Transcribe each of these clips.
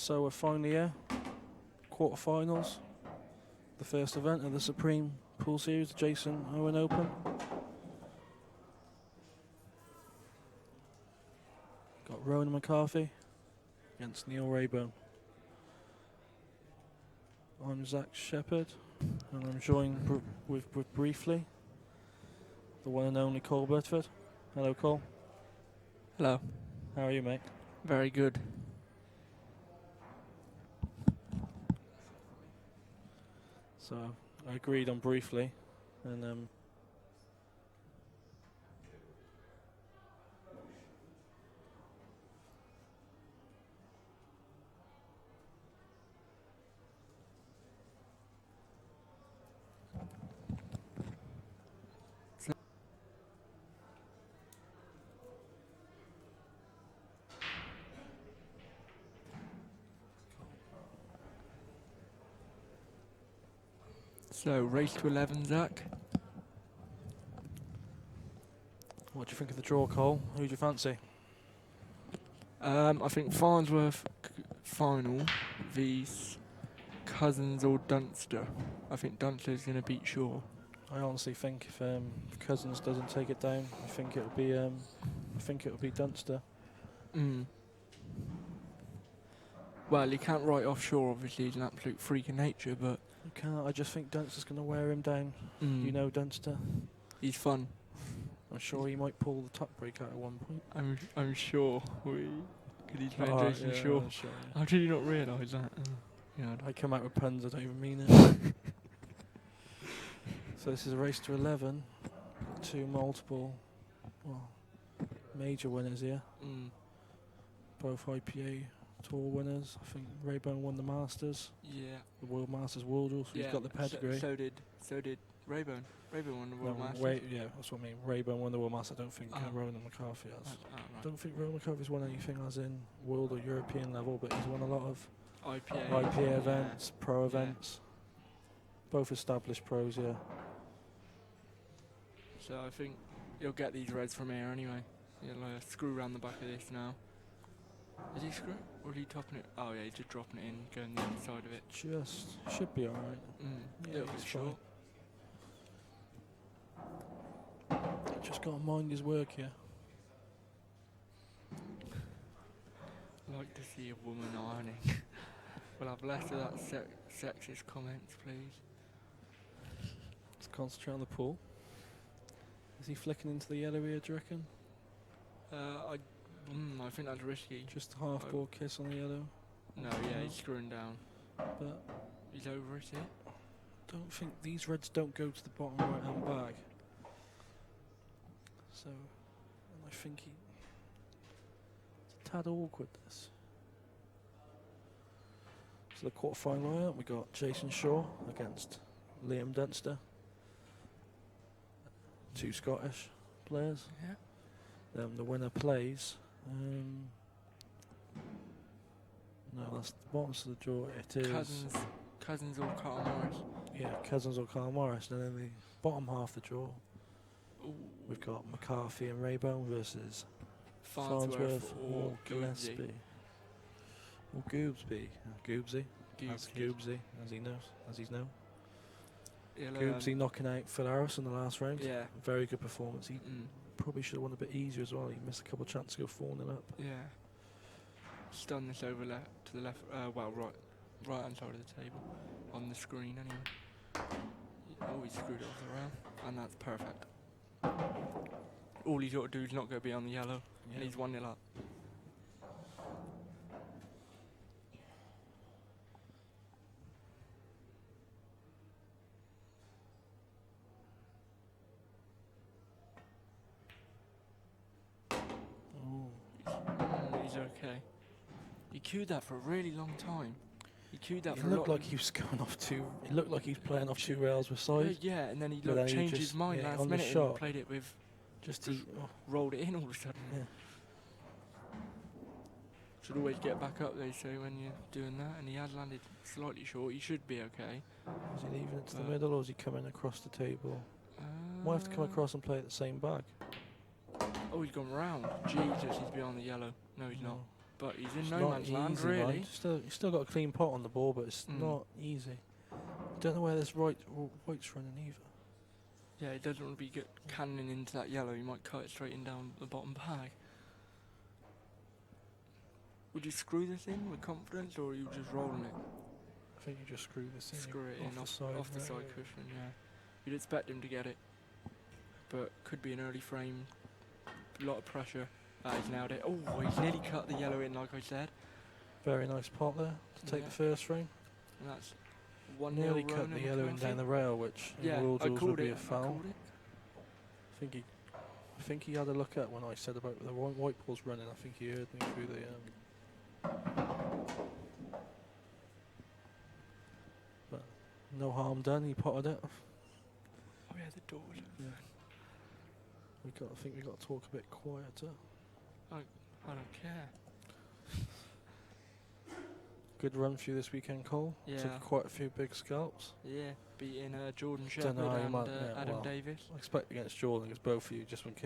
So we're finally here. Quarterfinals. The first event of the Supreme Pool Series, Jason Owen Open. Got Ronan McCarthy against Neil Raybone. I'm Zach Shepherd, and I'm joined with briefly the one and only Cole Bedford. Hello, Cole. Hello. How are you, mate? Very good. So I agreed on briefly, and So, race to 11, Zach. what do you think of the draw, Cole? Who do you fancy? I think Farnsworth final vs Cousins or Dunster. I think Dunster's going to beat Shaw. I honestly think if Cousins doesn't take it down, I think it'll be Dunster. Well, he can't write off Shaw, obviously, he's an absolute freak of nature, but You can't. I just think Dunster's going to wear him down. You know Dunster. he's fun. I'm sure he might pull the top break out at one point. I'm sure. Could he play Oh, Jason yeah, Shaw? I'm sure, yeah. How did you not realise that? I come out with puns, I don't even mean it. So this is a race to 11. Two multiple, major winners here. Both IPA Tour winners. I think Raybone won the Masters. Yeah. The World Masters World Tour, so he's got the pedigree. So did Raybone. Raybone won the World Masters. That's what I mean. Raybone won the World Masters. I don't think Ronan McCarthy has. Right. I don't think Ronan McCarthy's won anything as in world or European level, but he's won a lot of IPA events, pro events. Both established pros, yeah. So I think you'll get these reds from here anyway. He'll screw around the back of this now. Is he screw? Or is he topping it? Oh yeah, he's just dropping it in, going the other side of it. Just should be alright. Little bit short. Just got to mind his work here. Like to see a woman ironing. We'll have less of that sexist comments, please. Let's concentrate on the pool. Is he flicking into the yellow here, do you reckon? I think that's risky. Just a half ball kiss on the yellow. No, yeah, he's screwing down. But he's over it here. Don't think these reds don't go to the bottom right hand bag. So I think it's a tad awkward this. So the quarterfinal round, we got Jason Shaw against Liam Dunster. Two Scottish players. Yeah. The winner plays. No, that's the bottom of the draw. It is Cousins or Carl Morris. Yeah, Cousins or Carl Morris. And then the bottom half of the draw, we've got McCarthy and Raybone versus Farnsworth or Gillespie. Or Goobsby. Goobsy. That's Goobsy, as he's known. Goobsy knocking out Phil Harris in the last round. Yeah. Very good performance. He probably should have won a bit easier as well. He missed a couple of chances to go 4-0 up. Yeah. Stun this over to the left, right hand side of the table, on the screen anyway. Oh, he screwed it off the round, and that's perfect. All he's got to do is not go beyond the yellow, and he's 1-0 up. He's okay. He queued that for a really long time. It looked like he was going off two. It looked like he was playing off 2 rails with side. Yeah, and then he changed his mind last on minute the shot. and played it with. Just rolled it in all of a sudden. Yeah. Should always get back up, they say, when you're doing that. And he has landed slightly short. He should be okay. Is he leaving it to the middle, or is he coming across the table? Might have to come across and play at the same bag. Oh, he's gone round. Jesus, he's beyond the yellow. No, he's not. But he's in It's no not man's land, easy, really. man. He's still got a clean pot on the ball, but it's not easy. Don't know where this white's running either. Yeah, he doesn't want to be cannoning into that yellow. He might cut it straight in down the bottom bag. Would you screw this in with confidence, or are you just rolling it? I think you just screw this in. Screw it in off the side cushion, yeah. You'd expect him to get it, but could be an early frame. A lot of pressure. He's nailed it. Oh, he's nearly cut the yellow in, like I said. Very nice pot there to take the first frame. And that's 1-0 nearly cut Ronan the yellow in McCarthy. down the rail, which in rules would be a foul. I think he had a look at when I said about the white ball's running. I think he heard me through the. But no harm done. He potted it. Oh yeah, the door. Yeah. I think we got to talk a bit quieter. I don't care. Good run for you this weekend, Cole. Yeah. Took quite a few big scalps. Yeah, beating Jordan Shepherd Dunno, and Adam Davis. I expect against Jordan, because both of you just went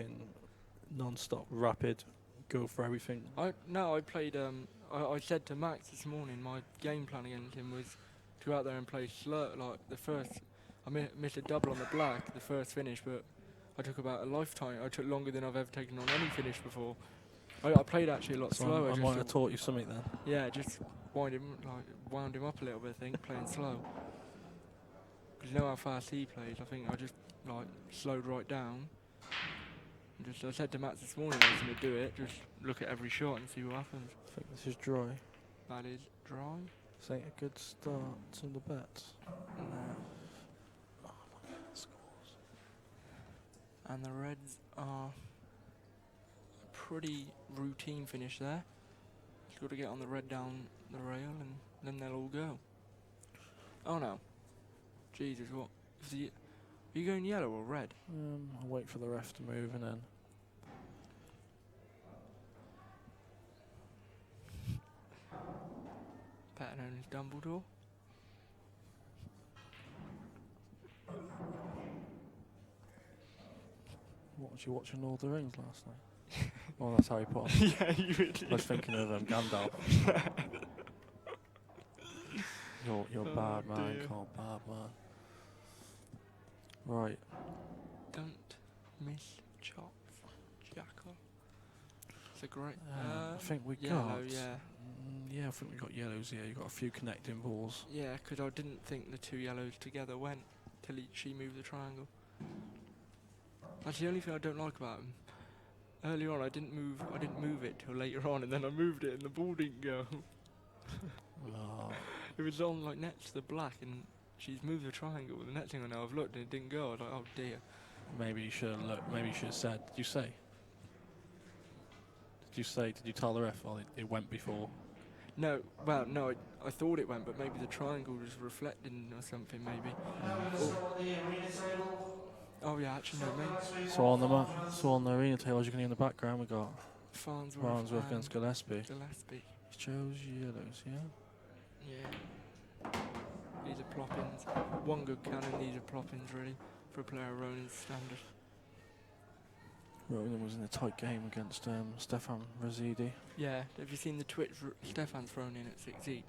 non-stop, rapid, go for everything. I played. I said to Max this morning, my game plan against him was to go out there and play slow. Like the first, I missed a double on the black, the first finish, but I took about a lifetime. I took longer than I've ever taken on any finish before. I played actually a lot slower. I might have taught you something then. Yeah, just wound him up a little bit. I think playing slow. Because you know how fast he plays. I think I just slowed right down. And I said to Matt this morning I was going to do it. Just look at every shot and see what happens. I think this is dry. That is dry. This ain't a good start to the bet. No. Oh, look at the scores. And the Reds are a pretty routine finish there. Just got to get on the red down the rail and then they'll all go. Oh no. Jesus, what? Are you going yellow or red? I'll wait for the ref to move and then. Better known as Dumbledore. What, was you watching Lord of the Rings last night? Oh, that's Harry Potter. Yeah, you really I was thinking of Gandalf. You're bad, man. Dear. Cole, bad, man. Right. Don't miss chops, Jackal. It's a great. I think we yellow, got. yeah. Yeah, I think we got yellows here. You got a few connecting balls. Yeah, because I didn't think the two yellows together went till she moved the triangle. That's the only thing I don't like about him. Earlier on, I didn't move it till later on, and then I moved it, and the ball didn't go. Oh. It was on next to the black, and she's moved the triangle. The next thing I know, I've looked and it didn't go. I was like, oh dear. Maybe you should have looked. Maybe you should have said. Did you say? Did you tell the ref? Well, it went before. No, well, no, I thought it went, but maybe the triangle was reflecting or something, maybe. Oh yeah, actually no, maybe. So on the arena table, as you can hear in the background, we got Farnsworth against Gillespie. He chose yellows, yeah? Yeah. These are ploppins. One good cannon, these are ploppins really, for a player of Ronan's standard. Ronan was in a tight game against Stefan Razidi. Yeah, have you seen the Twitch? Stefan's thrown in at 6 each.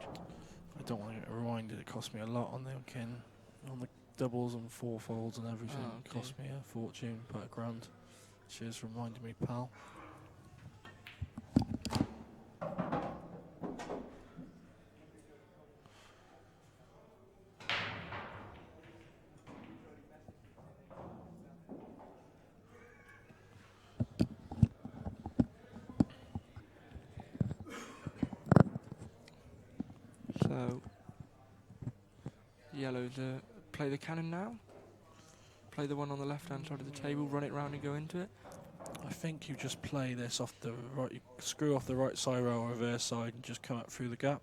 I don't want to get reminded, it cost me a lot on the doubles and four folds and everything. Oh, It cost me a fortune, about £1,000. Cheers for reminding me, pal. So, yellows play the cannon now. Play the one on the left-hand side of the table, run it round and go into it. I think you just play this off the right, you screw off the right side rail, reverse side, and just come up through the gap.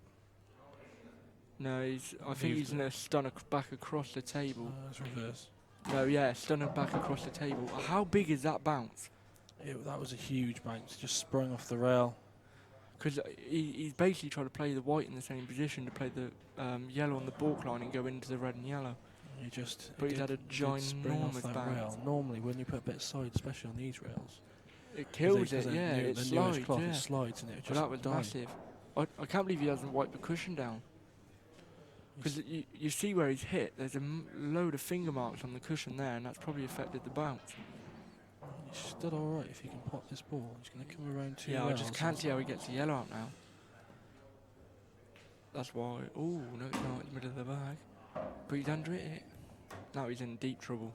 No, I think he's going to stun back across the table. It's reverse. No, yeah, stun it back across the table. How big is that bounce? That was a huge bounce, just sprung off the rail. Because he's basically trying to play the white in the same position to play the yellow on the balk line and go into the red and yellow. But he's had a ginormous bounce. Rail. Normally, when you put a bit of side, especially on these rails, It kills it, yeah. It the slides, newest cloth, yeah. it slides and it But just that was dies. massive. I can't believe he hasn't wiped the cushion down. Because you see where he's hit. There's a load of finger marks on the cushion there, and that's probably affected the bounce. He's still alright if he can pop this ball. He's going to come around 2 Yeah, I rails. just can't see how he gets the yellow out now. That's why. Oh, no, it's not in the middle of the bag. But he's under it. Now he's in deep trouble.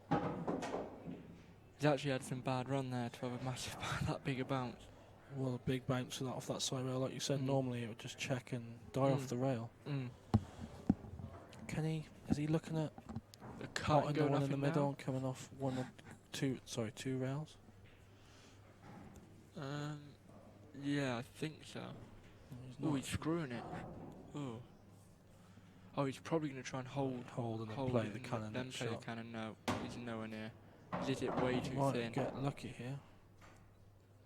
He's actually had some bad run there to have a massive, that big a bounce. Well, a big bounce off that side rail, like you said. Normally it would just check and die off the rail. Can he? Is he looking at the cut and the going one up in the and middle down? and coming off two rails? Yeah, I think so. Oh, he's screwing it. Oh, he's probably going to try and hold and then play the cannon. Then play shot. the cannon. No, he's nowhere near. Lit it way too Might thin. get lucky here.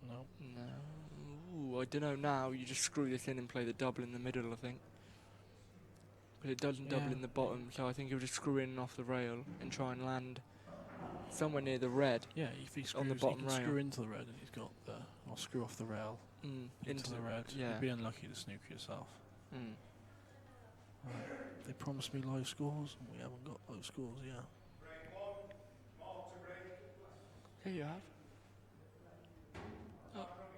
No. No. Ooh, I don't know now. You just screw this in and play the double in the middle, I think. But it doesn't double in the bottom, so I think he'll just screw in and off the rail and try and land somewhere near the red. Yeah, if he screws, on the bottom he can rail. screw into the red and he's got the... Or screw off the rail into the red. Yeah. You'd be unlucky to snooker yourself. Right. They promised me low scores, and we haven't got low scores yet. Here you have.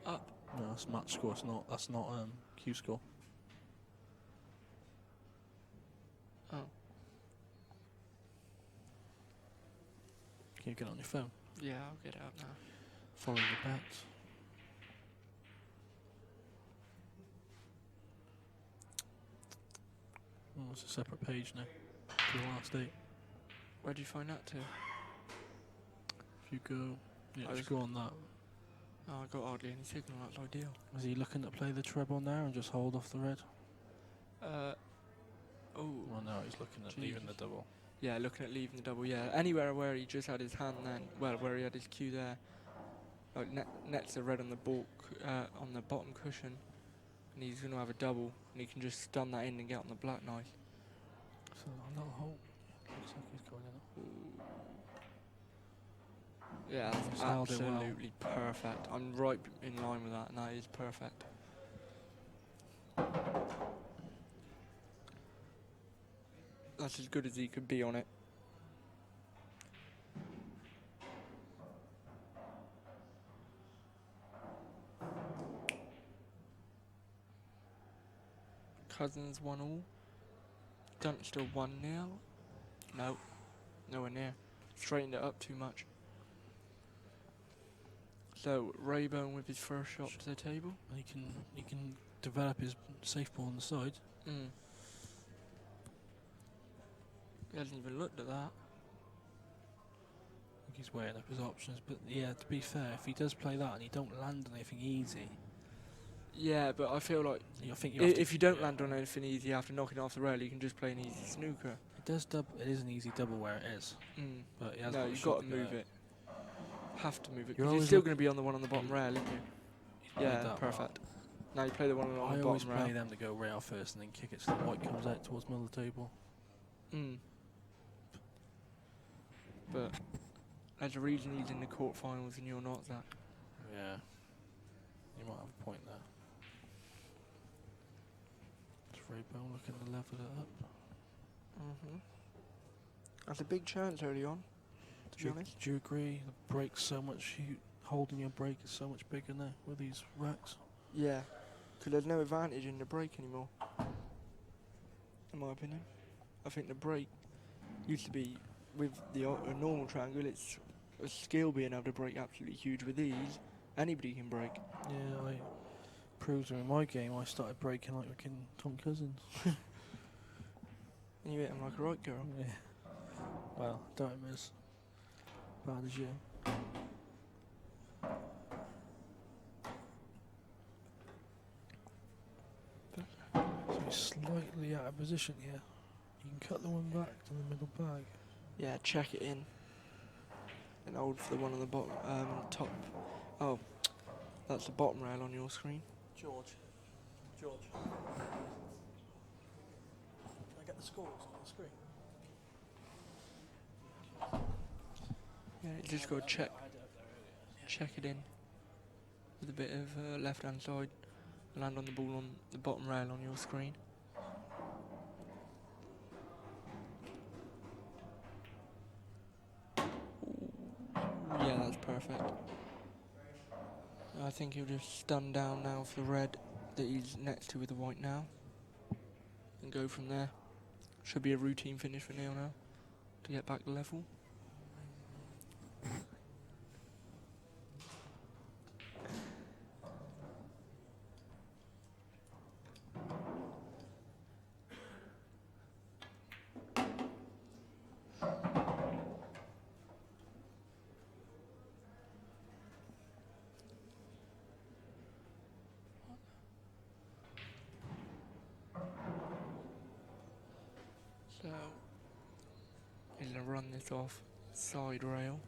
Up. No, that's match score. That's not Q score. Oh. Can you get it on your phone? Yeah, I'll get it out now. Follow the bets. Oh, it's a separate page now. To the last 8. Where'd you find that to? If you go... Yeah, just go on that. Oh, I got hardly any signal, that's ideal. Is he looking to play the treble now and just hold off the red? Oh. Well, no, he's looking at leaving the double. Yeah, looking at leaving the double, yeah. Anywhere where he just had his hand then, well, where he had his cue there. Like nets the red on the balk, on the bottom cushion. And he's going to have a double, and he can just stun that in and get on the black knife. So, a little hole. Looks like he's going in. Yeah, that's absolutely perfect. I'm right in line with that, and that is perfect. That's as good as he could be on it. Cousins 1-all. Dunstall 1-0. No, nowhere near. Straightened it up too much. So Raybone with his first shot to the table. And he can develop his safe ball on the side. He hasn't even looked at that. I think he's weighing up his options, but yeah, to be fair, if he does play that and he don't land on anything easy... Yeah, but I feel like if you don't land on anything easy after knocking off the rail, you can just play an easy snooker. It is an easy double where it is. But no, you've got to move it. Have to move it. You're Because you're still going to be on the one on the bottom rail, isn't you? Yeah, perfect. Now you play the one on the bottom rail. I always play them to go rail first and then kick it so the white comes out towards the middle of the table. But there's a reason he's in the quarterfinals and you're not, Zach. Yeah. You might have a point there. It's Raybone looking to level it up. That's a big chance early on, to be honest. Do you agree? The brake's so much... holding your brake is so much bigger now with these racks. Yeah. Because there's no advantage in the brake anymore. In my opinion. I think the brake used to be... With a normal triangle, it's a skill being able to brake absolutely huge. With these, anybody can brake. Yeah, I proved in my game I started braking like fucking Tom Cousins. And you hit him like a right girl. Yeah. Well, don't as bad as you. So he's slightly out of position here. You can cut the one back to the middle bag. Yeah, check it in. And hold for the one on the bottom, top. Oh, that's the bottom rail on your screen. George. Can I get the scores on the screen? Yeah, you just go check. check it in with a bit of left-hand side. Land on the ball on the bottom rail on your screen. Yeah, that's perfect. I think he'll just stun down now for the red that he's next to with the white now. And go from there. Should be a routine finish for Neil now to get back to level. So, he's going to run this off side rail.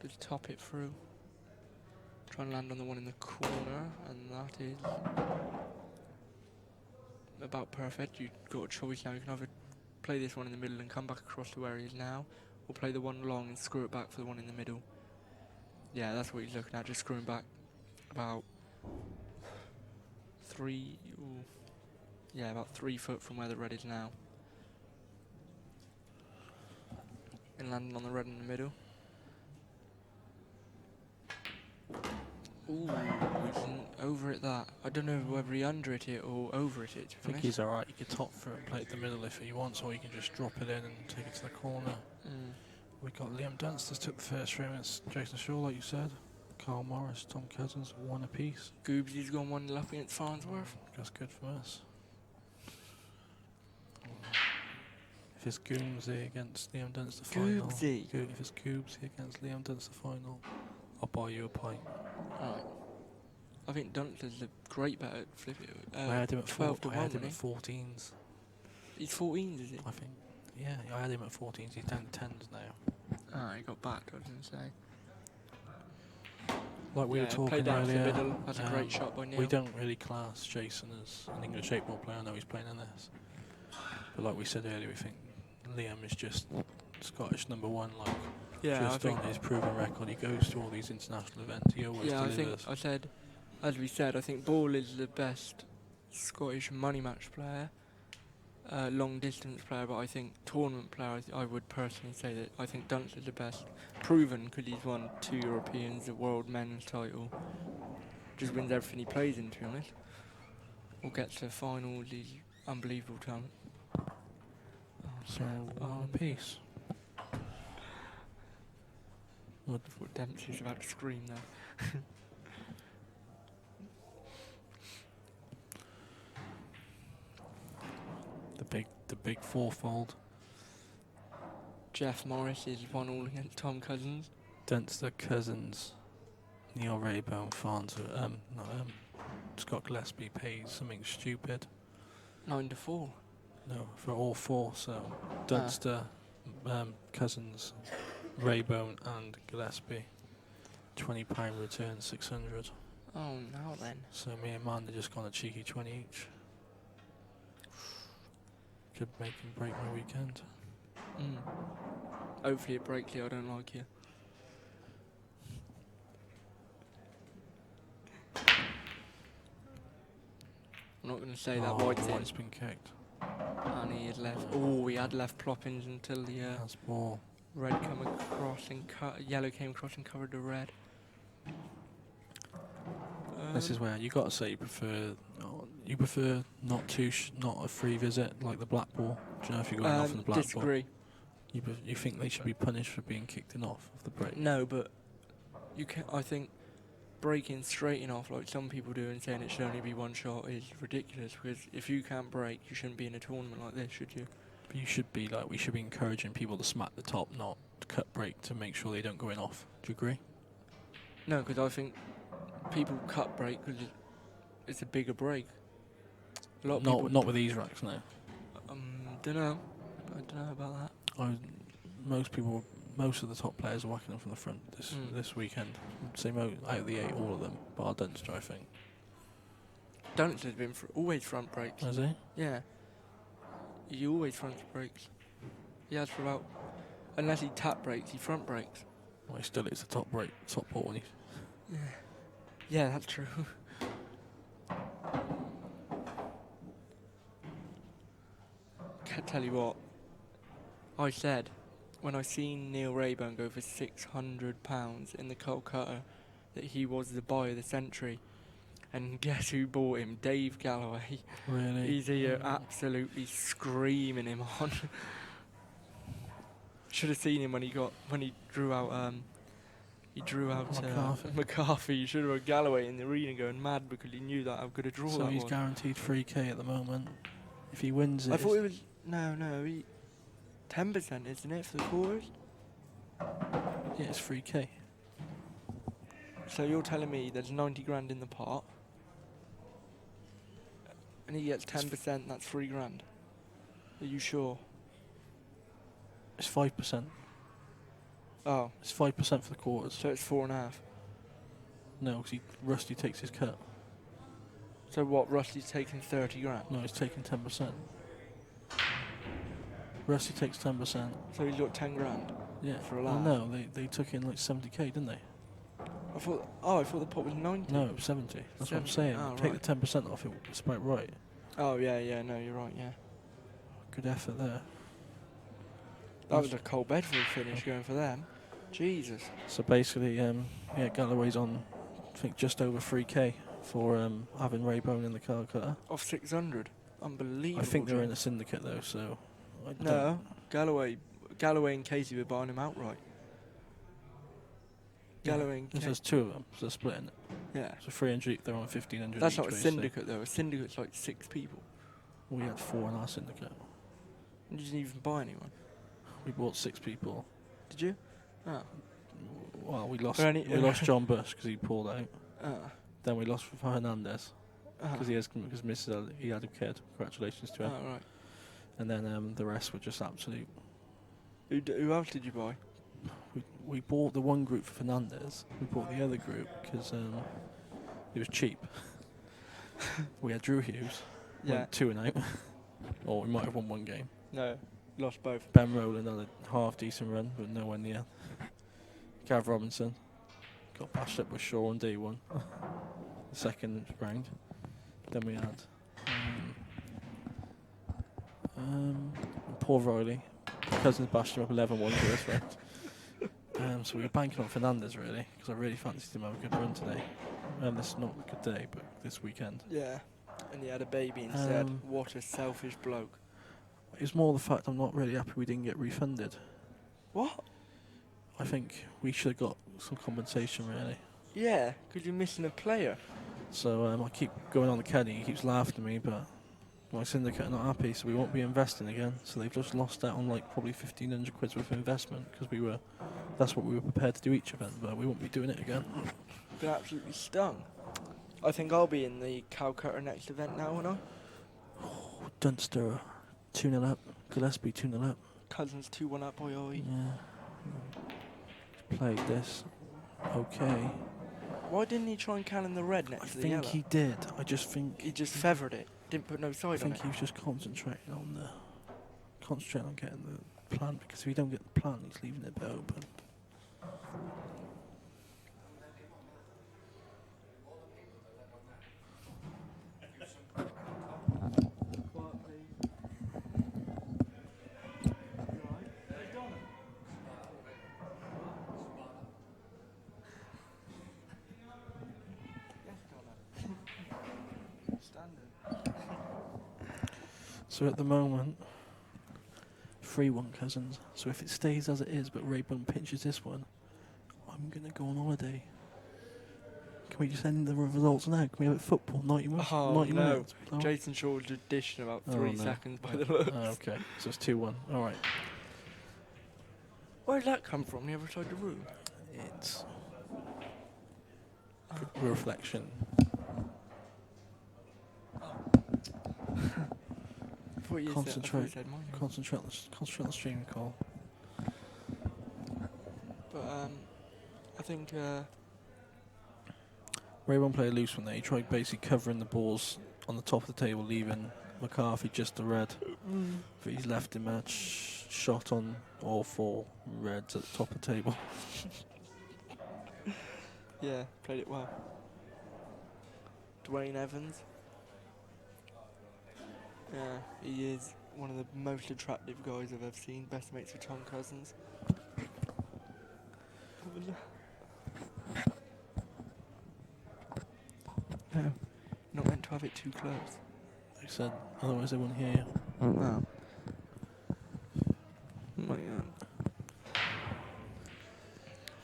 Just top it through. Try and land on the one in the corner, and that is about perfect. You've got a choice now. You can either play this one in the middle and come back across to where he is now, or play the one long and screw it back for the one in the middle. Yeah, that's what he's looking at, just screwing back about about 3 foot from where the red is now. And landing on the red in the middle. Ooh, he's over it that. I don't know whether he under it or over it. I think he's alright. You can top through and play it the middle if he wants, or you can just drop it in and take it to the corner. We got Liam Dunsters took the first frame. It's Jason Shaw, like you said. Carl Morris, Tom Cousins, 1 apiece. Goobsy's gone 1-0 up against Farnsworth. That's good for us. If it's Goomsy against Liam Dunster final. Goobsy? If it's Goobsy against Liam Dunster final, I'll buy you a pint. Alright. I think Dunster's a great bet at flipping it. I had him at 12 to 1. I had him at 14s. He's 14s, is he? I think. Yeah, I had him at 14s. He's down to 10s now. Ah, he got backed, I was going to say. Like we were talking play down earlier, to the middle. That's a great shot by Neil. We don't really class Jason as an English 8-ball player. I know he's playing in this. But like we said earlier, we think Liam is just Scottish #1. Like, just on his proven record, he goes to all these international events. He always delivers. As we said, I think Ball is the best Scottish money match player, long distance player, but I think tournament player, I would personally say that I think Dunster's the best. Proven because he's won 2 Europeans, the world men's title. Just wins everything he plays in, to be honest. Or gets to finals, he's unbelievable talent. So, 1 apiece. What Dempsey's about to scream now. The big fourfold. Jeff Morris is 1-1 against Tom Cousins. Dunster, Cousins, Neil Raybone, Farnsworth, Scott Gillespie pays something stupid. 9-4. No, for all 4. So Dunster, Cousins, Raybone, and Gillespie. £20 return, 600. Oh, now then. So me and Amanda just got a cheeky 20 each. Could make and break my weekend. Hopefully it breaks you. I don't like you. I'm not going to say that white's in. White's been kicked. And he had left. Oh, he had left ploppings until the That's ball. red came across and yellow came across and covered the red. This is where you got to say you prefer not a free visit like the black ball. Do you know if you're going off in the black disagree. ball? You think they should be punished for being kicked off of the break? No, but you can. I think breaking straighting off like some people do and saying it should only be 1 shot is ridiculous. Because if you can't break, you shouldn't be in a tournament like this, should you? But you should be we should be encouraging people to smack the top, not to cut break to make sure they don't go in off. Do you agree? No, because I think people cut break because it's a bigger break. A lot of people not with these racks now. Don't know. I don't know about that. Most of the top players are whacking them from the front this weekend. Say out of the 8, all of them, bar Dunster, I think. Dunster's been always front breaks. Has he? Yeah. He always front breaks. He has for about, unless he tap breaks, he front breaks. Well, he still is the top ball when he... Yeah, that's true. Can't tell you what. I said, when I seen Neil Raybone go for £600 in the Calcutta, that he was the buy of the century. And guess who bought him? Dave Galloway. Really? He's here absolutely screaming him on. Should have seen him when he drew out McCarthy. You should have had Galloway in the arena going mad because he knew that how good a draw So that was. he's guaranteed 3k at the moment. If he wins it... I thought it was... No, 10%, isn't it, for the quarters? Yeah, it's 3k. So you're telling me there's 90 grand in the pot, and he gets 10%, that's 3 grand. Are you sure? It's 5%. Oh. It's 5% for the quarters. So it's 4.5. No, because Rusty takes his cut. So what, Rusty's taking 30 grand? No, he's taking 10%. Rusty takes 10%. So he's got 10 grand? Yeah. For a well, laugh? no, they took in like 70k, didn't they? I thought the pot was 90. No, it was 70. That's 70. What I'm saying. Oh, Take right. the 10% off, it's about right. Oh, yeah, no, you're right, yeah. Good effort there. That was a cold Bedford finish going for them. Jesus. So basically, yeah, Galloway's on, I think, just over 3k for having Raybone in the Calcutta. Off 600. Unbelievable. I think they're in a syndicate though, so... No, Galloway and Casey were buying him outright. Galloway and There's two of them, so they're splitting it. Yeah. So 300, they're on 1500 That's each not a way, syndicate though. A syndicate's like 6 people. We had 4 in our syndicate. You didn't even buy anyone. We bought 6 people. Did you? Oh. Well, we lost John Bush because he pulled out. Then we lost Hernandez because he had a kid. Congratulations to him. Oh, right. And then the rest were just absolute. Who else did you buy? We bought the one group for Fernandez. We bought the other group because it was cheap. We had Drew Hughes. Yeah. Went 2 and out. Or we might have won 1 game. No, lost both. Ben Rowland had a half decent run, but nowhere near. Gav Robinson got bashed up with Shaw on day 1. The second round. Then we had Paul Riley. Cousins bashed him up 11-1 first round. So we were banking on Fernandez really, because I really fancied him to have a good run today. This is not a good day, but this weekend. Yeah, and he had a baby instead. What a selfish bloke. It's more the fact I'm not really happy we didn't get refunded. What? I think we should have got some compensation really. Yeah, because you're missing a player. So I keep going on the caddy, he keeps laughing at me, but my syndicate are not happy, so we won't be investing again. So they've just lost out on like probably 1,500 quid worth of investment because that's what we were prepared to do each event, but we won't be doing it again. Been absolutely stung. I think I'll be in the Calcutta next event now, won't I? Oh, Dunster 2-0 up, Gillespie 2-0 up. Cousins 2-1 up, oi. Yeah. Played this. Okay. Why didn't he try and cannon the red next to the yellow? I think he did. I just think... He just feathered it. Didn't put no side on it. I think he was just concentrating on getting the plant, because if he don't get the plant, he's leaving it a bit open. So at the moment, 3-1 Cousins. So if it stays as it is, but Raybone pinches this one, I'm going to go on holiday. Can we just end the results now? Can we have it football? 90 minutes? Oh, 90 no. minutes? Oh. Jason Shaw was dish in about 3 seconds by the looks. Oh, okay, so it's 2-1. All right. Where did that come from, the other side of the room? It's a reflection. Concentrate on the stream call. But I think Raybone played a loose one there. He tried basically covering the balls on the top of the table, leaving McCarthy just the red. But he's left him a shot on all 4 reds at the top of the table. Yeah, played it well. Dwayne Evans. Yeah, he is one of the most attractive guys I've ever seen. Best mates with Tom Cousins. No, not meant to have it too close. They said, otherwise they wouldn't hear you. Oh. My God.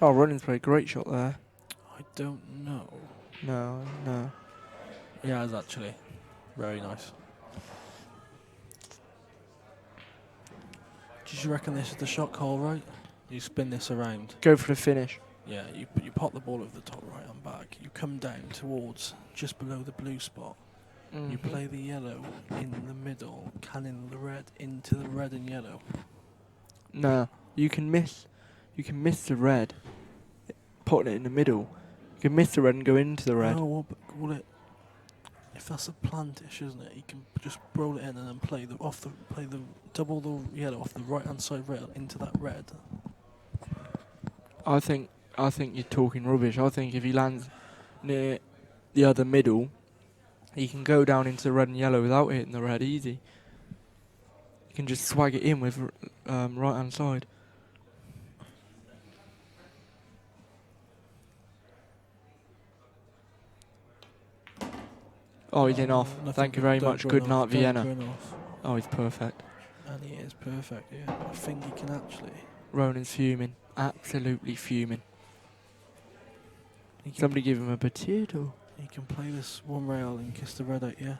Oh, Ronan's played a great shot there. I don't know. No. Yeah, it's actually very nice. Did you reckon this is the shot call, right? You spin this around. Go for the finish. Yeah, you pop the ball over the top right and back. You come down towards just below the blue spot. Mm-hmm. You play the yellow in the middle, cannon the red into the red and yellow. No, you can miss the red, putting it in the middle. You can miss the red and go into the red. Oh, well, but call it. If that's a plantish, isn't it? You can just roll it in and then play the double the yellow off the right hand side rail into that red. I think you're talking rubbish. I think if he lands near the other middle, he can go down into the red and yellow without hitting the red easy. You can just swag it in with right hand side. Oh, he's in off. Thank you very much. Good night, Vienna. Oh, he's perfect. And he is perfect, yeah. I think he can actually. Ronan's fuming. Absolutely fuming. Somebody give him a potato. He can play this one rail and kiss the red out, yeah?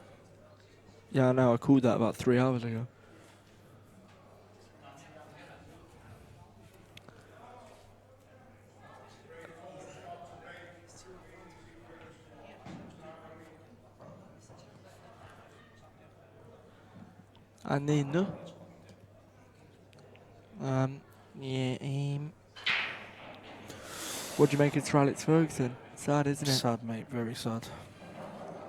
Yeah, I know. I called that about 3 hours ago. And then, what do you make of Sir Alex Ferguson? Sad, isn't it? Sad, mate. Very sad.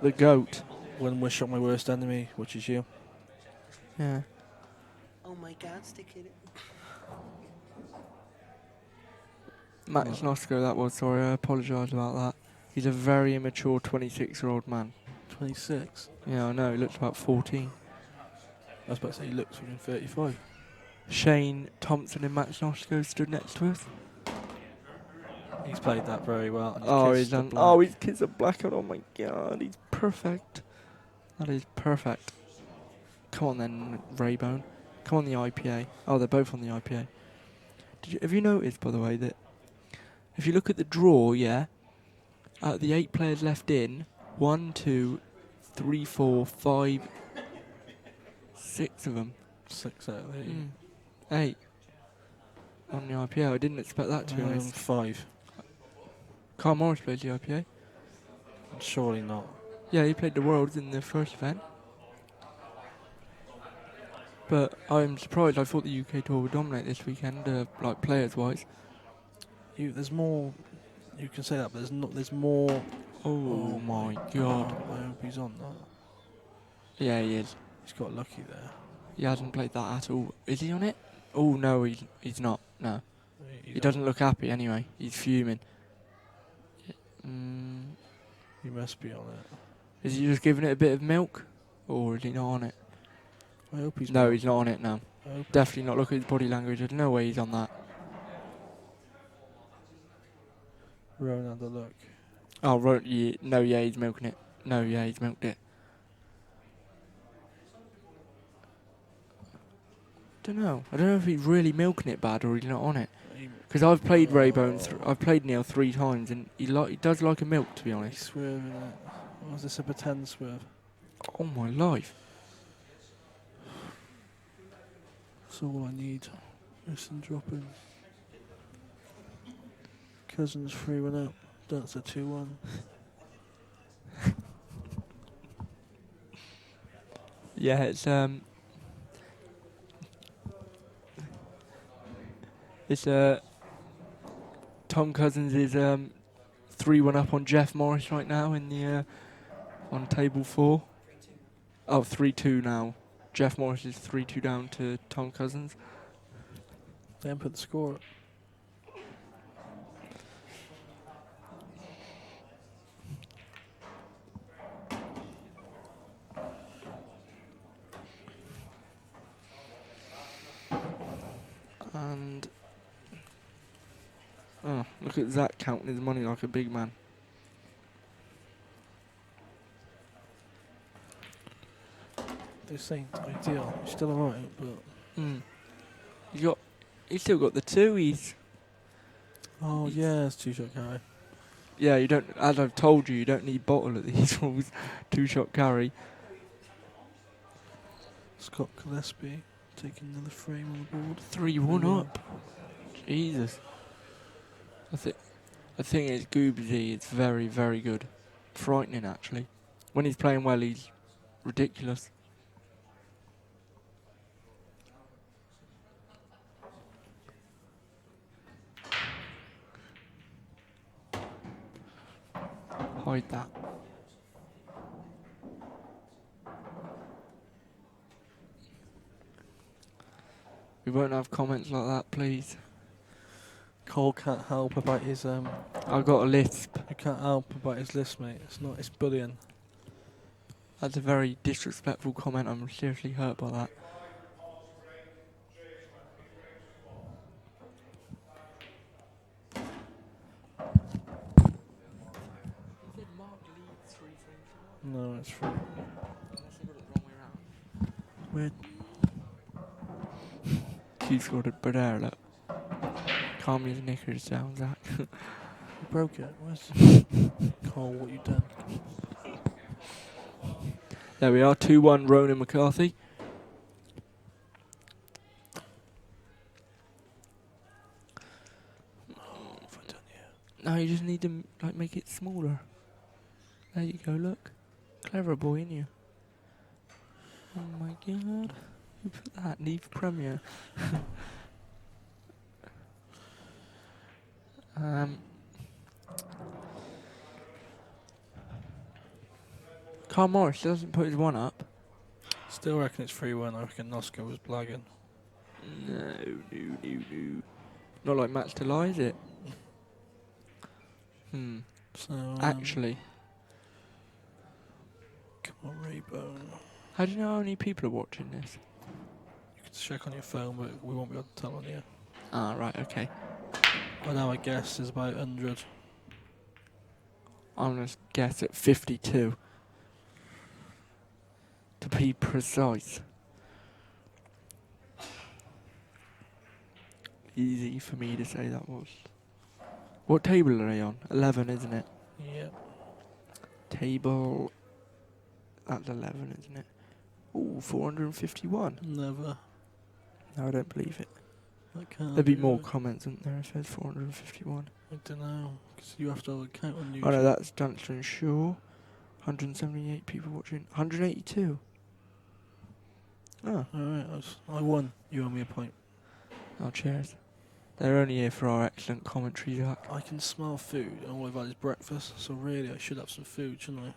The GOAT. When wish on my worst enemy, which is you. Yeah. Oh my God, stick it. Max Nosko, that was. Sorry, I apologise about that. He's a very immature 26-year-old man. 26? Yeah, I know. He looks about 14. I was about to say he looks fucking 35. Shane Thompson and Max Nosko stood next to us. He's played that very well. And Oh, his he's done. Oh, his kids are black. Oh my God, he's perfect. That is perfect. Come on then, Raybone. Come on the IPA. Oh, they're both on the IPA. Have you noticed, by the way, that if you look at the draw, yeah, out of the 8 players left in, 1, 2, 3, 4, 5, 6 of them. 6 out of 8. 8 on the IPA. I didn't expect that, to be honest. 5. Carl Morris played the IPA. Surely not. Yeah, he played the Worlds in the first event. But I'm surprised. I thought the UK tour would dominate this weekend, like players-wise. There's more. You can say that, but there's more. Oh my God! I hope he's on that. Yeah, he is. He's got lucky there. He hasn't played that at all. Is he on it? Oh no, he's not. No, he doesn't look happy anyway. He's fuming. He must be on it. Is he just giving it a bit of milk, or is he not on it? I hope he's. No, he's not on it. No, definitely not. Look at his body language. There's no way he's on that. Ronan had a look. Oh, no, yeah, he's milking it. No, yeah, he's milked it. I don't know if he's really milking it bad or he's not on it. Because I've played Raybone, I've played Neil 3 times, and he does like a milk, to be honest. He's swerving it. Or was this a pretend swerve? Oh my life. That's all I need. Listen, dropping. Cousins 3-1 out. That's a 2-1. Yeah, it's Tom Cousins is 3-1 up on Jeff Morris right now in the on table 4. Oh, 3-2 now. Jeff Morris is 3-2 down to Tom Cousins. They haven't put the score up. And oh, look at Zach counting his money like a big man. This ain't ideal. He's still alright, but He's still got the two. oh yeah, it's 2-shot carry. Yeah, you don't. As I've told you, you don't need bottle at these rules. 2-shot carry. Scott Gillespie taking another frame on the board. 3-1 up. Jesus. I think it's Goobsy. It's very, very good. Frightening, actually. When he's playing well, he's ridiculous. Hide that. We won't have comments like that, please. Cole can't help about his I've got a lisp. You can't help about his list, mate. It's bullying. That's a very disrespectful comment. I'm seriously hurt by that. No, it's free. Weird. He scored a banter, look. Calm your knickers down, Zach. You broke it. Where's Cole, what you done? There we are, 2-1 Ronan McCarthy. What have I done here? No, you just need to make it smaller. There you go, look. Clever boy, ain't you? Oh my god. Who put that? Neve Premier. Carl Morris doesn't put his one up. Still reckon it's 3-1. I reckon Noska was blagging. No. Not like match to lie, is it? So Actually. Come on, Raybone. How do you know how many people are watching this? You can check on your phone, but we won't be able to tell on you. Ah, right, okay. I know, I guess there's about 100. I'm going to guess at 52. To be precise. Easy for me to say that was. What table are they on? 11, isn't it? Yep. Table. That's 11, isn't it? Ooh, 451. Never. No, I don't believe it. I can't. There'd be do more it. comments, wouldn't there, if there's 451? I don't know. Because you have to have a count on YouTube. Oh no, that's Dunster and Shaw. 178 people watching. 182. Oh. Alright, I won. You owe me a point. Oh, cheers. They're only here for our excellent commentary, Jack. I can smell food, and all I've had is breakfast, so really I should have some food, shouldn't I?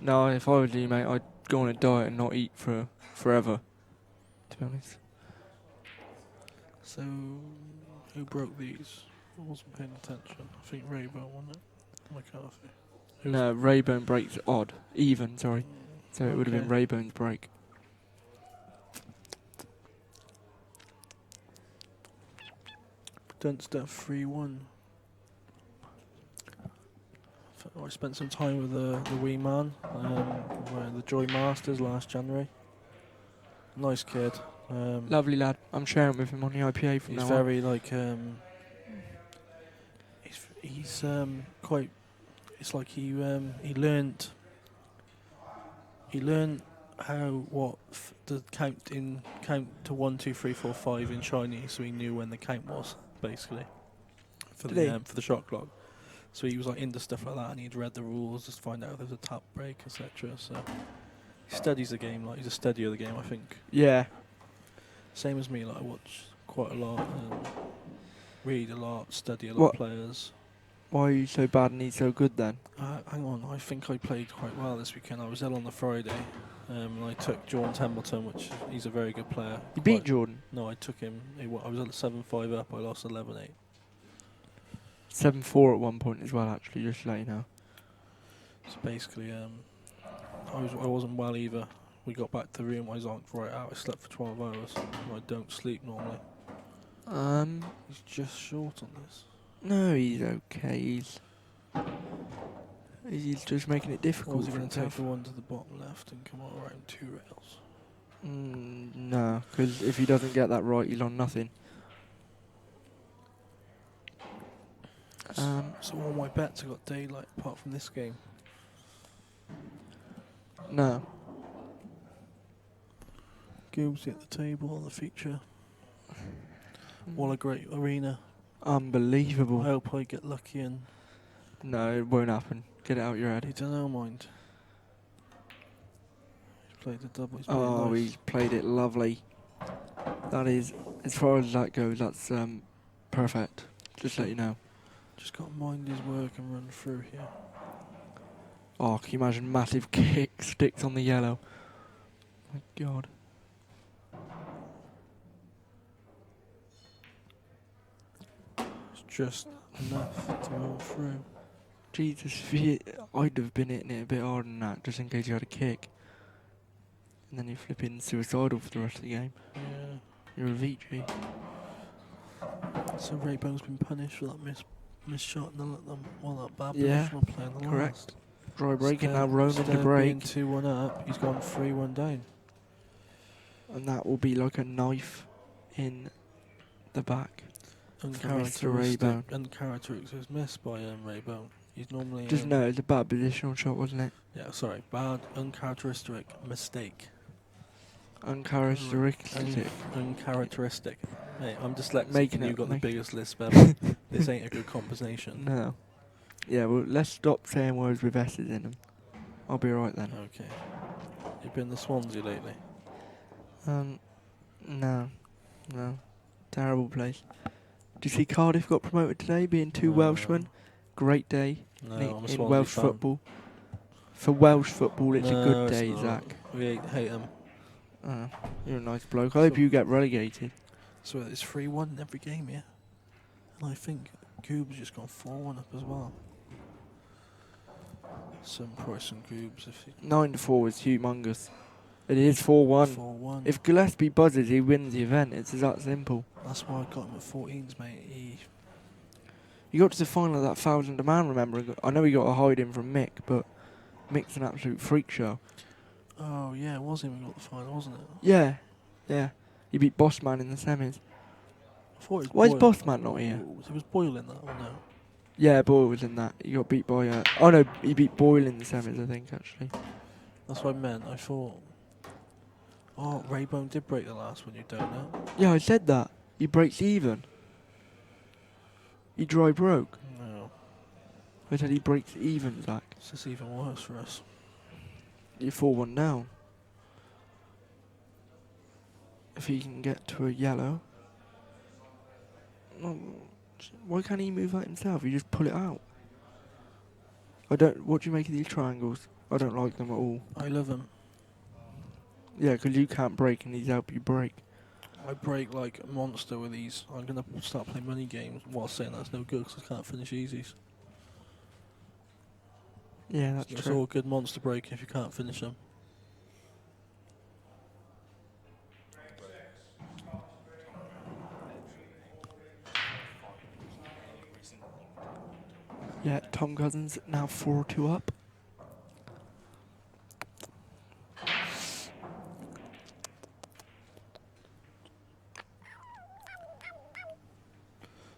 No, if I was you, mate, I'd go on a diet and not eat for forever. To be honest. So, who broke these? I wasn't paying attention. I think Raybone won it. McCarthy. No, Raybone breaks odd. Even, sorry. So it would have been Raybone's break. Dunster 3-1. I spent some time with the wee man, the Joy Masters last January. Nice kid. Lovely lad. I'm sharing with him on the IPA from He's now very he's quite. It's like he learnt how the count to 1, 2, 3, 4, 5 in Chinese, so he knew when the count was basically for the shot clock. So he was like into stuff like that, and he'd read the rules just to find out if there was a tap break, etc. So he studies the game, like he's a studier of the game, I think. Yeah. Same as me, like I watch quite a lot, read a lot, study a lot of players. Why are you so bad and he's so good then? Hang on, I think I played quite well this weekend. I was ill on the Friday, and I took Jordan Templeton, which he's a very good player. You beat Jordan? No, I took him. I was at 7-5 up. I lost 11-8. 7-4 at one point as well, actually, just to let you know. So basically, I wasn't well either. We got back to the room. I zonked right out. I slept for 12 hours. I don't sleep normally. He's just short on this. No, he's okay. He's just making it Or difficult is he for going to take himself. the one to the bottom left and come all around 2 rails? No, because if he doesn't get that right, he's on nothing. So all my bets have got daylight apart from this game. No. Goobsy at the table on the feature. What a great arena. Unbelievable. I hope I get lucky and... No, it won't happen. Get it out your I head. don't know, mind. He's played the double. He's Oh, nice. he's played it lovely. That is, as far as that goes, that's perfect. Just let you know. Just got to mind his work and run through here. Oh, can you imagine massive kick sticks on the yellow? My God. It's just enough to run through. Jesus, if you, I'd have been hitting it a bit harder than that, just in case you had a kick. And then you're flipping suicidal for the rest of the game. Yeah. You're a VG. So Raybone's been punished for that miss shot and that bad Yeah, positional play in the correct. last. Dry break and now Instead- Ronan to instead of break. being 2-1 up, he's gone 3-1 down. And that will be like a knife in the back. Mr. Raybone. Uncharacteristic miss by Raybone. He's normally... Just no, it's a bad positional shot, wasn't it? Yeah, sorry. Bad, uncharacteristic mistake. Uncharacteristic. Uncharacteristic. Hey, I'm dyslexic Making and it you've got the make- biggest lisp ever. This ain't a good composition. No. Yeah, well, let's stop saying words with S's in them. I'll be alright then. Okay. You've been to Swansea lately? No. Terrible place. Do you see Cardiff got promoted today, being two No. Welshmen? Great day No, in I'm a Swansea Welsh fan. football. For Welsh football, it's a No, good it's day, not. Zach. We hate him. You're a nice bloke. I hope So- you get relegated. So it's 3-1 in every game, yeah? And I think Goob's just gone 4-1 up as well. Some price on Goob's if he... 9-4 is humongous. It is 4-1. 4-1. If Gillespie buzzes, he wins the event. It's that simple. That's why I got him at 14s, mate. You got to the final of that 1,000 man, remember? I know he got a hide in from Mick, but Mick's an absolute freak show. Oh, yeah, it was him who got the final, wasn't it? Yeah. He beat Bossman in the semis. I thought it was Why is Boyle. Bossman not here? It was Boyle in that one, no? Yeah, Boyle was in that. He got beat by... oh no, he beat Boyle in the semis, I think, actually. That's what I meant. I thought... Oh, Raybone did break the last one, you don't know? Yeah, I said that. He breaks even. He dry broke. No. I said he breaks even, Zach. This is even worse for us. You're 4-1 down. If he can get to a yellow... Well, why can't he move that himself? You just pull it out. What do you make of these triangles? I don't like them at all. I love him. Yeah, because you can't break and he's help you break. I break like a monster with these. I'm going to start playing money games while saying that's no good because I can't finish easies. Yeah, that's It's true. all good monster break if you can't finish them. Yeah, Tom Cousins now 4-2 up.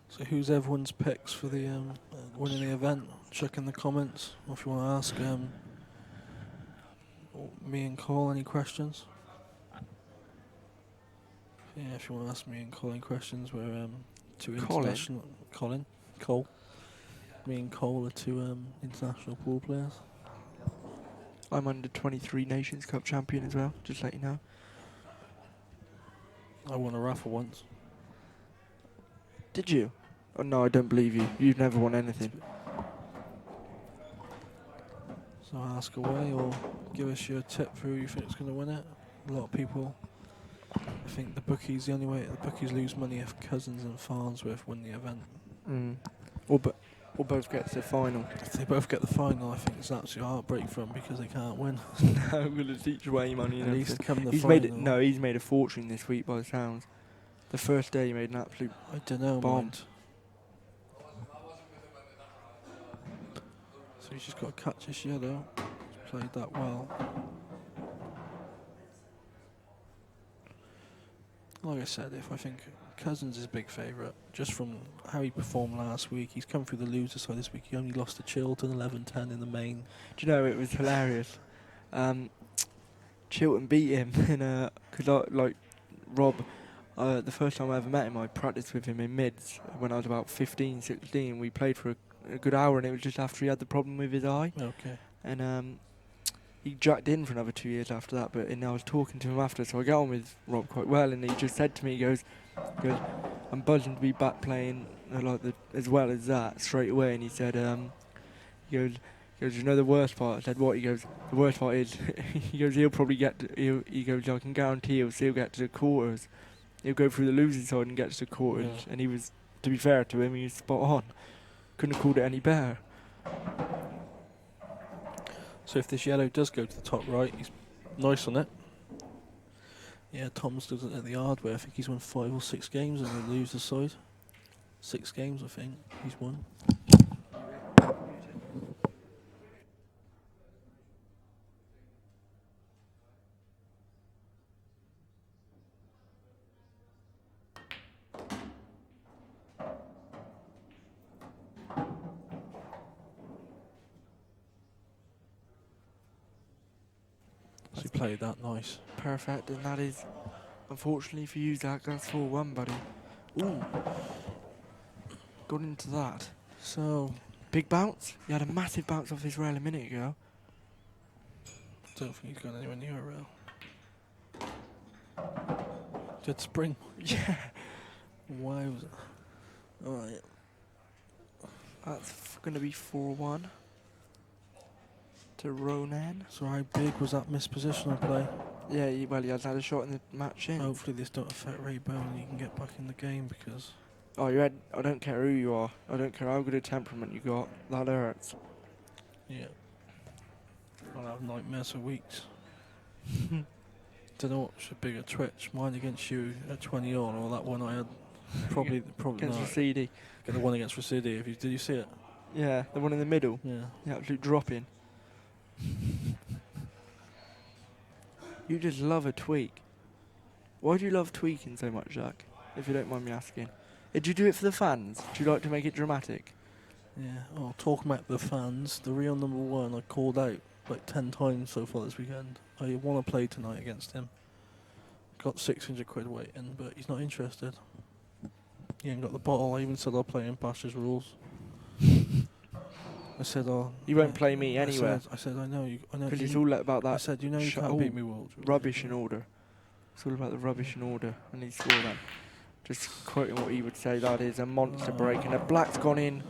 So who's everyone's picks for the winning the event? Check in the comments. Or if you want to ask me and Cole any questions. Yeah, if you want to ask me and Colin questions, we're two Colin? international... Cole. Me and Cole are two international pool players. I'm under 23 Nations Cup champion as well, just let you know. I won a raffle once. Did you? Oh no, I don't believe you. You've never won anything. So ask away or give us your tip for who you think is going to win it. A lot of people, I think the bookies, the only way the bookies lose money if Cousins and Farnsworth win the event. Or both get to the final. If they both get the final, I think it's absolute heartbreak for them because they can't win. No, we'll teach away money. At least come the he's final. made a fortune this week by the sounds. The first day he made an absolute I don't know, bomb. mind. So he's just got to catch his yellow. He's played that well. Like I said, if I think Cousins is a big favourite, just from how he performed last week. He's come through the loser side this week. He only lost to Chilton 11-10 in the main. Do you know, it was hilarious. Chilton beat him in because like Rob, the first time I ever met him, I practiced with him in mids when I was about 15, 16. We played for a good hour, and it was just after he had the problem with his eye. Okay. And he jacked in for another 2 years after that. But I was talking to him after, so I get on with Rob quite well. And he just said to me, he goes, "I'm buzzing to be back playing as well as that straight away." And he said, he goes, "You know the worst part?" I said, "What?" He goes, "The worst part is," he goes, "he'll probably get to, he goes, I can guarantee he'll still get to the quarters. He'll go through the losing side and get to the quarters." Yeah. And he was, to be fair to him, he was spot on. Couldn't have called it any better. So if this yellow does go to the top right, he's nice on it. Yeah, Tom's does it at the hard way. I think he's won 5 or 6 games on the loser side. 6 games, I think, he's won. So he played that nice. Perfect, and that is, unfortunately for you, Zach, that's 4-1, buddy. Ooh. Got into that. So, Big bounce. He had a massive bounce off his rail a minute ago. don't think he's gone anywhere near a rail. Dead spring. Yeah. Why was it? Alright. That's going to be 4-1 to Ronan. So how big was that mispositional play? Yeah, he has had a shot in the match in. Hopefully this don't affect Raybone and he can get back in the game because... Oh, I don't care who you are. I don't care how good a temperament you got. That hurts. Yeah. I'll have nightmares for weeks. Don't know what's a bigger twitch, mine against you at 20 on or that one I had probably Against not. Racidi. Get the one against Racidi. Did you see it? Yeah, the one in the middle. Yeah. The absolute drop in. You just love a tweak. Why do you love tweaking so much, Jack? If you don't mind me asking. Did you do it for the fans? Do you like to make it dramatic? Yeah. Oh, talking about the fans, the real number 1 I called out like 10 times so far this weekend. I want to play tonight against him. Got 600 quid waiting, but he's not interested. He ain't got the bottle. I even said I'll play him Bash's rules. I said, "Oh, You won't play me anywhere. I said, I know. Because it's all about that. I said, you know, you can't beat me, world. Rubbish in order. It's all about the rubbish in order. And he swore that. Just quoting what he would say, that is a monster break. And a black's gone in.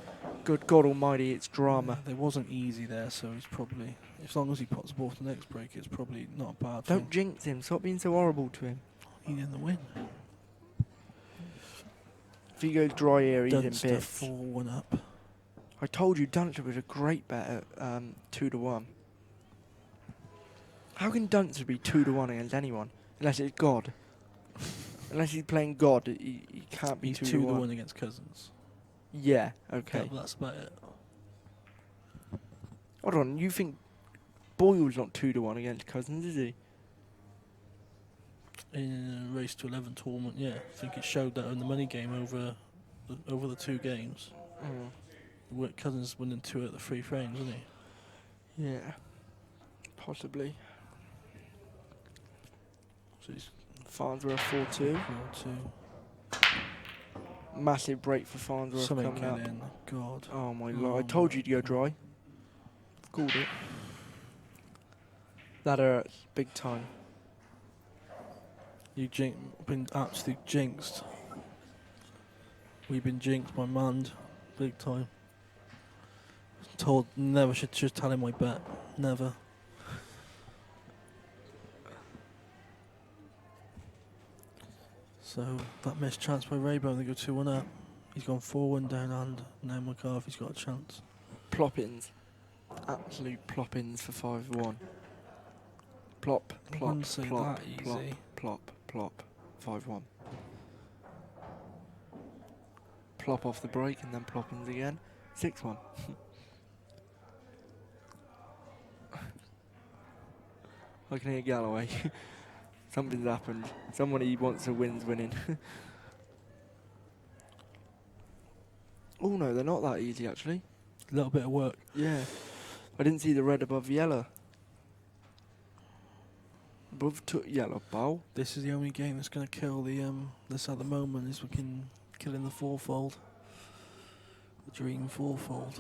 Good God almighty, it's drama. There wasn't easy there, so he's probably, as long as he puts the ball to the next break, it's probably not a bad thing. Don't jinx him. Stop being so horrible to him. He's in the win. If he goes dry here, he's in Dunster bits. 4-1 up. I told you Dunster was a great bet at 2-1. How can Dunster be 2-1 against anyone? Unless it's God. Unless he's playing God, he can't be He's 2-1. 2-1 against Cousins. Yeah, okay. Yeah, well, that's about it. Hold on, you think Boyle's not 2-1 against Cousins, is he? In a race to 11 tournament, yeah. I think it showed that in the money game over the 2 games. Cousins winning 2 at the 3 frames, isn't he? Yeah, possibly. So he's Farnsworth 4-2. 4-2. Massive break for Farnsworth Something coming up. in. God. Oh my lord, I told you to go dry. Called it. That hurts, big time. You've been absolutely jinxed. We've been jinxed by Mand, big time. Told never should tell him my bet. Never. So that missed chance by Raybone, they go 2-1 up. He's gone 4-1 down and now McCarthy's got a chance. Ploppins. Absolute ploppins for 5-1. Plop, plop, wouldn't say plop, that plop, easy. plop, plop, 5-1. plop off the break and then ploppins again. 6-1. I can hear Galloway. Something's happened. Somebody wants to win's winning. Oh no, they're not that easy actually. A little bit of work. Yeah. I didn't see the red above yellow. Above yellow bow. This is the only game that's going to kill the this at the moment is fucking killing the fourfold. The dream fourfold.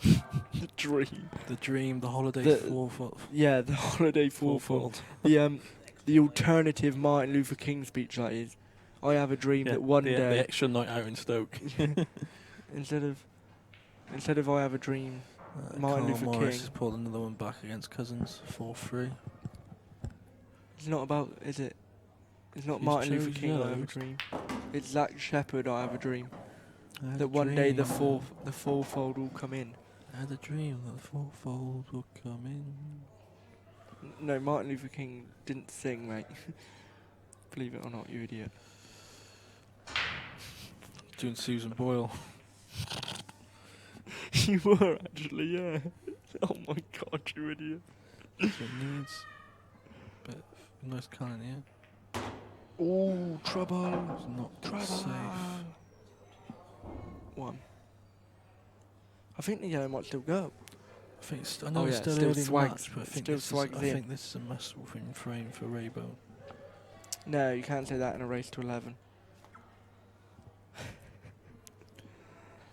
The dream. The dream, the holiday fourfold. Yeah, the holiday fourfold. The alternative Martin Luther King speech that is. I have a dream that one day the extra night out in Stoke. instead of I have a dream Martin Luther Morris King has pulled another one back against Cousins, 4-3. It's not about, is it? It's not Who's Martin Luther chose King I have a yellows? dream. It's Zach Shepherd I have a dream. I had That a one day the dream. fourfold will come in. I had a dream that the fourfold would come in. No, Martin Luther King didn't sing, mate. Believe it or not, you idiot. Doing Susan Boyle. You were actually, yeah. Oh my god, you idiot. So it needs a bit of nice cannon here. Oh, trouble. It's not Trouble. safe. 1. I think the yellow might still go. I think I know Oh it's yeah, still still early in the swags. match, but I think Still this is, swags I in. think this is a must-win frame for Raybone. No, you can't say that in a race to 11.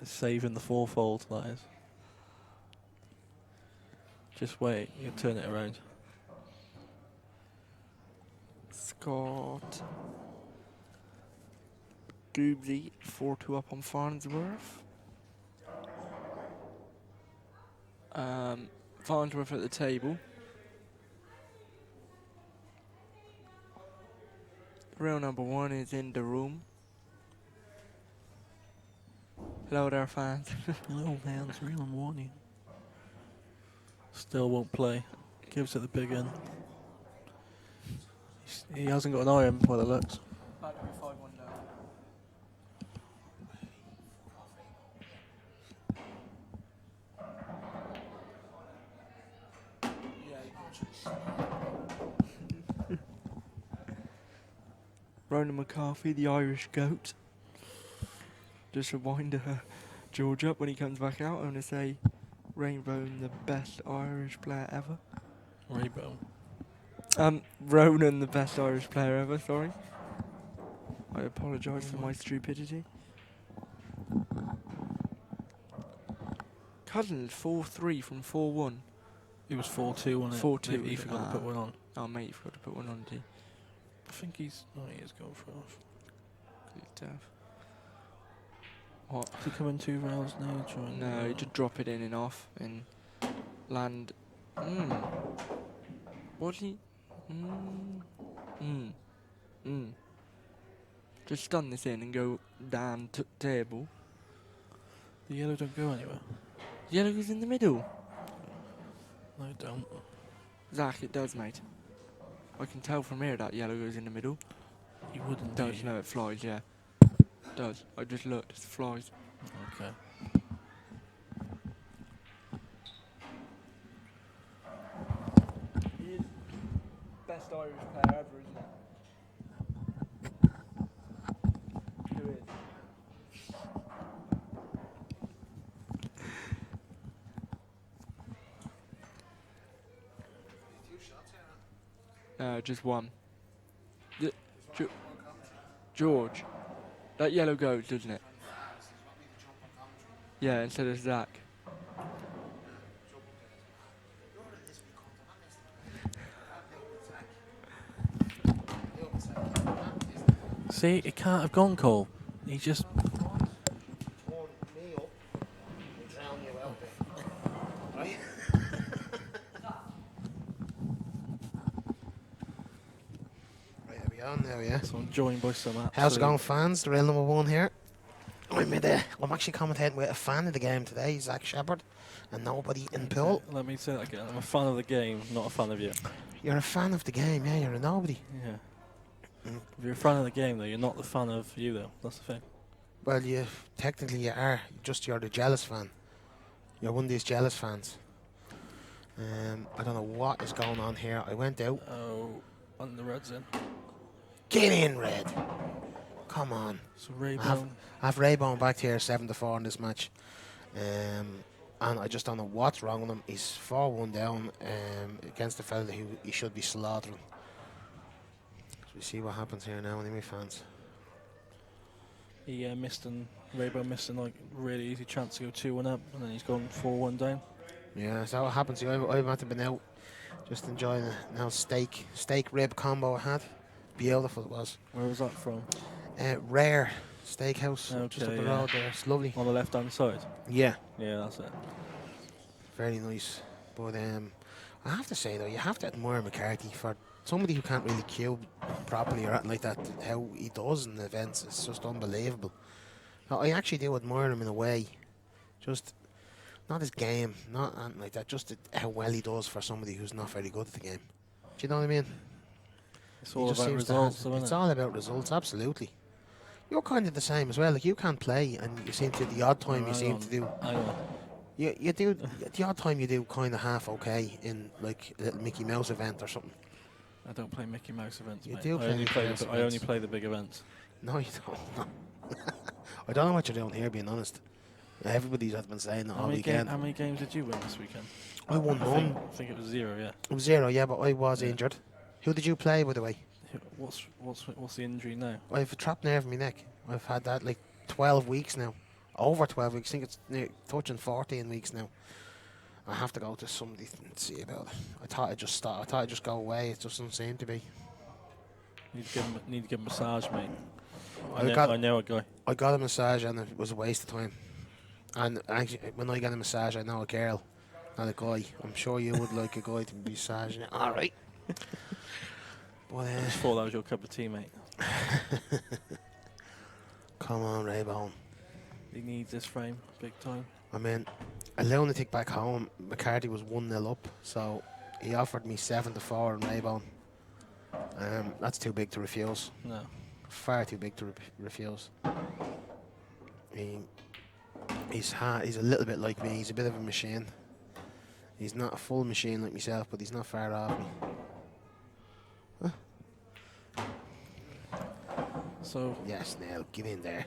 Saving the fourfold, that is. Just wait, you turn it around. Scott. Goobsy, 4-2 up on Farnsworth. Farnsworth at the table. Real number 1 is in the room. Hello there, fans. Hello, fans, real and warning. Still won't play. Gives it the big end. He hasn't got an iron by the looks. Ronan McCarthy, the Irish goat. Just rewind George up when he comes back out. I'm going to say Raybone, the best Irish player ever. Raybone. Ronan, the best Irish player ever, sorry. I apologise for my stupidity. Cousins, 4-3 from 4-1. He was 4-2 on it. 4-2. He forgot to put one on. Oh, mate, you forgot to put one on, did you? I think he's... No, he is going for it off. Good stuff. What? Is he coming 2 rounds now? Trying No, you just drop it in and off and land. What's he? Just stun this in and go down to table. The yellow don't go anywhere. Yellow goes in the middle. No, it don't. Zach, it does, mate. I can tell from here that yellow goes in the middle. You wouldn't. Does, do you? no, it flies, yeah. Does. I just looked, it flies. Okay. He is best Irish player ever, isn't it? Who is? No, just one. George. That yellow goes, doesn't it? Yeah, instead of Zach. See, it can't have gone, Cole. He just... There we are. So I'm joined by some absolute... How's it going, fans? The real number 1 here. I'm actually commentating with a fan of the game today, Zach Shepherd, and nobody in pool. Let me say that again. I'm a fan of the game, not a fan of you. You're a fan of the game, yeah, you're a nobody. Yeah. If you're a fan of the game, though, you're not the fan of you, though. That's the thing. Well, technically you are. You're the jealous fan. You're one of these jealous fans. I don't know what is going on here. I went out. Oh, on the Reds in. Get in, Red. Come on. So Raybone. I have Raybone back here 7-4 in this match. And I just don't know what's wrong with him. He's 4-1 down against the fella who he should be slaughtering. So we see what happens here now, anyway, fans. He Raybone missed a really easy chance to go 2-1 up, and then he's gone 4-1 down. Yeah, so what happens. I might have been out just enjoying the now steak rib combo I had. Beautiful it was. Where was that from? Rare Steakhouse, Okay, just up the road there. It's lovely. On the left hand side? Yeah. Yeah, that's it. Very nice. But I have to say though, you have to admire McCarthy for somebody who can't really queue properly or anything like that. How he does in the events, it's just unbelievable. I actually do admire him in a way. Just not his game, not anything like that. Just how well he does for somebody who's not very good at the game. Do you know what I mean? It's all about results, isn't it? It's all about results, absolutely. You're kind of the same as well. Like you can't play, and you seem to the odd time you seem to do. I know. You do the odd time you do kind of half okay in like a little Mickey Mouse event or something. I don't play Mickey Mouse events. You mate. do play Mickey Mouse I only play the big events. No, you don't. I don't know what you're doing here, being honest. Everybody's been saying that all weekend. How many games did you win this weekend? I won one. I think it was 0. Yeah. It was 0, yeah, but I was injured. Who did you play, by the way? What's the injury now? I have a trapped nerve in my neck. I've had that like 12 weeks now. Over 12 weeks. I think it's touching 14 weeks now. I have to go to somebody and see about it. I thought I'd just stop. I thought I'd just go away. It doesn't seem to be. Need to give him a massage, mate. I know a guy. I got a massage and it was a waste of time. And actually, when I get a massage, I know a girl, not a guy. I'm sure you would like a guy to be massaging it. All right. But, I just thought that was your cup of tea, mate. Come on, Raybone. He needs this frame, big time. I mean, a lunatic back home, McCarthy was 1-0 up, so he offered me 7-4 in Raybone. That's too big to refuse. No. Far too big to refuse. He's a little bit like me. He's a bit of a machine. He's not a full machine like myself, but he's not far off me. So yes, Neil, get in there.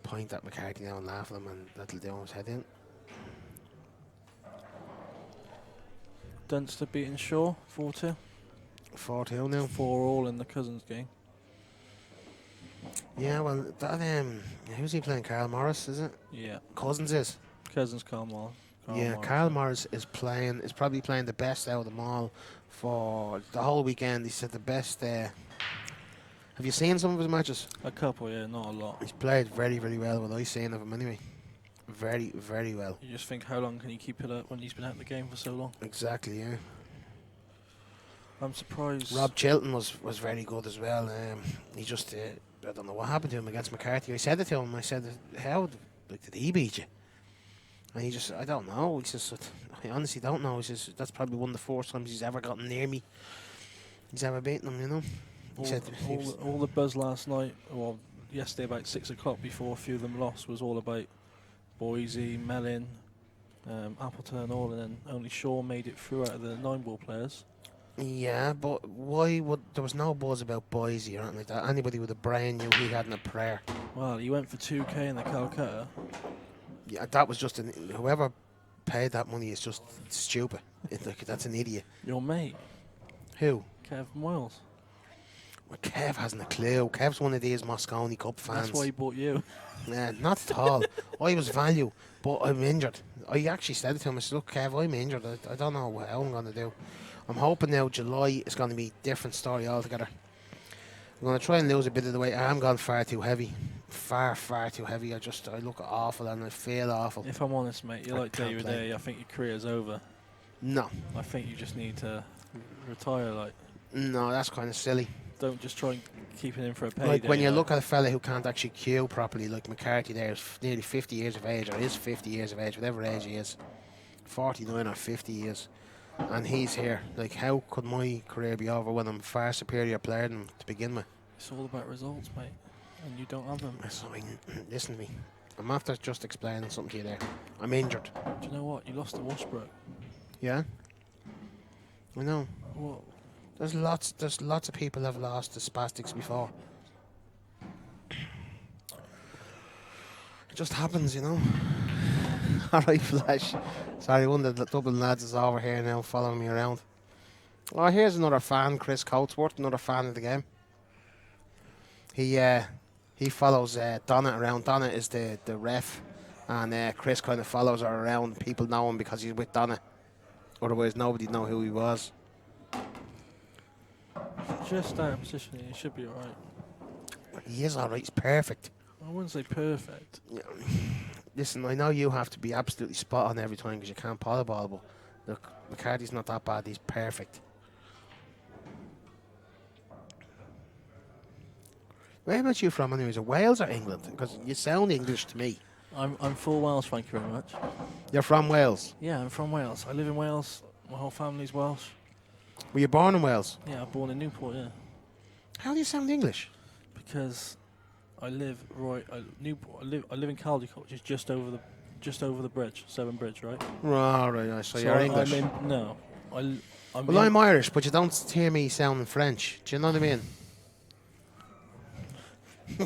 Point at McCarthy now and laugh at him, and that'll do his head in. Dunster beating Shaw 4-2. 4-2 now. 4-all in the Cousins game. Yeah, well, that who's he playing? Carl Morris, is it? Yeah. Cousins is. Cousins, Carl Morris. Carl Morris is probably playing the best out of them all for the whole weekend. He said the best. Have you seen some of his matches? A couple, yeah, not a lot. He's played very, very well. What I've seen of him, anyway. Very, very well. You just think, how long can he keep it up when he's been out of the game for so long? Exactly, yeah. I'm surprised. Rob Chilton was very good as well. He just, I don't know what happened to him against McCarthy. I said it to him. I said, how did he beat you? And he just, I don't know. He says, I honestly don't know. He says, that's probably one of the first times he's ever gotten near me. He's ever beaten him, you know. All the buzz last night, well, yesterday about 6 o'clock before a few of them lost, was all about Boise, Mellin, Appleton, all, and then only Shaw made it through out of the 9-ball players. Yeah, but why would there was no buzz about Boise or anything like that? Anybody with a brain knew he hadn't a prayer. Well, he went for 2K in the Calcutta. Yeah, that was just whoever paid that money is just stupid. That's an idiot. Your mate, Who? Kev Moyles. Well, Kev hasn't a clue. Kev's one of these Moscone Cup fans. That's why he bought you. Nah, not at all. I was value, but I'm injured. I actually said it to him. I said, look, Kev, I'm injured. I don't know how I'm going to do. I'm hoping now July is going to be a different story altogether. I'm going to try and lose a bit of the weight. I am gone far too heavy. Far too heavy. I look awful and I feel awful. If I'm honest, mate, you're like day with day. I think your career's over. No. I think you just need to retire, like. No, that's kind of silly. Don't just try and keep it in for a payday. Like when you look at a fella who can't actually queue properly, like McCarthy there is nearly 50 years of age, or is 50 years of age, whatever age he is. 49 or 50 years. And he's here. Like, how could my career be over when I'm a far superior player than him to begin with? It's all about results, mate. And you don't have them. So, listen to me. I'm after just explaining something to you there. I'm injured. Do you know what? You lost to Washbrook. Yeah? I know. What? There's lots of people have lost to spastics before. It just happens, you know. Alright, Flash. Sorry, one of the Dublin lads is over here now following me around. Oh, here's another fan, Chris Coatsworth, another fan of the game. He follows Donna around. Donna is the ref, and Chris kind of follows her around. People know him because he's with Donna. Otherwise, nobody'd know who he was. Just stay in position, you should be alright. He is alright. He's perfect. I wouldn't say perfect. Yeah. Listen, I know you have to be absolutely spot on every time because you can't pot a ball, but look, McCarthy's not that bad. He's perfect. Where about you from anyways? Wales or England? Because you sound English to me. I'm full Welsh, thank you very much. You're from Wales? Yeah, I'm from Wales. I live in Wales. My whole family's Welsh. Were you born in Wales? Yeah, I was born in Newport, yeah. How do you sound English? Because I live Newport. I live in Caldicot, which is just over the bridge, Severn Bridge, right? Right. So you're English. I'm Irish, but you don't hear me sounding French. Do you know what I mean?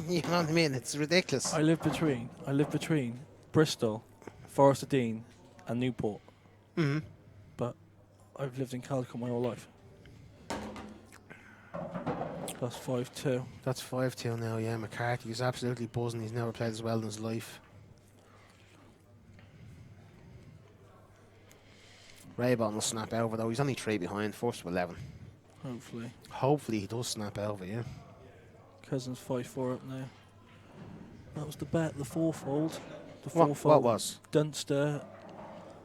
You know what I mean? It's ridiculous. I live between Bristol, Forest of Dean, and Newport. Mm-hmm. But I've lived in Caldicot my whole life. That's 5-2. That's 5-2 now, yeah. McCarthy is absolutely buzzing. He's never played as well in his life. Raybone will snap over though. He's only 3 behind, first to 11. Hopefully. Hopefully he does snap over, yeah. Cousins 5-4 up now. That was the bet, the fourfold. What was? Dunster,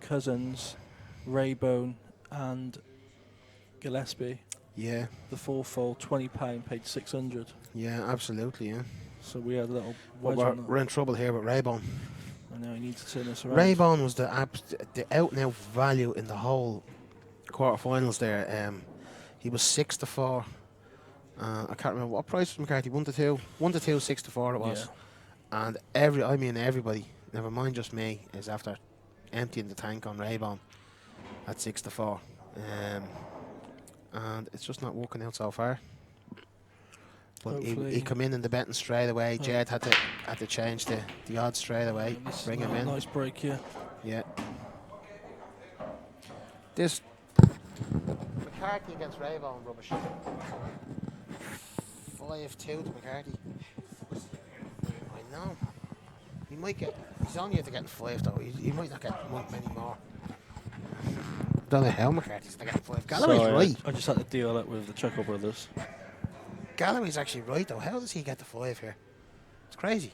Cousins, Raybone, and Gillespie. Yeah. The fourfold, £20, paid 600. Yeah, absolutely, yeah. So we had a little Well, wedge on that. we're in trouble here with Raybone. I know, he needs to turn this around. Raybone was the out-and-out value in the whole quarterfinals there. He was 6-4. I can't remember what price was McCarthy. 1-2, 6-4 it was. Yeah. And everybody, never mind just me, is after emptying the tank on Raybone at 6-4. And it's just not working out so far. But he come in the betting straight away. Jed had to change the odds straight away. Bring him in. Nice break here. Yeah. This McCarthy against Raybone rubbish. 5-2 to McCarthy. I know. He might get. He's only after getting 5 though. He might not get many more. Don't know how McCarthy's getting 5. Galloway's right. I just had to deal that with the Chuckle brothers. Galloway's actually right though. How does he get the 5 here? It's crazy.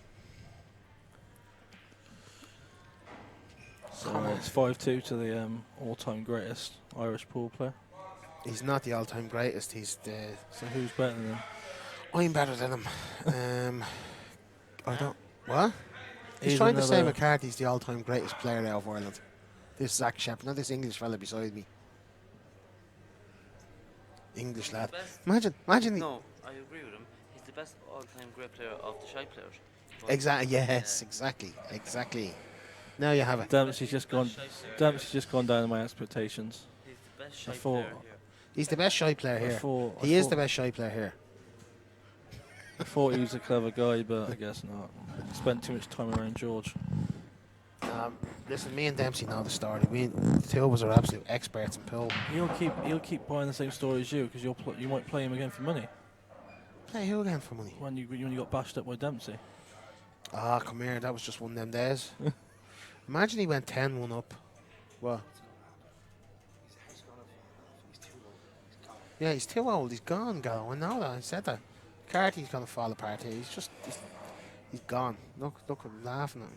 So it's 5-2 to the all-time greatest Irish pool player. He's not the all-time greatest. He's the. So who's better than him? I'm better than him. I don't. What? He's He's trying to say another- McCarthy's the all-time greatest player out of Ireland. This Zach Shepherd, not this English fella beside me. English lad. Imagine. No, I agree with him. He's the best all-time great player of the shy players. Exactly. Yes. Exactly. Now you have it. Dempsey's just gone down in my expectations. He's the best shy I thought- player here. He's the best shy player here. He is the best shy player here. I thought he was a clever guy, but I guess not. Spent too much time around George. Listen, me and Dempsey know the story. The two of us are absolute experts in pool. He'll keep buying the same story as you because you might play him again for money Play who again for money? when you got bashed up by Dempsey. Ah, come here. That was just one of them days. Imagine he went 10-1 up. What? Yeah, he's too old. He's gone, Gallo. I know that. I said that. Carty's going to fall apart here. He's gone. Look, I'm laughing at him.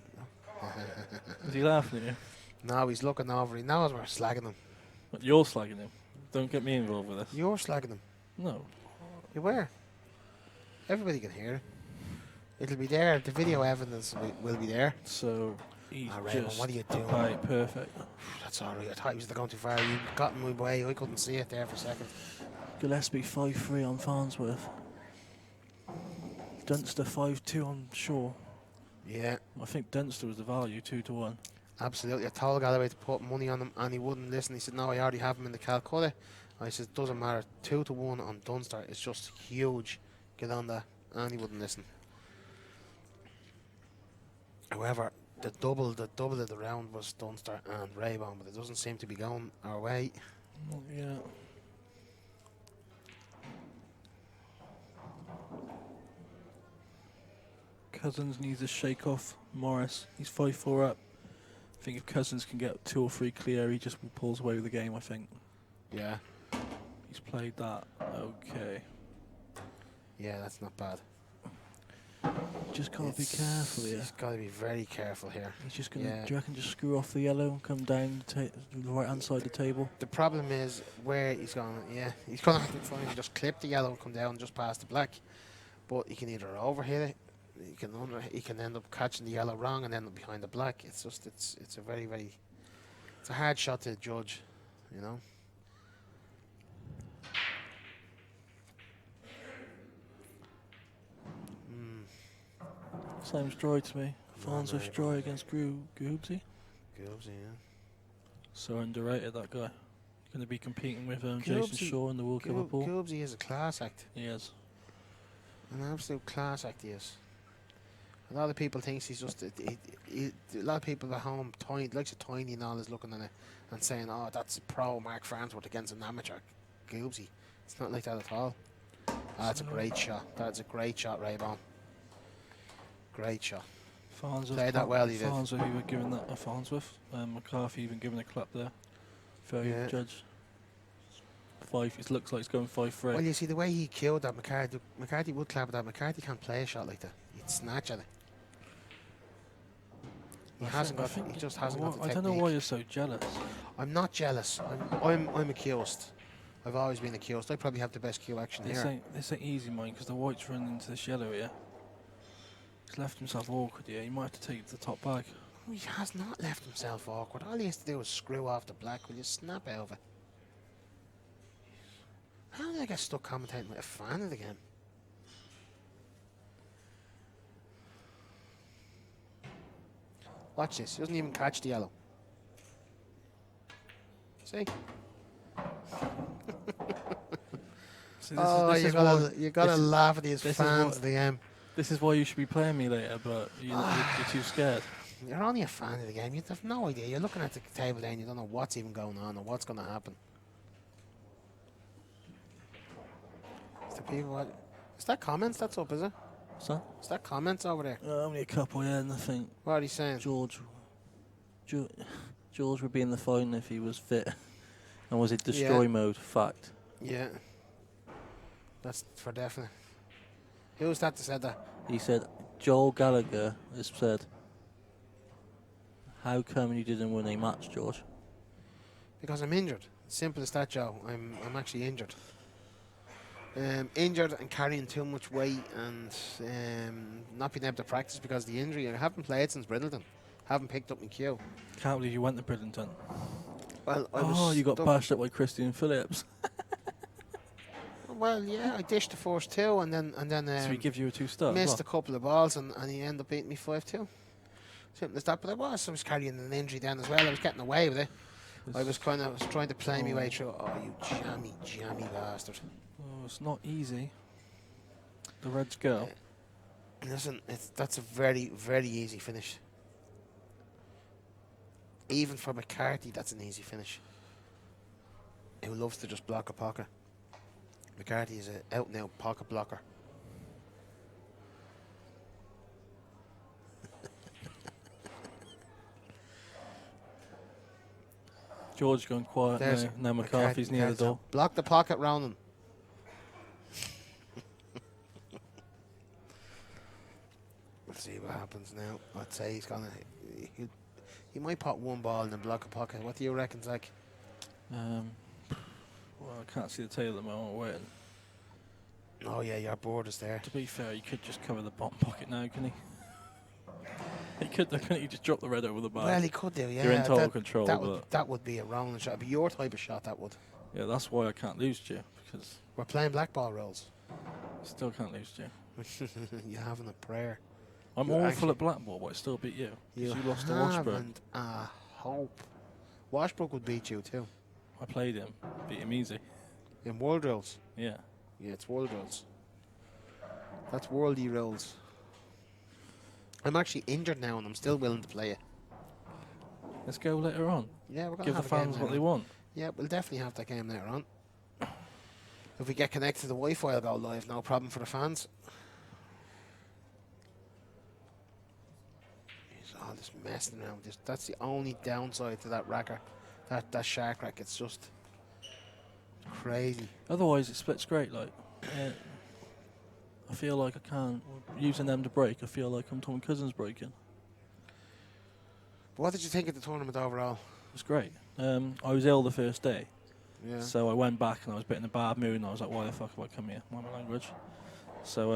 Is he laughing at you? No, he's looking over. He knows we're slagging him. But you're slagging him. Don't get me involved with this. You're slagging him. No. You were. Everybody can hear it. It'll be there. The video evidence will be there. So he's Raymond, just what are you doing? Right, perfect. That's all right. I thought he was going too far. You got in my way. I couldn't see it there for a second. Gillespie 5-3 on Farnsworth. Dunster 5-2 on Shaw. Yeah, I think Dunster was the value 2-1. absolutely. I told Galloway to put money on him, and he wouldn't listen. He said, "No, I already have him in the Calcutta." I said, "Doesn't matter. 2-1 on Dunster. It's just huge. Get on that." And he wouldn't listen. However, the double of the round was Dunster and Raybone, but it doesn't seem to be going our way. Yeah. Cousins needs to shake off Morris. He's 5-4 up. I think if Cousins can get 2 or 3 clear, he just pulls away with the game, I think. Yeah. He's played that okay. Yeah, that's not bad. Just gotta be careful here. He's got to be very careful here. He's just gonna, do you reckon, just screw off the yellow and come down the right hand side of the table? The problem is where he's going. Yeah, he's going to have to try and just clip the yellow and come down just past the black. But he can either overhit it, he can end up catching the yellow wrong and end up behind the black. It's just it's a very it's a hard shot to judge, you know. Same's dry to me. Farnsworth's dry against Goobsy. Goobsy, yeah. So underrated, that guy. Going to be competing with Jason Shaw in the World Cup of Pool. Goobsy is a class act. He is. An absolute class act he is. A lot of people think he's just a lot of people at home likes a tiny and all is looking at it and saying, "Oh, that's a pro Mark Farnsworth against an amateur Goobsy." It's not like that at all. That's a great shot. That's a great shot, Raybone. Great shot. Farnsworth played that well, he did. Farnsworth, he was giving that a Farnsworth. McCarthy even giving a clap there. Fair judge. 5. It looks like it's going 5 for 8. Well, you see the way he killed that McCarthy. McCarthy would clap at that. McCarthy can't play a shot like that. He'd snatch at it. He just hasn't got the technique. I don't know why you're so jealous. I'm not jealous. I'm accused. I've always been accused. I probably have the best cue action here. This ain't easy, mine, because the white's running into this yellow here. He's left himself awkward here. He might have to take the top bag. He has not left himself awkward. All he has to do is screw off the black. Will you snap out of it? How did I get stuck commentating with a fan of the game? Watch this. He doesn't even catch the yellow. See? You gotta laugh at these fans of the game. This is why you should be playing me later, but you're too scared. You're only a fan of the game. You have no idea. You're looking at the table there and you don't know what's even going on or what's going to happen. Is that comments that's up, is it? So? Is that comments over there? Only a couple, yeah, nothing. What are you saying? George would be in the final if he was fit. And was it destroy mode? Fact. Yeah. That's for definite. Who was that said that? He said, Joel Gallagher has said, "How come you didn't win a match, George?" Because I'm injured. Simple as that, Joe. I'm actually injured. Injured and carrying too much weight and not being able to practice because of the injury. I haven't played since Bridleton. Haven't picked up my cue. Can't believe you went to Bridleton. Well, you got bashed up by Christian Phillips. Well, yeah, I dished the first 2 and then so he gives you a 2-star. Missed a couple of balls and he ended up beating me 5-2. Simple as that. But I was carrying an injury then as well. I was getting away with it. I was trying to play my way through. Oh, you jammy bastard! Oh, it's not easy. The Reds go. Listen, that's a very, very easy finish. Even for McCarthy, that's an easy finish. Who loves to just block a pocket. McCarthy is an out-and-out pocket blocker. George going quiet now. McCarthy's near the door. Block the pocket round him. Let's see what happens now. I'd say he's gonna. He might pop one ball and then block a pocket. What do you reckon, Zach? Well, I can't see the tail at the moment. We're waiting. Oh yeah, your board is there. To be fair, you could just cover the bottom pocket now, can he? He could, couldn't he? Just drop the red over the bar. Well, he could do. Yeah, you're in total control. That would be a round shot. It'd be your type of shot. That would. Yeah, that's why I can't lose to you, because we're playing black ball rolls. Still can't lose to you. You having a prayer. I'm You awful actually- at Blackball, but I still beat you. 'Cause You you lost to Washburn. haven't a hope. Washbrook would beat you too. I played him, beat him easy. In World Rules. Yeah. Yeah, it's World Rules. That's worldy rules. I'm actually injured now and I'm still willing to play it. Let's go later on. Yeah, we're going to Give the have a game fans what later they on. want. Yeah, we'll definitely have that game later on. If we get connected to the Wi-Fi, I'll go live. No problem for the fans. There's all this messing around with this. That's the only downside to that racker. That shark rack. It's just crazy. Otherwise, it splits great. Like, I feel like I can't using them to break. I feel like I'm Tom Cousins breaking. But what did you think of the tournament overall? It was great. I was ill the first day, Yeah. so I went back and I was a bit in a bad mood. And I was like, "Why the fuck have I come here?" Mind my language. So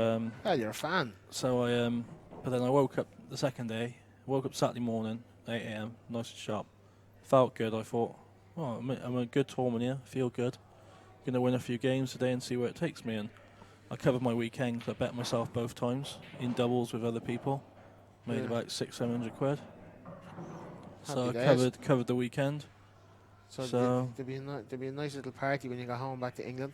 Well, you're a fan. but then I woke up the second day. Woke up Saturday morning, 8 a.m. Nice and sharp. Felt good. I thought, "Oh, I'm a good tournament here. Feel good. Gonna win a few games today and see where it takes me." And I covered my weekend 'cause I bet myself both times in doubles with other people. Made Yeah. about 600-700 quid. So I Happy days. covered the weekend. So, So- there'll be a nice little party when you go home back to England.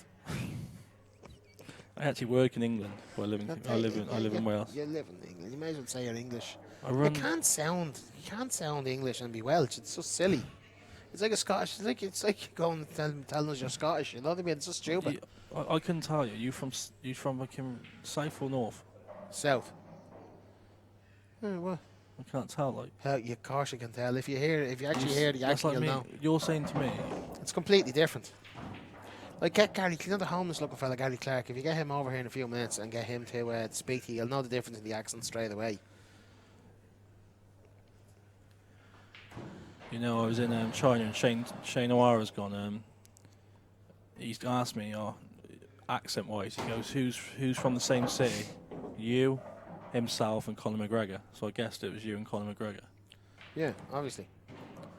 I actually work in England. But I live in Wales. You live in England. You may as well say you're English. I You run. can't sound English and be Welsh. It's so silly. It's like a Scottish. It's like going and telling us you're Scottish. You know what I mean? It's so stupid. I couldn't tell you. You from like south or north? South. What? I can't tell. Like Hell, you of course you can tell. If you actually s- hear the that's accent, like you'll me. know. You're saying to me, It's completely different. Like get Gary, you know the homeless looking fella, Gary Clark. If you get him over here in a few minutes and get him to speak to you, you'll know the difference in the accent straight away. you know, I was in China and Shane O'Hara's gone. He's asked me, accent-wise, he goes, "Who's from the same city? You, himself, and Conor McGregor." So I guessed it was you and Conor McGregor. Yeah, obviously.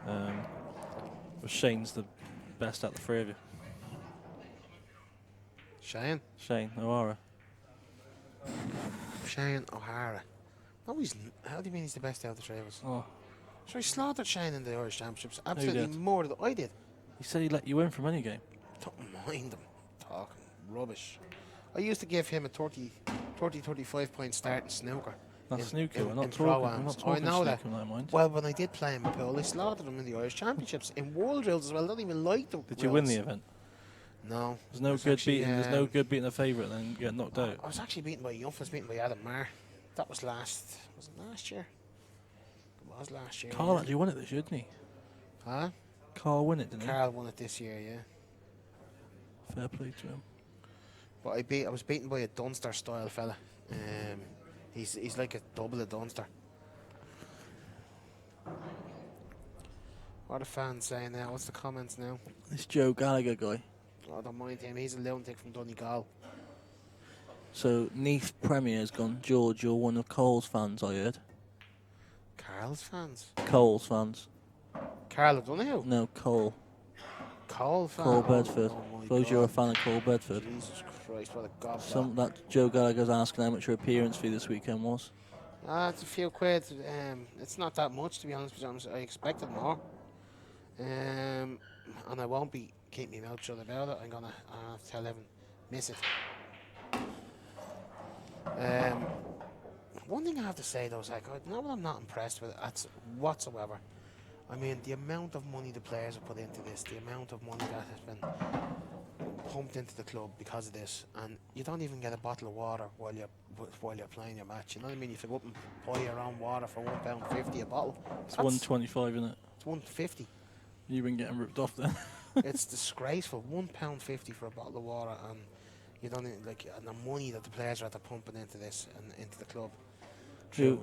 But Shane's the best out the three of you. Shane O'Hara. O'Hara. No, how do you mean he's the best out of the three of us? Oh, So he slaughtered Shane in the Irish Championships. he Absolutely did? more than I did. he said he let you in from any game. Don't mind him talking rubbish. I used to give him a 35 point start in snooker. That's in- snooker. in- We're not in talking. pro-ams. We're not Oh, I talking know that. snooker, in my mind. Well, when I did play him in pool, I slaughtered him in the Irish Championships. In World Rules as well. I don't even like the Did you win the rules. event? No. There's no It's good actually, beating. There's no good beating a favourite and then get knocked out. I was actually beaten by Young. I was beaten by Adam Marr. That was last. Was it last year? It was last year. Carl yeah. actually won it this year, didn't he? Huh? Carl won it, didn't Carl won it this year, yeah. he? Fair play to him. But I was beaten by a Dunster style fella. He's like a double of Dunster. What are the fans saying now? What's the comments now? This Joe Gallagher guy. Oh, don't mind him. He's a lunatic from Donegal. So Neath Premier's gone. George, you're one of Cole's fans, I heard. Carl's fans. Cole's fans. Carl O'Donoghue. No, Cole. Cole fan. Cole Bedford. Oh my Suppose you're a God. fan of Cole Bedford. Jesus Christ, what a god. That Joe Gallagher's asking how much your appearance fee this weekend was. It's a few quid. It's not that much, to be honest with you. I expected more. And I won't be keeping my mouth shut about it. I'm going to tell Evan, miss it. One thing I have to say though is like, I'm not impressed with it whatsoever. I mean, the amount of money the players have put into this, the amount of money that has been pumped into the club because of this, and you don't even get a bottle of water while you're playing your match. You know what I mean? You have to go up and buy your own water for £1.50 a bottle. It's 125, isn't it? It's £1.50. You've been getting ripped off then. It's disgraceful. £1.50 for a bottle of water, and you don't even, and the money that the players are pumping into this and into the club. Who's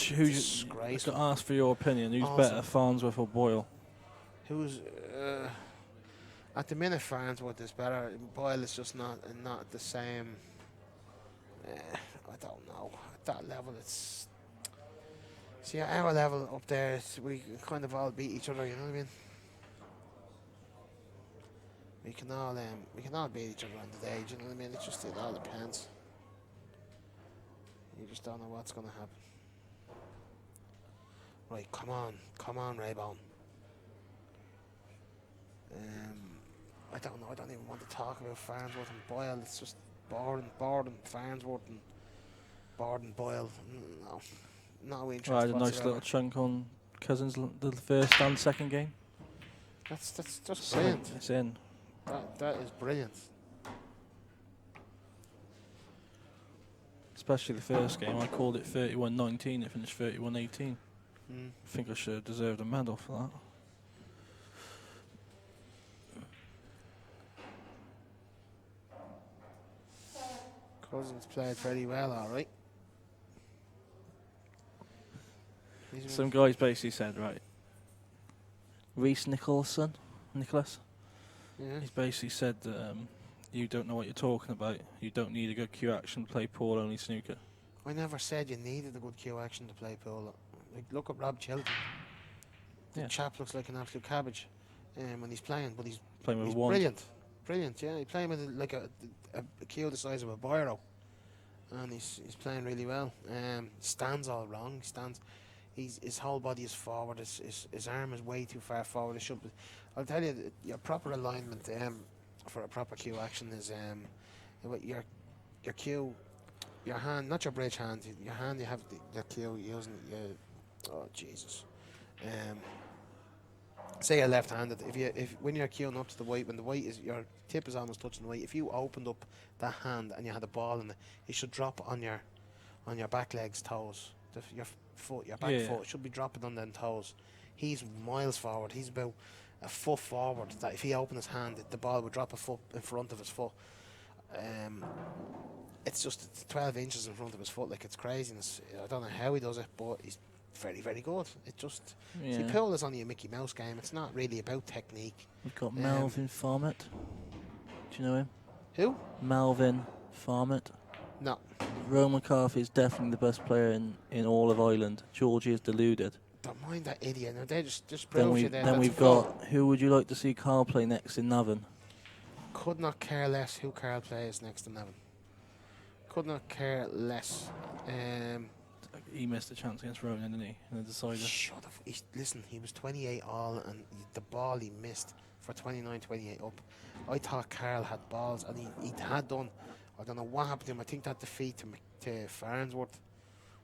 disgraceful. got asked for your opinion? Who's Awesome. better, Farnsworth or Boyle? Who's at the minute Farnsworth is better. Boyle is just not the same. I don't know. At that level, it's at our level up there. We kind of all beat each other. You know what I mean? We can all beat each other on the day. Do you know what I mean? It all depends. You just don't know what's going to happen. Right, come on, Raybone. I don't know. I don't even want to talk about Farnsworth and Boyle. It's just boring, Farnsworth and Borden, Boyle. No interest. I had a nice whatsoever. little chunk on Cousins' the first and second game. That's just brilliant. It's in. That is brilliant. Especially the first game. I called it 31-19. It finished 31-18. I think I should have deserved a medal for that. Cousins played very well, all right. Some guys basically said, right, Reece Nicholas, Yeah. he's basically said that you don't know what you're talking about. You don't need a good cue action to play pool, only snooker. I never said you needed a good cue action to play polo. Like, look at Rob Chilton. The chap looks like an absolute cabbage when he's playing, but he's Playing with he's a wand. brilliant. Yeah, he's playing with a cue the size of a biro, and he's playing really well. Stands all wrong. He stands. His whole body is forward. His arm is way too far forward. It should be. I'll tell you, your proper alignment for a proper cue action is your cue, your hand, not your bridge hand. Your hand, you have your cue using oh Jesus. Say you're left-handed. If when you're cueing up to the white, when the white is your tip is almost touching the white, if you opened up that hand and you had a ball in it, it should drop on your back leg's toes. Your foot, your back foot should be dropping on them toes. He's miles forward. He's about a foot forward. That if he opened his hand, the ball would drop a foot in front of his foot. It's just 12 inches in front of his foot. Like, it's craziness. I don't know how he does it, but he's very, very good. It just see, pool is only a Mickey Mouse game. It's not really about technique. We've got Melvin Farmett. Do you know him? Who? Melvin Farmett. No. Ronan McCarthy is definitely the best player in all of Ireland. Georgie is deluded. Don't mind that idiot. No, they just proves you there. Then we've got, who would you like to see Carl play next in Navan? Could not care less who Carl plays next to Navan. Could not care less. He missed a chance against Ronan, didn't he? In the decider. Shut up. Listen, he was 28 all, and the ball he missed for 29-28 up. I thought Carl had balls, and he had done. I don't know what happened to him. I think that defeat to Farnsworth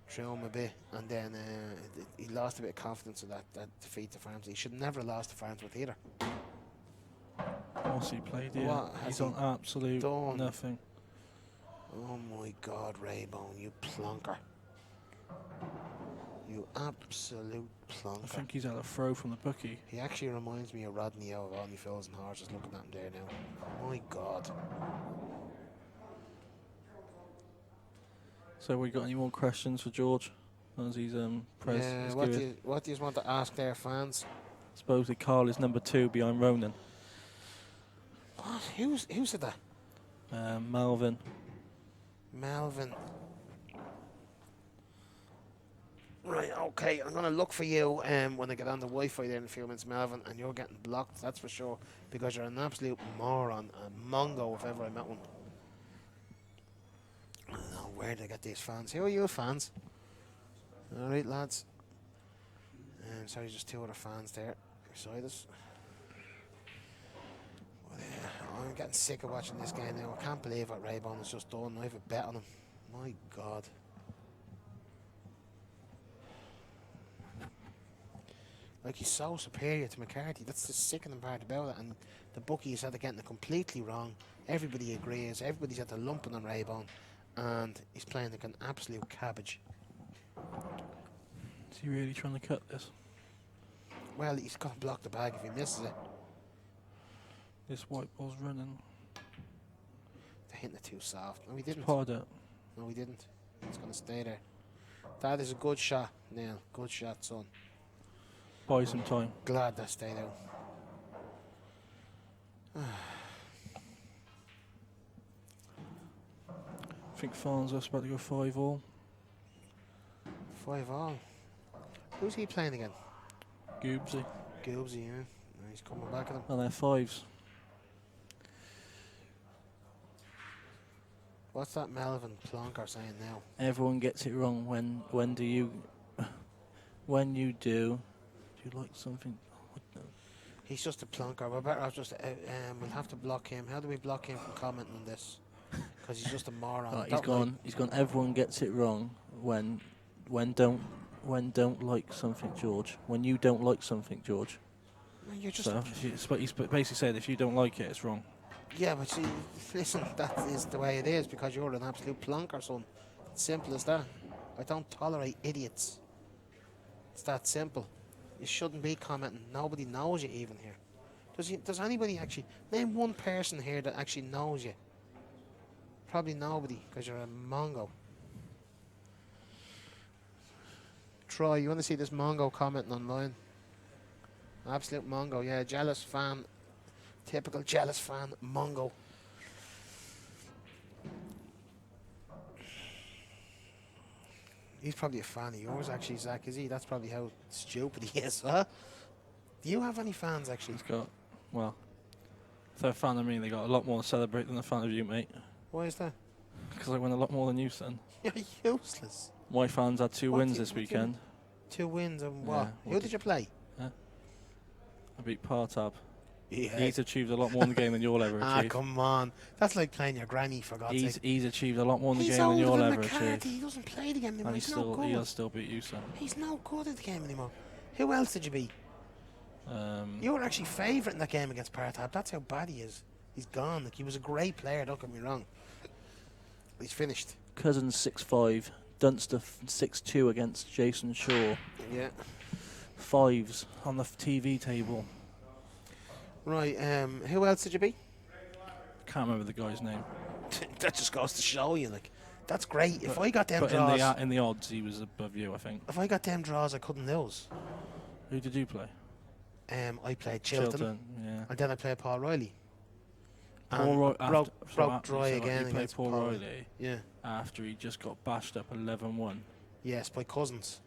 threw him a bit, and then he lost a bit of confidence in that defeat to Farnsworth. He should never have lost to Farnsworth either. What's he played here? What He's on absolute nothing. Oh my God, Raybone, you plonker. You absolute plonker. I think he's had a throw from the bookie. He actually reminds me of Rodney out of All Me Fools and Horses, looking at him there now. My God. So we got any more questions for George as he's press? Yeah, what do you want to ask there, fans? Supposedly Carl is number 2 behind Ronan. What? Who said that? Melvin. Right, okay, I'm going to look for you when I get on the Wi-Fi there in a few minutes, Melvin, and you're getting blocked, that's for sure, because you're an absolute moron, a mongo if ever I met one. I don't know where they get these fans. Who are you fans? Alright, lads. Sorry, just 2 other fans there beside us. But, I'm getting sick of watching this game now. I can't believe what Raybone has just done. I have a bet on him. My God. Like, he's so superior to McCarthy. That's the sickening part about it. And the bookies had to getting it completely wrong. Everybody agrees. Everybody's had the lumping on Raybone. And he's playing like an absolute cabbage. Is he really trying to cut this? Well, he's got to block the bag if he misses it. This white ball's running. They're hitting it too soft. No, we didn't. Pawed it. No, we didn't. It's going to stay there. That is a good shot, Neil. Good shot, son. Buy some time. Glad that stayed out. I think Farnsworth's about to go 5-all. 5-all. Who's he playing again? Goobsy. Goobsy, yeah. He's coming back at him. And they're 5s. What's that Melvin Plonker saying now? Everyone gets it wrong. When do you when you do you like something? What the- He's just a plonker. We're better off just. We'll have to block him. How do we block him from commenting on this? Because he's just a moron. Right, Don't like- he's gone. Everyone gets it wrong when don't like something, George. When you don't like something, George. You're just. So he's basically said if you don't like it, it's wrong. Yeah, but see, listen, that is the way it is because you're an absolute plonker, son. It's simple as that. I don't tolerate idiots. It's that simple. You shouldn't be commenting. Nobody knows you even here. Does anybody actually name one person here that actually knows you? Probably nobody, because you're a mongo. Troy, you want to see this mongo commenting online? Absolute mongo, yeah, jealous fan. Typical jealous fan, mongo. He's probably a fan of yours, actually, Zach, is he? That's probably how stupid he is, huh? Do you have any fans, actually? He's got, well, if they're a fan of me, they got a lot more to celebrate than a fan of you, mate. Why is that? Because I win a lot more than you, son. You're useless. My fans had 2 What wins do you- this what do you- weekend. 2 wins and Yeah, what? what Who did- did you play? I beat Partab. Yeah. He's achieved a lot more in the game than you'll ever Ah, achieve. come on. That's like playing your granny, for God's sake. He's achieved a lot more in the He's game than you'll older than ever McCarthy. achieve. He doesn't play the game anymore. And He's no good. he'll still beat you, son. He's no good at the game anymore. Who else did you beat? You were actually favourite in that game against Partab. That's how bad he is. He's gone. Like, he was a great player, don't get me wrong. He's finished. Cousins 6-5. Dunster 6-2 against Jason Shaw. Yeah. 5s on the TV table. Right, who else did you beat? Can't remember the guy's name. That just goes to show you, like, that's great. If But- I got them But draws, in the odds, he was above you, I think. if I got them draws, I couldn't lose. Who did you play? I played Chilton, yeah. and then I played Paul Riley. Paul And broke Troy again He played against Paul Paul. Riley Yeah. after he just got bashed up 11-1. Yes, by Cousins.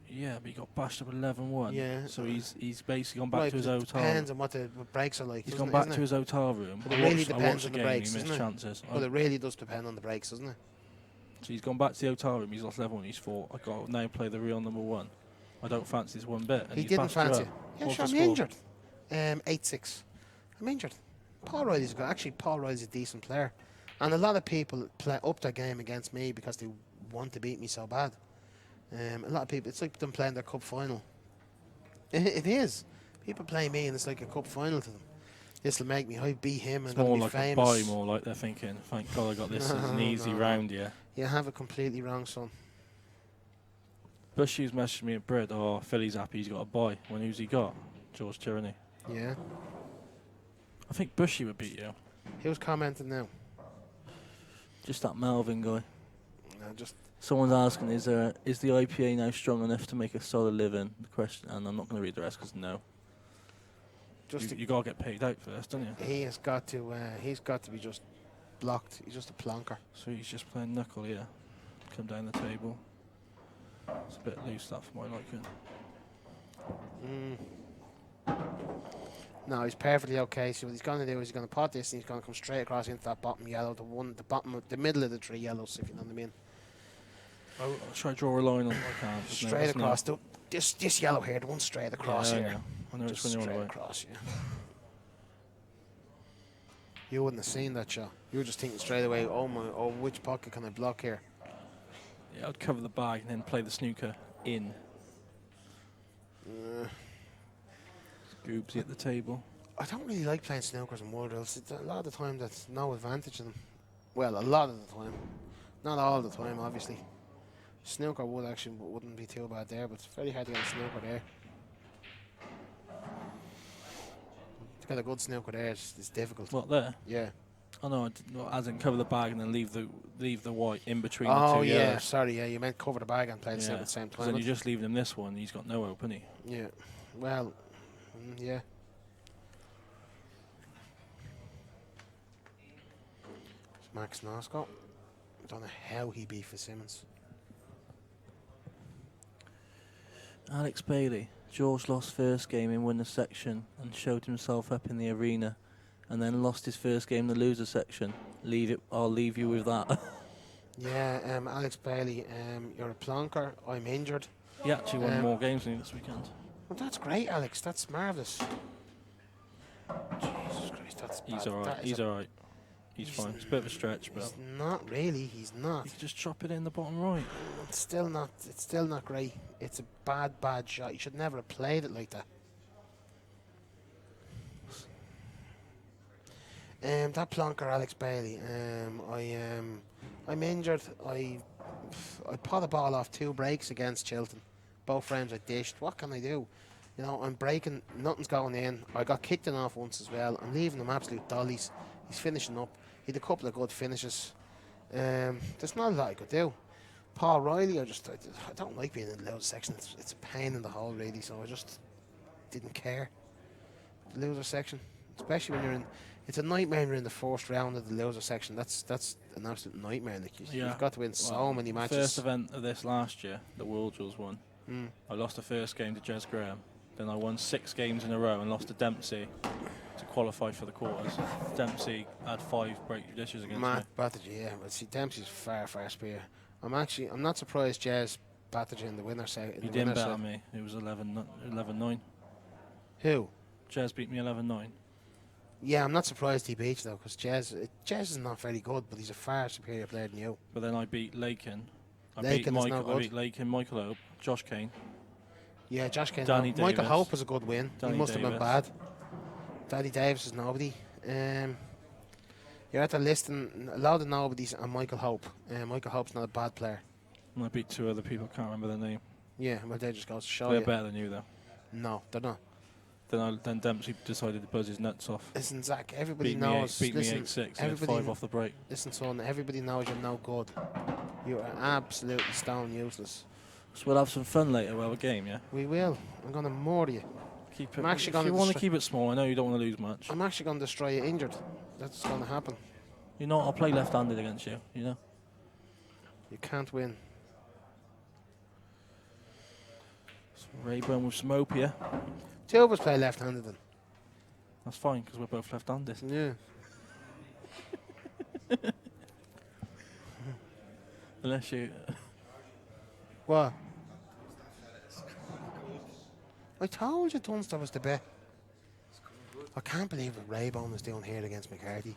Yeah, but he got bashed up 11-1. Yeah. So he's basically gone back Right, to his but it hotel. depends on what the breaks are like. He's isn't gone it, back isn't to it? his hotel room. But it I really watched depends the on the game, breaks, he missed doesn't it? chances. Well, it really does depend on the breaks, doesn't it? So he's gone back to the hotel room. He's lost 11-1. He's thought, I got to now play the real number 1. I don't fancy this one bit. And He he's didn't bashed you fancy up. it. Yeah, What's sure, the I'm score? injured. 8-6. I'm injured. Paul Riley's good. Actually, Paul Riley's a decent player. And a lot of people play up their game against me because they want to beat me so bad. A lot of people, it's like them playing their cup final. It is. People play me and it's like a cup final to them. This will make me, I beat him and It's gonna more be like famous. a buy, more like they're thinking, thank God I got this as an easy No. round, yeah. You have it completely wrong, son. Bushy's messaged me at Brid, Philly's happy he's got a buy. When who's he got? George Tyranny. Yeah. I think Bushy would beat you. Who's commenting now? Just that Melvin guy. No, just Someone's asking, is the IPA now strong enough to make a solid living? The question, and I'm not going to read the rest because no. You got to get paid out first, don't you? he has got to. He's got to be just blocked. He's just a plonker. So he's just playing knuckle, yeah. Come down the table. It's a bit loose, that for my liking. No, he's perfectly okay. So what he's going to do is he's going to pot this and he's going to come straight across into that bottom yellow, the middle of the 3 yellows, if you know what I mean. I'll try to draw a line on. I can't. Straight across. This yellow here, the one straight across here. I know which Just one you straight want to across, yeah. You wouldn't have seen that shot. You were just thinking straight away, which pocket can I block here? Yeah, I'd cover the bag and then play the snooker in. Scoobsy at the table. I don't really like playing snookers and wardrels. A lot of the time that's no advantage in them. Well, a lot of the time. Not all the time, obviously. Snooker wouldn't be too bad there, but it's very hard to get a snooker there. To get a good snooker there is difficult. What, there? Yeah. Oh no, as in cover the bag and then leave the white in between the Oh two yeah, yellows. sorry, yeah, you meant cover the bag and play the snooker at the same 'cause time. then you just leave him this one, he's got no open, he? Yeah. Well, yeah. It's Max Norscott. I don't know how he beat Fitzsimmons. Alex Bailey. George lost first game in winner section and showed himself up in the arena, and then lost his first game in the loser section. I'll leave you with that. Yeah, Alex Bailey, you're a plonker. I'm injured. He actually won more games than me this weekend. Well, that's great, Alex. That's marvellous. Jesus Christ, that's He's bad. alright. He's alright. He's fine. It's a bit of a stretch, but He's not really. He's not. you can just chop it in the bottom right. It's still not. It's still not great. It's a bad shot. You should never have played it like that. That plonker, Alex Bailey. I'm injured. I pot the ball off 2 breaks against Chilton. Both frames I dished. What can I do? You know, I'm breaking. Nothing's going in. I got kicked in off once as well. I'm leaving him absolute dollies. He's finishing up. He had a couple of good finishes. There's not a lot I could do. Paul Riley, I don't like being in the loser section. It's a pain in the hole, really. So I just didn't care. The loser section, especially when you're in. It's a nightmare when you're in the first round of the loser section. That's an absolute nightmare. Like you've got to win so many matches. First event of this last year, the World Jewels won. I lost the first game to Jez Graham. Then I won 6 games in a row and lost to Dempsey to qualify for the quarters. Dempsey had 5 break dishes against me. Batterjee, yeah. But see, Dempsey's far superior. I'm not surprised Jez Batterjee in the winner set. He didn't beat me. It was 11-9. Who? Jez beat me 11-9. Yeah, I'm not surprised he beat you though, because Jez is not very good, but he's a far superior player than you. But then I beat Lakin. I beat Lakin, Michael Hope, Josh Kane. Yeah, Josh Kane. Danny Michael Davis. Hope was a good win. Danny he must have been bad. Danny Davis is nobody. You're at the listing a lot of nobodies and Michael Hope. Michael Hope's not a bad player. And I beat 2 other people, can't remember their name. Yeah, well, they just goes to show They're you. better than you though. No, they're not. Then Dempsey decided to buzz his nuts off. Listen, Zach, everybody Beat knows. me Listen, 8-6 and 5 off the break. Listen, son, everybody knows you're no good. You are absolutely stone useless. So we'll have some fun later. We'll have a game, yeah? We will. I'm going to murder you. Keep it. I'm actually if you want to keep it small, I know you don't want to lose much. I'm actually going to destroy you injured. That's going to happen. You know, I'll play left-handed against you, you know? You can't win. So Raybone with some Opia. 2 of us play left-handed then. That's fine, because we're both left-handed. Yeah. Unless you... What? I told you Dunster was the bet. I can't believe what Raybone is doing here against McCarthy.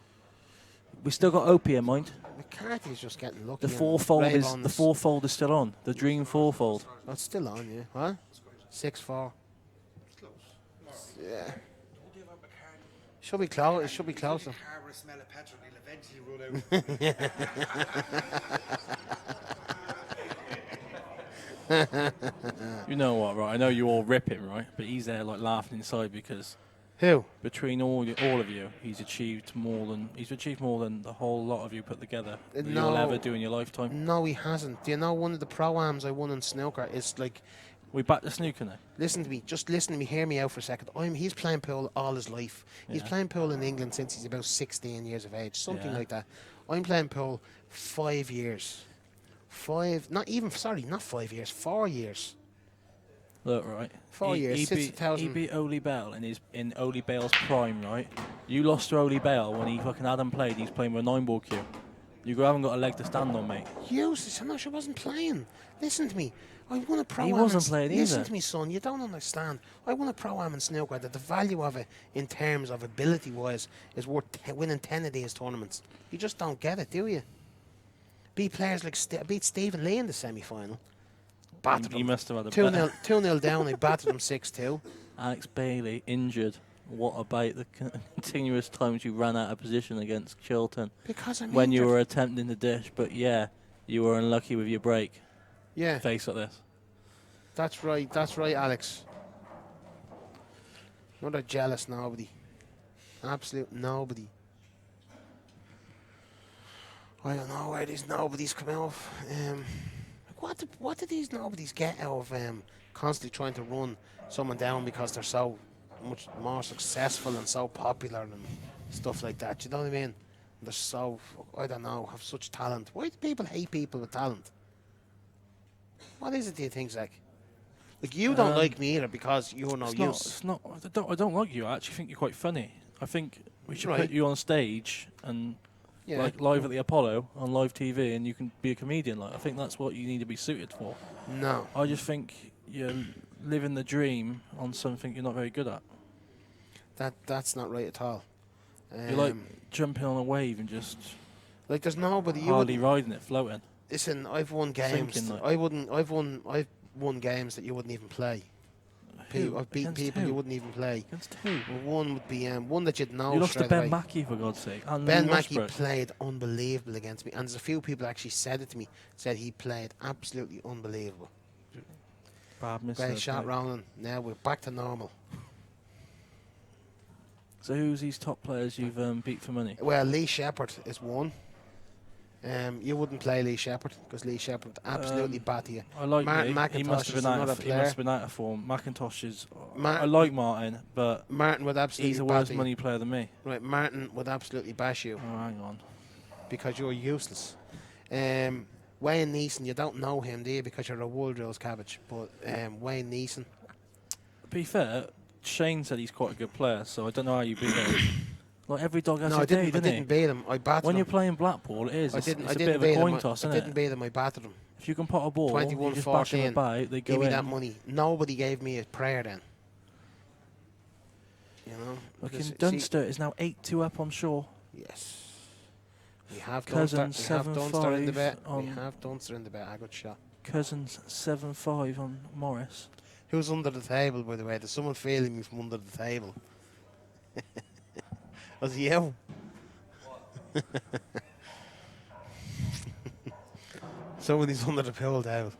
We still got Opia in mind. McCarthy's just getting lucky. The fourfold is still on. The Dream fourfold. Oh, it's still on, yeah. What? 6-4. Yeah. Should be close. It should be closer. You know what, right? I know you all rip him, right? But he's there like laughing inside because Who? between all of you, he's achieved more than the whole lot of you put together that you'll ever do in your lifetime. No, he hasn't. Do you know one of the pro-ams I won in snooker is like... We back the snooker now. Listen to me. Just listen to me. Hear me out for a second. He's playing pool all his life. He's playing pool in England since he's about 16 years of age. Something like that. I'm playing pool 5 years. 4 years. Look, right. 4 years. He beat Oli Bell in Oli Bell's prime, right? You lost to Oli Bell when he fucking hadn't played. He's playing with a 9-ball queue. You haven't got a leg to stand on, mate. Useless. I'm not sure I wasn't playing. Listen to me. I won a pro-am. He wasn't playing either. Listen to me, son. You don't understand. I won a pro-am in snooker that the value of it in terms of ability-wise is worth winning 10 of these tournaments. You just don't get it, do you? Beat players like beat Stephen Lee in the semi-final. Battered He him. must have had a 2-0 down. I battered him 6-2. Alex Bailey injured. What about the continuous times you ran out of position against Chilton? Because I'm when injured. you were attempting the dish, but yeah, you were unlucky with your break. Yeah. Face like this. That's right, Alex. Not a jealous nobody. Absolute nobody. I don't know where these nobodies come out of. What do these nobodies get out of constantly trying to run someone down because they're so much more successful and so popular and stuff like that? You know what I mean? They're so, I don't know, have such talent. Why do people hate people with talent? What is it, do you think, Zach? Like, you don't like me either because you're no use. I don't like you. I actually think you're quite funny. I think we should put you on stage and Yeah. like live at the Apollo on live TV, and you can be a comedian. Like I think that's what you need to be suited for. No. I just think you're living the dream on something you're not very good at. That's not right at all. You're like jumping on a wave and just like there's nobody. hardly riding it, floating. Listen, I've won games. Sinking, like. I've won games that you wouldn't even play. I've beaten people you wouldn't even play. Against who? Well, one would be one that you'd know. You lost to straight Ben away. Mackey, for God's sake. And Ben Lee Mackey Westbrook. played unbelievable against me, and there's a few people actually said it to me. Said he played absolutely unbelievable. Bad miss. Great shot, Ronan. Now we're back to normal. So who's these top players you've beat for money? Well, Lee Shepherd is one. You wouldn't play Lee Shepherd because Lee Shepherd absolutely bat you. I like Martin Lee. McIntosh He must have is been out another of, he player. must have been out of form. McIntosh is. I Martin- like Martin, but Martin would absolutely he's a bat worse you. money player than me. Right, Martin would absolutely bash you Oh, hang on. because you're useless. Wayne Neeson, you don't know him, do you? Because you're a Woodrow's cabbage. But Wayne Neeson, To be fair, Shane said he's quite a good player, so I don't know how you beat him. Like every dog has no, a I day, didn't doesn't he? beat him. I battered When him. you're playing Blackpool, it is. I It's, didn't. it's I a didn't bit of a beat coin him. toss, I isn't didn't it? beat him. I battered him. If you can pot a ball, 21, you just bash them 14. about, they go Give me in. that money. Nobody gave me a prayer then. You know. Looking because, see- Dunster is now 8-2 up on Shaw. Yes. We have Cousins Dunster. We have Dunster in the 7-5 bet. We on- have Dunster in the bet. A good shot. Cousins 7-5 on Morris. Who's under the table, by the way? There's someone feeling me from under the table. Was it you? Somebody's under the pool table.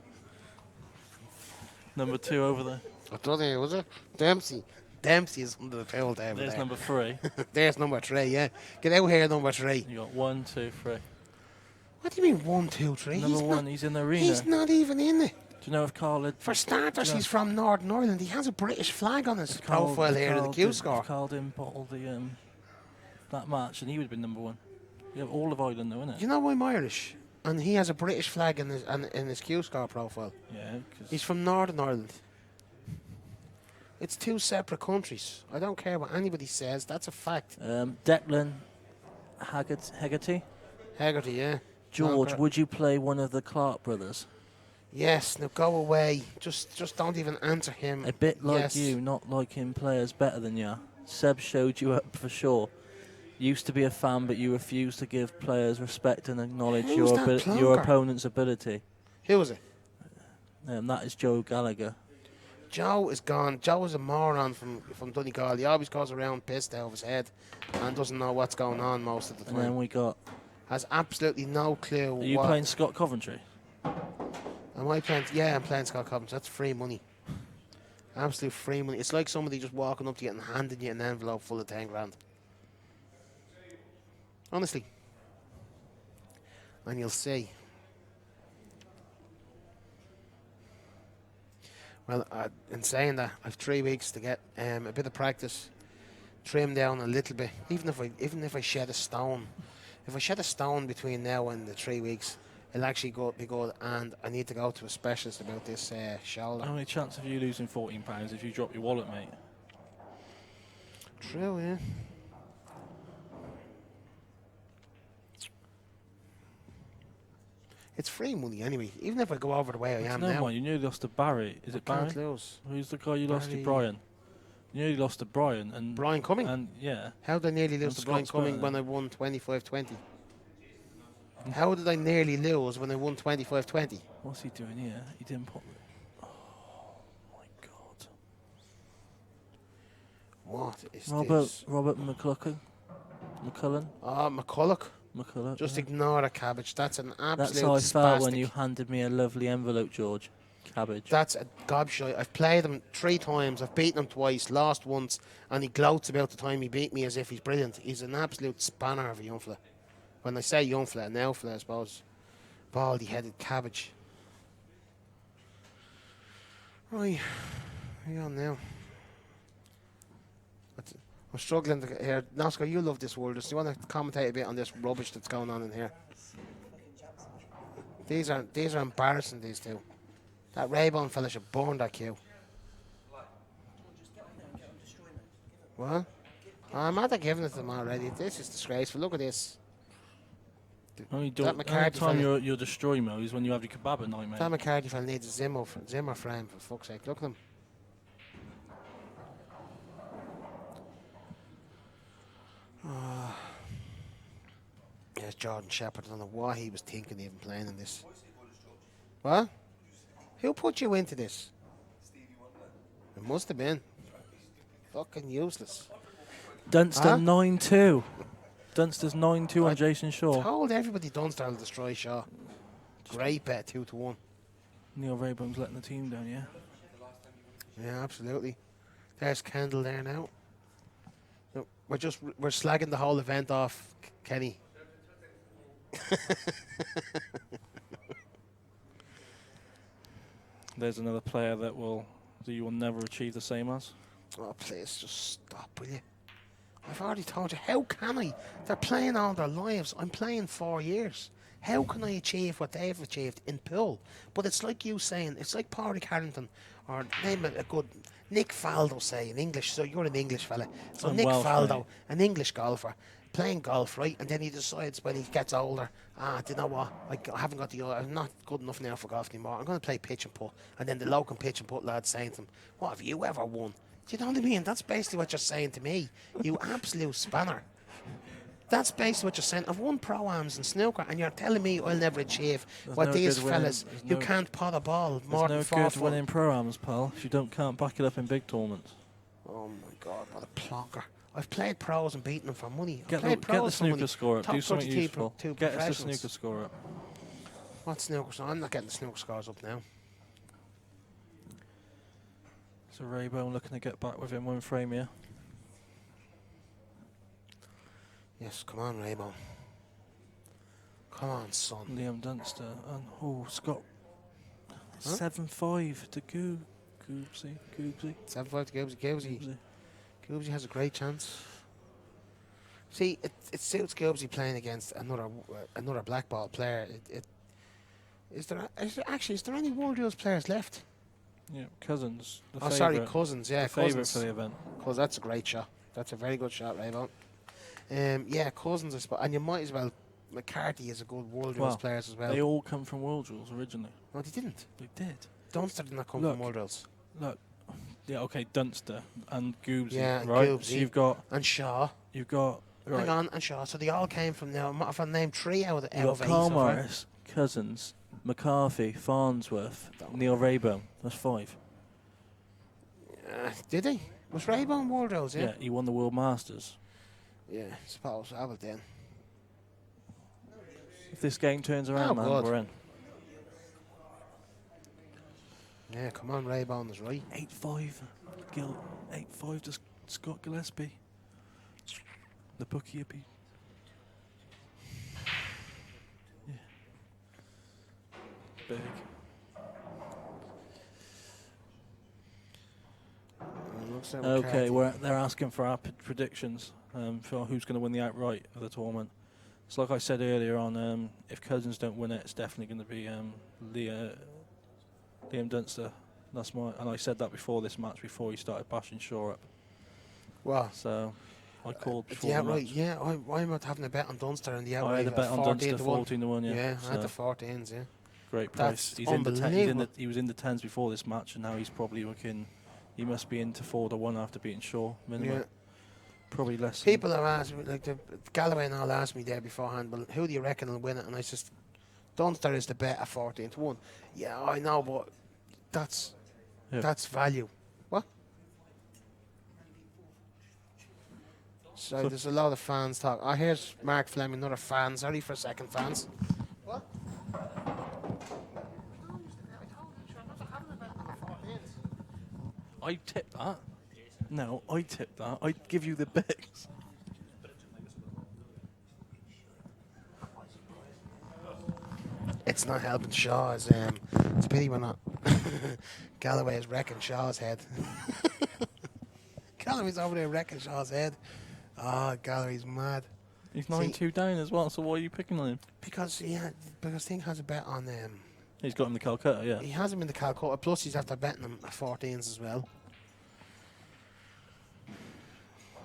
Number 2 over there. I don't think it was it. Dempsey. Dempsey is under the pool table. There's there. number 3. There's number 3, yeah. Get out here, number 3. You got 1, 2, 3. What do you mean 1, 2, 3? Number 1, he's in the arena. He's not even in it. Do you know if Carl had... For starters, Yeah. he's from Northern Ireland. He has a British flag on his Carl- profile here in the Carl Q did- score. if Carl didn't bottle the, that match, and he would have been number 1. You have all of Ireland though, innit? You know I'm Irish, and he has a British flag in his Q score profile. Yeah, because... He's from Northern Ireland. It's 2 separate countries. I don't care what anybody says. That's a fact. Declan Hegarty. Haggerty, yeah. George, Okay. would you play one of the Clark brothers? Yes. Now go away. Just don't even answer him. A bit like Yes. you, not liking players better than you. Seb showed you up for sure. Used to be a fan, but you refused to give players respect and acknowledge Who's your that your plonker? opponent's ability. Who was it? That is Joe Gallagher. Joe is gone. Joe is a moron from Donegal. He always goes around pissed out of his head and doesn't know what's going on most of the And then time. we got... Has absolutely no clue. Are you what. playing Scott Coventry? Am I playing? Yeah, I'm playing Scott Coventry. That's free money. Absolute free money. It's like somebody just walking up to you and handing you an envelope full of 10 grand. Honestly. And you'll see. Well, in saying that, I've 3 weeks to get a bit of practice, trim down a little bit. Even if I shed a stone, if I shed a stone between now and the 3 weeks, it'll actually be good. And I need to go to a specialist about this shoulder. How many chance of you losing £14 if you drop your wallet, mate? True, yeah. It's free money anyway. Even if I go over the way I am No now, one, you nearly lost to Barry. Is it Barry? can't lose. Who's the guy you lost to? Barry. Brian. You nearly lost to Brian. And Brian Cumming. And yeah. How did I nearly lose That's to the Brian box Cumming better when I won 25-20? How did I nearly lose when I won 25-20? What's he doing here? He didn't put... Oh, my God. What is Robert this? McCullough. McCulloch. McCullough. Just yeah. ignore the cabbage. That's an absolute That's how I felt when spastic. you handed me a lovely envelope, George. Cabbage. That's a gobshite. I've played him 3 times. I've beaten him twice, lost once, and he gloats about the time he beat me as if he's brilliant. He's an absolute spanner of a young fella. When I say young fella, an old fella, I suppose. Baldy-headed cabbage. Right, hang on now. I'm struggling to get here. Nascar, you love this world. Do you want to commentate a bit on this rubbish that's going on in here? These are embarrassing, these two. That Raybone fella should burn that queue. What? I'm not giving it to them already. This is disgraceful. Look at this. Only That McCarthy time fella- you're destroy mode is when you have your kebab at night, mate. That McCarthy fella needs a Zimmer frame, for fuck's sake. Look at him. There's Jordan Shepherd. I don't know what he was thinking even playing in this. What? Who put you into this? It must have been. Fucking useless. Dunster Huh? 9-2. Dunster's 9-2 on Jason Shaw. Told everybody Dunster will destroy Shaw. Great bet, 2-1. Neil Raybone's letting the team down, yeah. Yeah, absolutely. There's Kendall there now. No, we're slagging the whole event off, Kenny. There's another player that you will never achieve the same as. Oh, please, just stop, will you? I've already told you. How can I? They're playing all their lives. I'm playing 4 years. How can I achieve what they've achieved in pool? But it's like you saying, it's like Pádraig Harrington, or name a good, Nick Faldo, say, in English. So you're an English fella. So I'm Nick Welsh, Faldo, mate. an English golfer, playing golf, right? And then he decides when he gets older, do you know what? I haven't got I'm not good enough now for golf anymore. I'm going to play pitch and putt. And then the local pitch and putt lad saying to him, what have you ever won? Do you know what I mean? That's basically what you're saying to me. You absolute spanner. That's basically what you're saying. I've won pro-ams in snooker, and you're telling me I'll never achieve what these fellas who can't pot a ball more than 4 There's no good foot. winning pro-ams, pal, if you can't back it up in big tournaments. Oh my God, what a plonker. I've played pros and beaten them for money. Get the snooker score up. Do something useful. Get us the snooker score up. What snooker score? I'm not getting the snooker scores up now. So Raybone looking to get back within one frame here. Yes, come on, Raybone. Come on, son. Liam Dunster and Scott. 7-5 to Goobsy. 7-5 to Goobsy. Goobsy has a great chance. See, it suits Goobsy playing against another black ball player. Is there any World Rules players left? Yeah, Cousins. Cousins. Yeah, favourite for the event. Because that's a great shot. That's a very good shot, Raybone. Yeah, Cousins, I suppose. And you might as well. McCarthy is a good World Rules player as well. They all come from World Rules originally. No, they didn't. They did. Dunster did not come from World Rules. Look. Yeah, okay, Dunster and Goobsy. Yeah, right? Goobsy. So you've got. And Shaw. You've got. Right. Hang on, and Shaw. So they all came from now. If I name 3 out of 8. You've got Carl Morris, Cousins, McCarthy, Farnsworth, Neil Raybone. That's 5. Did he? Was Raybone World Rules? Yeah, he won the World Masters. Yeah, I suppose. I will then. If this game turns around, man, we're in. Yeah, come on, Raybone is right. 8-5, 8-5 to Scott Gillespie. The bookie would be. Yeah. Big. Okay, they're asking for our predictions for who's going to win the outright of the tournament. So like I said earlier on, if Cousins don't win it, it's definitely going to be Liam Dunster. And I said that before this match, before he started bashing Shaw up. Well, so I called before the match. Yeah, I'm not having a bet on Dunster and the outright. I had a bet on Dunster 14-1. Yeah, I had the 14s. Yeah, great price. That's unbelievable. He was in the 10s before this match, and now he's probably looking. He must be into 4-1 after beating Shaw minimum. Yeah. Probably less. People have asked me, like Galloway and all asked me there beforehand, but who do you reckon will win it? And I said, Dunster is the bet at 14-1. Yeah, I know, but that's value. What? So there's a lot of fans talk. Oh, here's Mark Fleming, another fan. Sorry for a second, fans. What? I tipped that. No, I tipped that. I'd give you the bigs. It's not helping Shaw. It's a pity we're not. Galloway is wrecking Shaw's head. Galloway's over there wrecking Shaw's head. Oh, Galloway's mad. He's 9-2 down as well, so why are you picking on him? Because Ting has a bet on them. He's got him the Calcutta, yeah. He has him in the Calcutta, plus he's after betting him at 14s as well.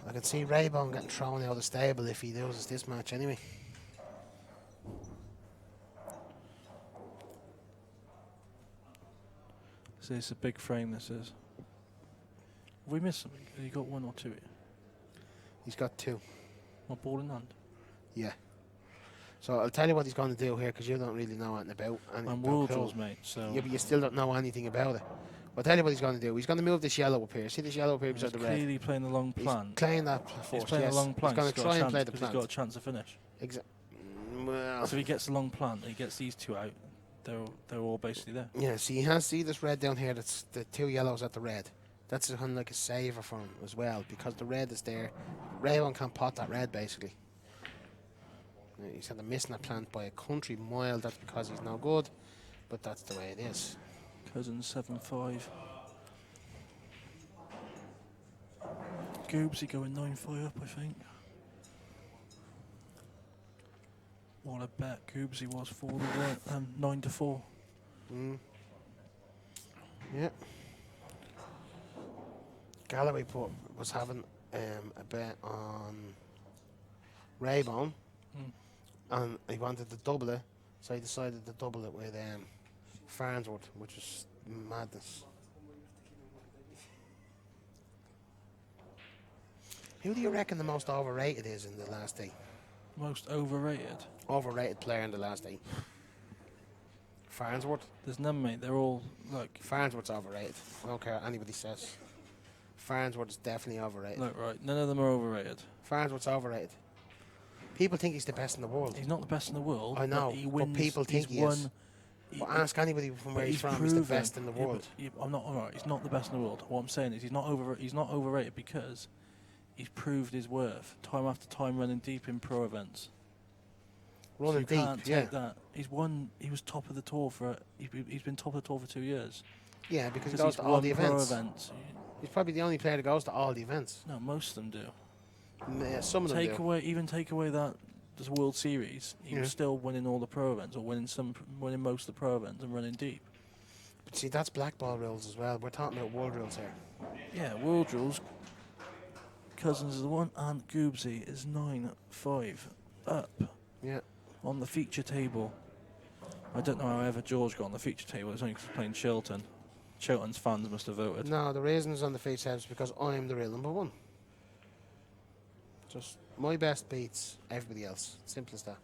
I can see Raybone getting thrown out of the stable if he loses this match anyway. So it's a big frame, this is. Have we missed something? Have you got one or two? He's got 2. My ball in hand. Yeah. So I'll tell you what he's going to do here, because you don't really know anything about anything. I'm about world pool. draws, mate, so... Yeah, but you still don't know anything about it. I'll tell you what he's going to do. He's going to move this yellow up here. See this yellow up here beside he's the red? clearly playing the long plan. He's playing that first, He's playing yes. a long plan. He's going to try and play the because plan. he's got a chance to finish. Well, So if he gets the long plan, he gets these 2 out, they're all basically there. yeah, see this red down here, that's the 2 yellows at the red. That's kind of like a saver for him as well, because the red is there. Raybone can't pot that red, basically. He's had a missing that plant by a country mile. That's because he's no good, but that's the way it is. Cousins 7-5. Goobsy going 9-5 up, I think. What a bet Goobsy was for the 9-4. Yeah. Galloway was having a bet on Raybone, and he wanted to double it, so he decided to double it with Farnsworth, which is madness. Who do you reckon the most overrated is in the last 8? Most overrated? Overrated player in the last 8. Farnsworth. There's none, mate. They're all, like... Farnsworth's overrated. I don't care what anybody says. Farnsworth is definitely overrated. Look, right, none of them are overrated. Farnsworth's overrated. People think he's the best in the world. He's not the best in the world. I know, but he wins. but people think he is. Well, ask anybody from where he's from. He's the best in the world. I'm not alright. He's not the best in the world. What I'm saying is he's not overrated because he's proved his worth time after time, running deep in pro events. Running so you deep, can't take that. He's won. He was top of the tour for. He's been top of the tour for 2 years. Yeah, because he goes to all the events. Pro events. He's probably the only player that goes to all the events. No, most of them do. Yeah, some of them do. Take away that this World Series, he was still winning all the pro events, or winning most of the pro events and running deep. But see, that's black ball rules as well. We're talking about world rules here. Yeah, world rules. Cousins is the one, and Goobsy is 9-5 up. Yeah. On the feature table. I don't know how ever George got on the feature table. It's only because playing Chilton. Chilton's fans must have voted. No, the reason it's on the feature table is because I'm the real number 1. Just my best beats everybody else. Simple as that.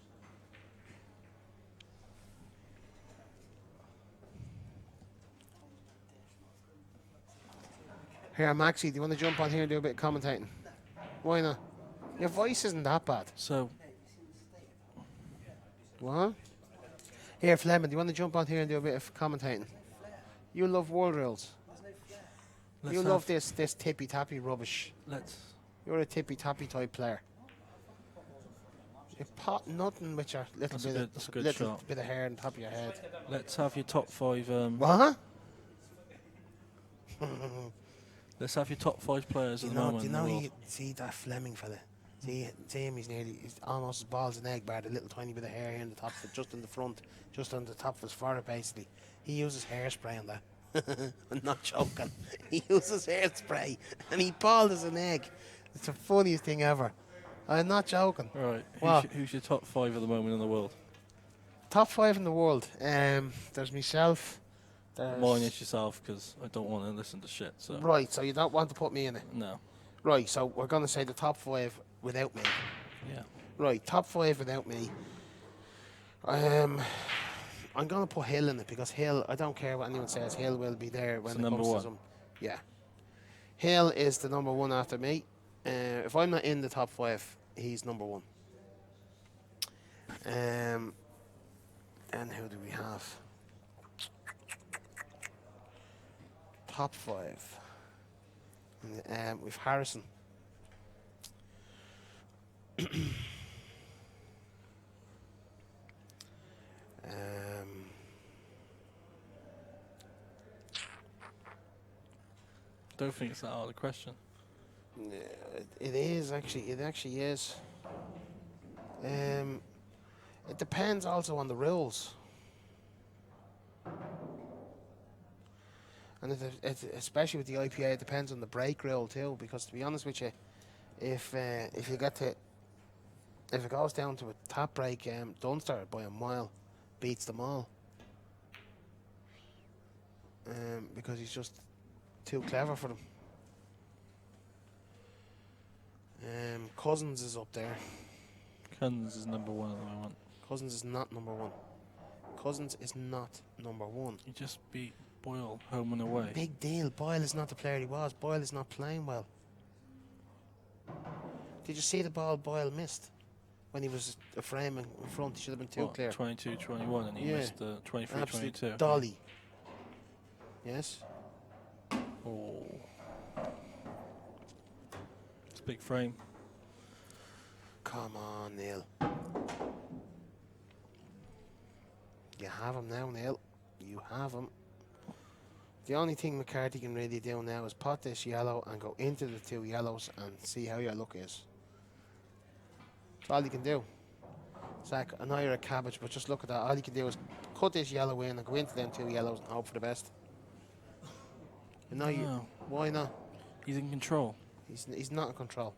Here, Maxie, do you want to jump on here and do a bit of commentating? Why not? Your voice isn't that bad. So, what? Here, Fleming, do you want to jump on here and do a bit of commentating? You love world rules. You love this tippy-tappy rubbish. You're a tippy-tappy type player. You pot nothing with your little bit of hair on top of your head. Let's have your top 5. What? Let's have your top 5 players at the moment. Do you know see that Fleming fella? See him, he's almost as bald as an egg, bar a little tiny bit of hair here on the top, just in the front, just on the top of his forehead basically. He uses hairspray on that. I'm not joking. He uses hairspray and he bald as an egg. It's the funniest thing ever. I'm not joking. Right. Who's your top 5 at the moment in the world? Top 5 in the world. There's myself. Mine is yourself, because I don't want to listen to shit. So. Right, so you don't want to put me in it? No. Right, so we're going to say the top 5 without me. Yeah. Right, top 5 without me. I'm going to put Hill in it, because Hill, I don't care what anyone says, Hill will be there when it comes to some. Yeah. Hill is the number 1 after me. If I'm not in the top 5, he's number 1. And who do we have? Top 5. With Harrison. Don't think it's that hard a question. It is actually. It actually is. It depends also on the rules. And especially with the IPA, it depends on the break rule too. Because to be honest with you, if it goes down to a tap break, Dunster by a mile beats them all. because he's just too clever for them. Cousins is up there. Cousins is number 1 at the moment. Cousins is not number 1. Cousins is not number 1. He just beat Boyle home and away. Big deal. Boyle is not the player he was. Boyle is not playing well. Did you see the ball Boyle missed when he was a frame in front? He should have been too clear. 22-21, and he missed the 23-22. Dolly. Yes. Oh, it's a big frame. Come on, Neil. You have him now, Neil. You have him. The only thing McCarthy can really do now is pot this yellow and go into the 2 yellows and see how your luck is. That's all you can do. Zach, I know you're a cabbage, but just look at that. All you can do is cut this yellow in and go into them 2 yellows and hope for the best. You know, why not? He's in control. He's not in control.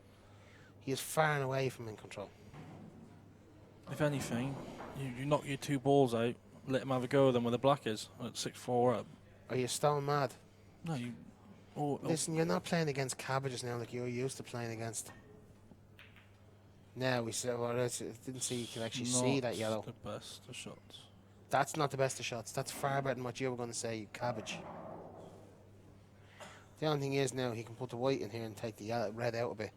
He is far and away from in control. If anything, you knock your 2 balls out, let him have a go with them where the black is at 6-4 up. Are you stone mad? No, you. Listen, you're not playing against cabbages now like you're used to playing against. Now we said, well, I didn't see you can actually see that yellow. The best of shots. That's not the best of shots. That's far better than what you were going to say, you cabbage. The only thing is now he can put the white in here and take the red out a bit.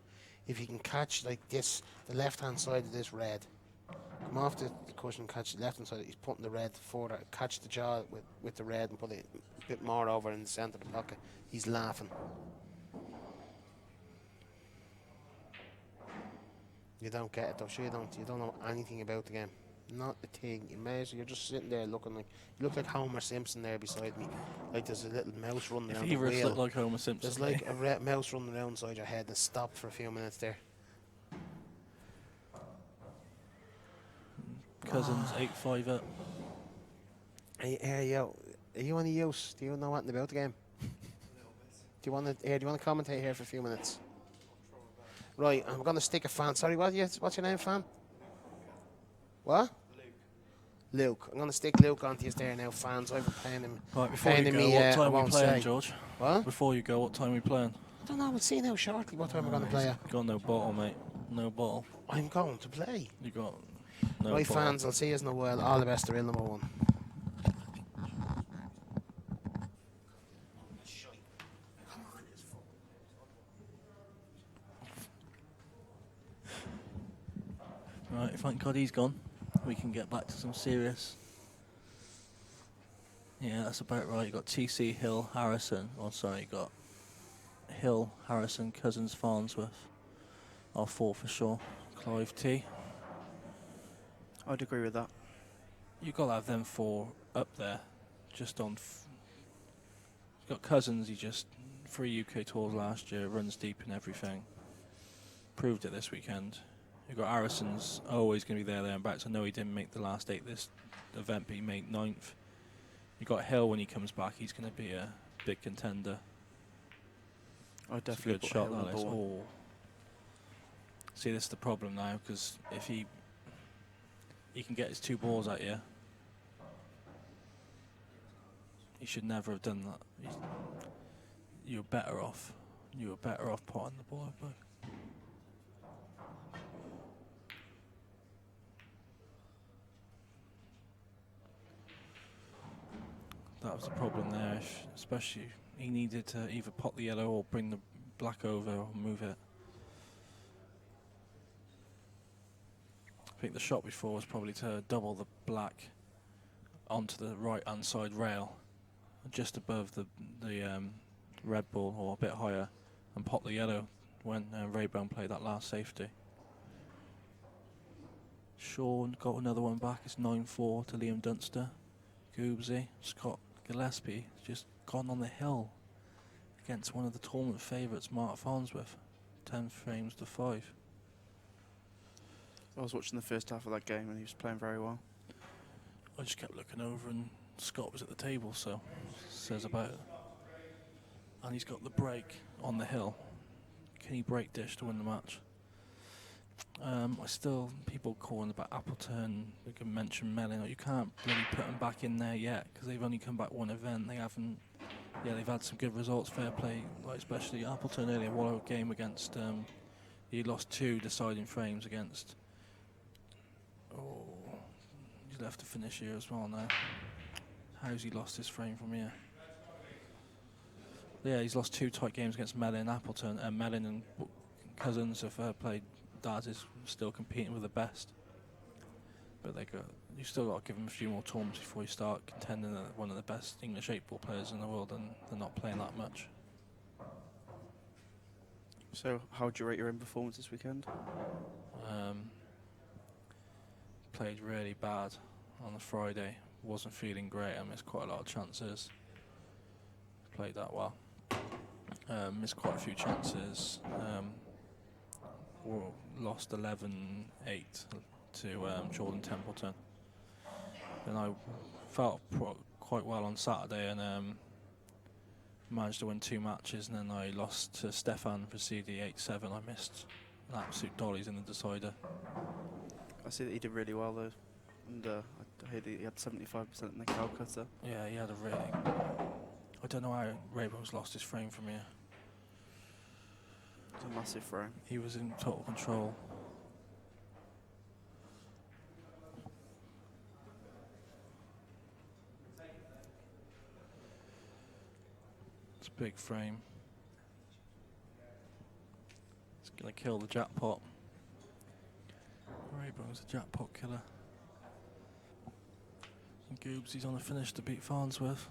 If he can catch like this, the left-hand side of this red, come off the cushion, catch the left-hand side, he's putting the red forward, catch the jaw with the red and put it a bit more over in the centre of the pocket. He's laughing. You don't get it though, sure you don't. You don't know anything about the game. Not a thing. You're just sitting there looking like, you look like Homer Simpson there beside me. Like there's a little mouse running around the wheel. If look like Homer Simpson. There's like a red mouse running around inside your head and stopped for a few minutes there. Cousins 8-5 up. Hey, yo, are you any use? Do you know anything about the game? Do you want to commentate here for a few minutes? Right, I'm going to stick a fan. Sorry, what's your name, fan? What? Luke. I'm going to stick Luke onto you there now, fans. I've been paying him. Right, before you go, what time are we playing, George? What? Before you go, what time are we playing? I don't know. We'll see now shortly what time we're going to play at. Got no bottle, mate. No bottle. I'm going to play. You got no right, bottle. fans, I'll see you in a while. All the best to real number 1. Right, thank God he's gone. We can get back to some serious. Yeah, that's about right. You got TC, Hill, Harrison. Oh, sorry, you got Hill, Harrison, Cousins, Farnsworth. Are 4 for sure. Clive T. I'd agree with that. You got to have them 4 up there. Just on. You got Cousins. He just 3 UK tours last year. Runs deep in everything. Proved it this weekend. You got Harrison's always going to be there and back. I know he didn't make the last 8 this event, but he made 9th. You got Hill when he comes back. He's going to be a big contender. I definitely good shot. That is. Oh. See, this is the problem now because if he can get his 2 balls at you, he should never have done that. You're better off. You were better off potting the ball back. That was the problem there, especially he needed to either pot the yellow or bring the black over or move it. I think the shot before was probably to double the black onto the right hand side rail, just above the red ball or a bit higher, and pot the yellow when Raybone played that last safety. Sean got another one back. It's 9-4 to Liam Dunster. Goobsy, Scott Gillespie just gone on the hill against one of the tournament favourites, Mark Farnsworth. 10 frames to 5. I was watching the first half of that game and he was playing very well. I just kept looking over and Scott was at the table, so says about it. And he's got the break on the hill. Can he break dish to win the match? People calling about Appleton, we can mention Mellon. You can't really put them back in there yet because they've only come back one event. They haven't yeah, they've had some good results, fair play, like especially Appleton earlier. What a game against, he lost 2 deciding frames against, he's left to finish here as well now. How's he lost his frame from here? Yeah, he's lost 2 tight games against Mellon and Appleton, and Mellon and Cousins have played. Daz is still competing with the best, but you still got to give him a few more tournaments before you start contending at one of the best English 8-ball players in the world, and they're not playing that much. So, how would you rate your own performance this weekend? Played really bad on the Friday. Wasn't feeling great. I missed quite a lot of chances. Played that well. Missed quite a few chances. Lost 11-8 to Jordan Templeton. Then I felt quite well on Saturday and managed to win 2 matches, and then I lost to Stefan Vasidi 8-7. I missed an absolute dollies in the decider. I see that he did really well though, and I heard that he had 75% in the Calcutta. Yeah, he had a really... I don't know how Raybone's lost his frame from here. It's a massive frame. He was in total control. It's a big frame. It's going to kill the jackpot. Raybone's a jackpot killer. And Goobs, he's on a finish to beat Farnsworth.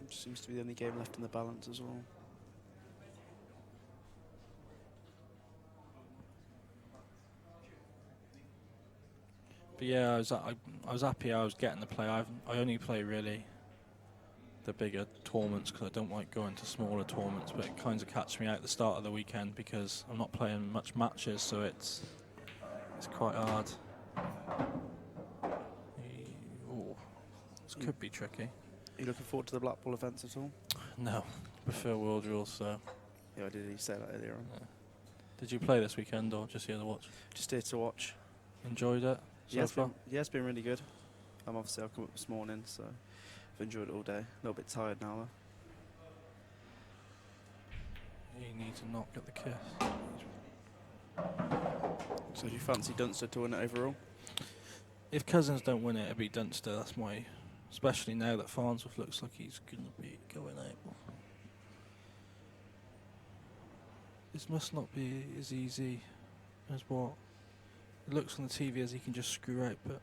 Seems to be the only game left in the balance as well. But yeah, I was happy I was getting to play. I only play really the bigger tournaments because I don't like going to smaller tournaments, but it kind of catches me out at the start of the weekend because I'm not playing much matches, so it's quite hard. This could be tricky. Are you looking forward to the Blackpool events at all? No, prefer world rules, so... Yeah, I did say that earlier on. Yeah. Did you play this weekend or just here to watch? Just here to watch. Enjoyed it so far? It's been really good. Obviously I've come up this morning, so I've enjoyed it all day. A little bit tired now though. You need to not get the kiss. So do you fancy Dunster to win it overall? If Cousins don't win it, it'll be Dunster. That's my... Especially now that Farnsworth looks like he's going to be going out. This must not be as easy as what it looks on the TV, as he can just screw out, but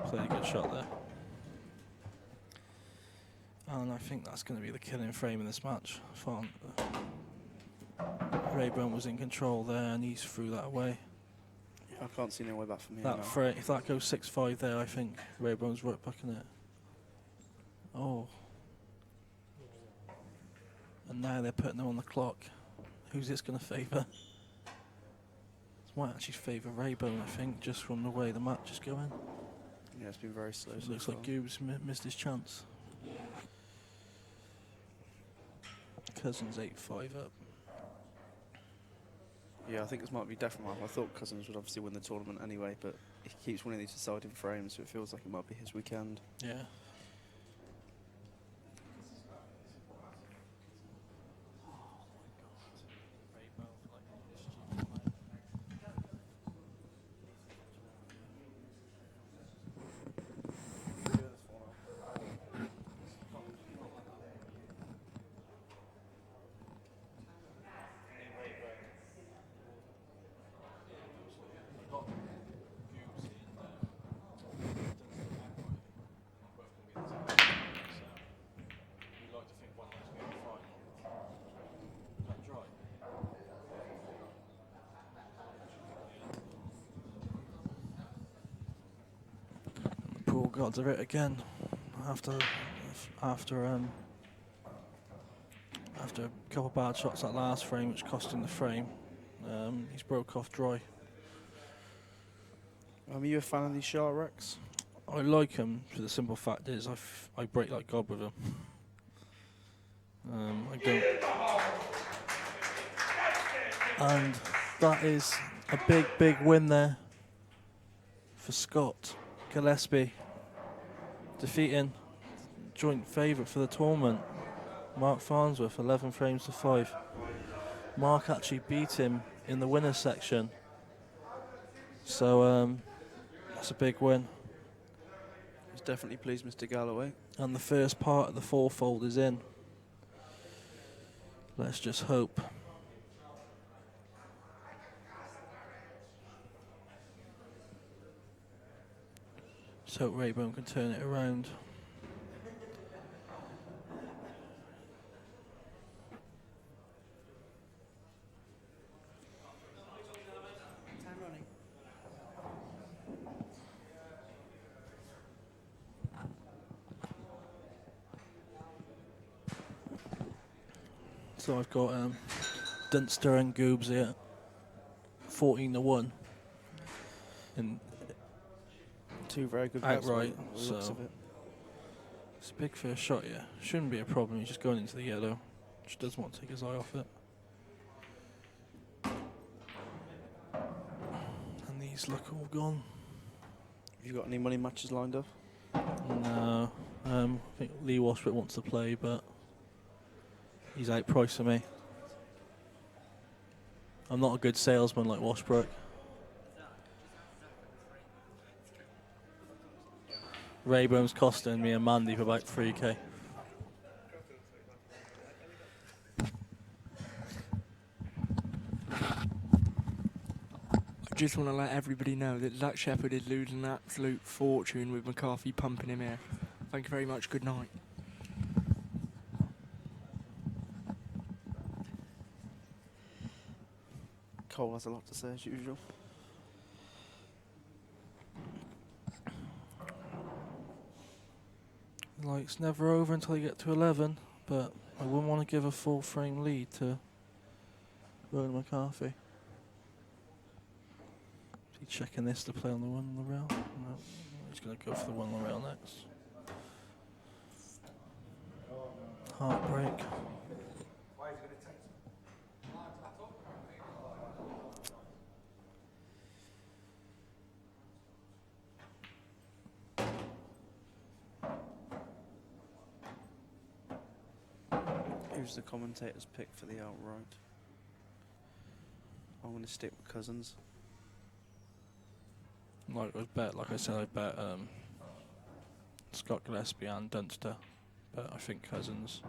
played a good shot there. And I think that's going to be the killing frame in this match. Raybone was in control there and he threw that away. I can't see no way back from here. That if that goes 6-5 there, I think Raybone's right back in it. Oh. And now they're putting them on the clock. Who's this going to favour? This might actually favour Raybone, I think, just from the way the match is going. Yeah, it's been very slow. It looks like Goobs missed his chance. Cousins 8-5 up. Yeah, I think this might be definitely. I thought Cousins would obviously win the tournament anyway, but he keeps winning these deciding frames, so it feels like it might be his weekend. Yeah. Poor gods of it again. After a couple of bad shots that last frame, which cost him the frame, he's broke off dry. Are you a fan of these sharp wrecks? I like him for the simple fact is I break like God with him. I don't, and that is a big win there for Scott Gillespie, defeating joint favourite for the tournament, Mark Farnsworth, 11 frames to 5. Mark actually beat him in the winners section, so that's a big win. He's definitely pleased Mr. Galloway. And the first part of the fourfold is in. Let's just hope. Let's hope Raybone can turn it around. So I've got Dunster and Goobs here, 14 to 1. And Two very good outright, by the looks so of it. it's a big first shot, yeah. Shouldn't be a problem. He's just going into the yellow. Just doesn't want to take his eye off it. And these look all gone. Have you got any money matches lined up? No, I think Lee Washbrook wants to play, but he's outpricing me. I'm not a good salesman like Washbrook. Raybone's costing me a Mandy for about 3k. I just want to let everybody know that Zach Shepherd is losing an absolute fortune with McCarthy pumping him here. Thank you very much. Good night. Cole has a lot to say as usual. Like, it's never over until you get to 11, but I wouldn't want to give a full frame lead to Ronan McCarthy. Is he checking this to play on the one on the rail? No, he's going to go for the one on the rail next. Heartbreak. Who's the commentator's pick for the outright? I'm going to stick with Cousins. Like I said, I bet Scott Gillespie and Dunster, but I think Cousins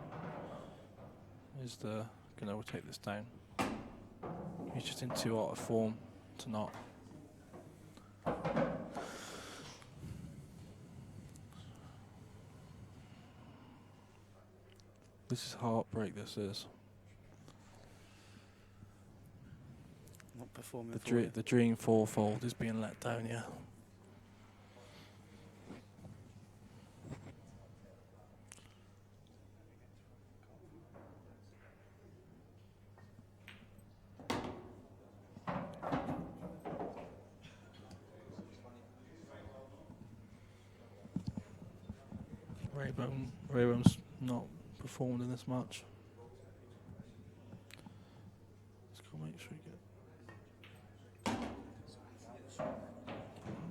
is going to overtake this down. He's just in too out of form to not. This is heartbreak, this is. Not performing The dream fourfold is being let down, yeah. Raybone's not performed in this match. Let's go make sure we get.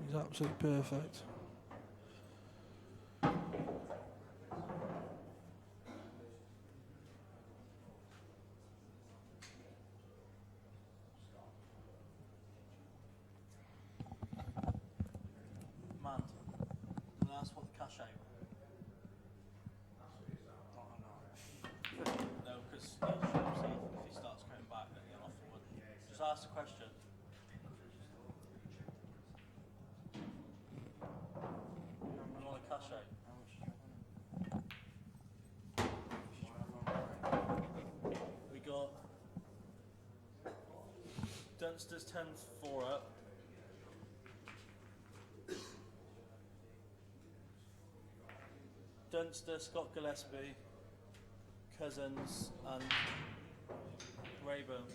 He's absolutely perfect. Man, can I ask what the cash out? No, because if he starts coming back, then the offer would. Just ask the question. You want a cash out? How much? We got Dunster's 10-4 up. Dunster, Scott Gillespie, Cousins, and Raybone.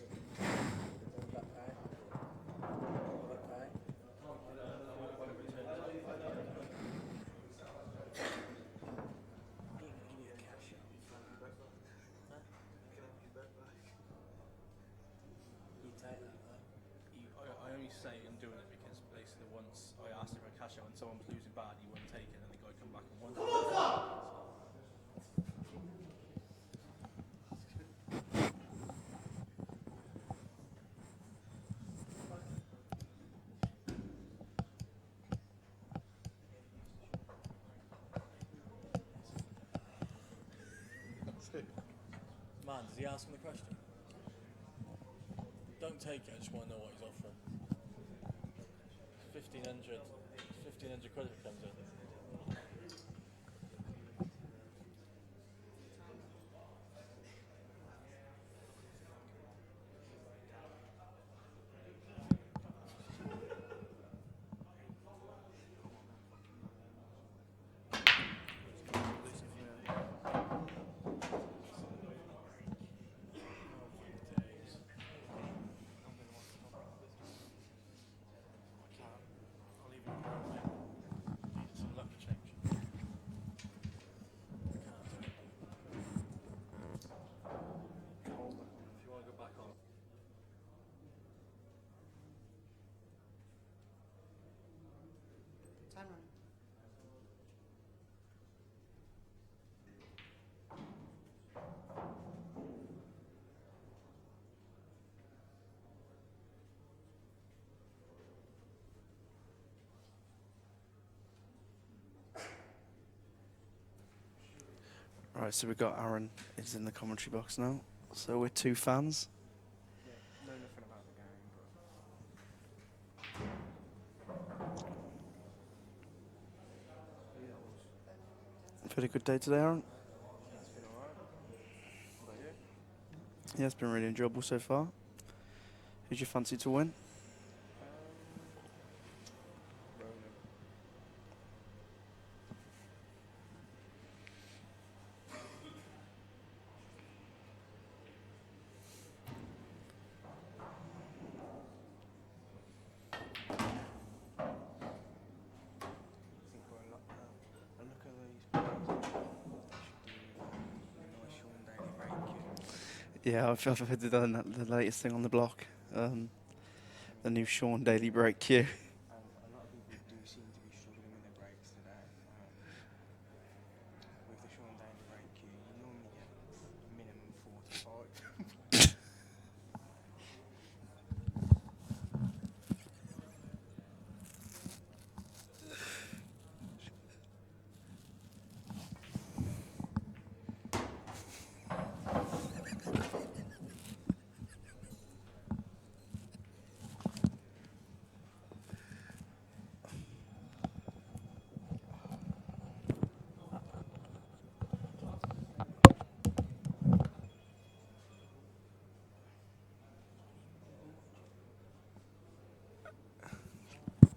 I someone's losing bad, you won't take it, and the guy come back and won. Man, does he ask him the question? Don't take it, I just want to know what he's offering. 1,500 quid if it comes in. Some lucky change. If you want to go back on. Right, so we've got Aaron is in the commentary box now. So we're two fans. Know nothing about the game, You've had a good day today, Aaron? but it's been alright. What about you? Yeah, it's been really enjoyable so far. Who'd you fancy to win? Ronan. I think we're a lot a look at these players. Should do a nice Sean Daly break. Yeah, I've heard the latest thing on the block. The new Sean Daly break cue. A lot of people do seem to be struggling with their breaks today. With the Sean Daly break queue, you normally get minimum 4 to 5.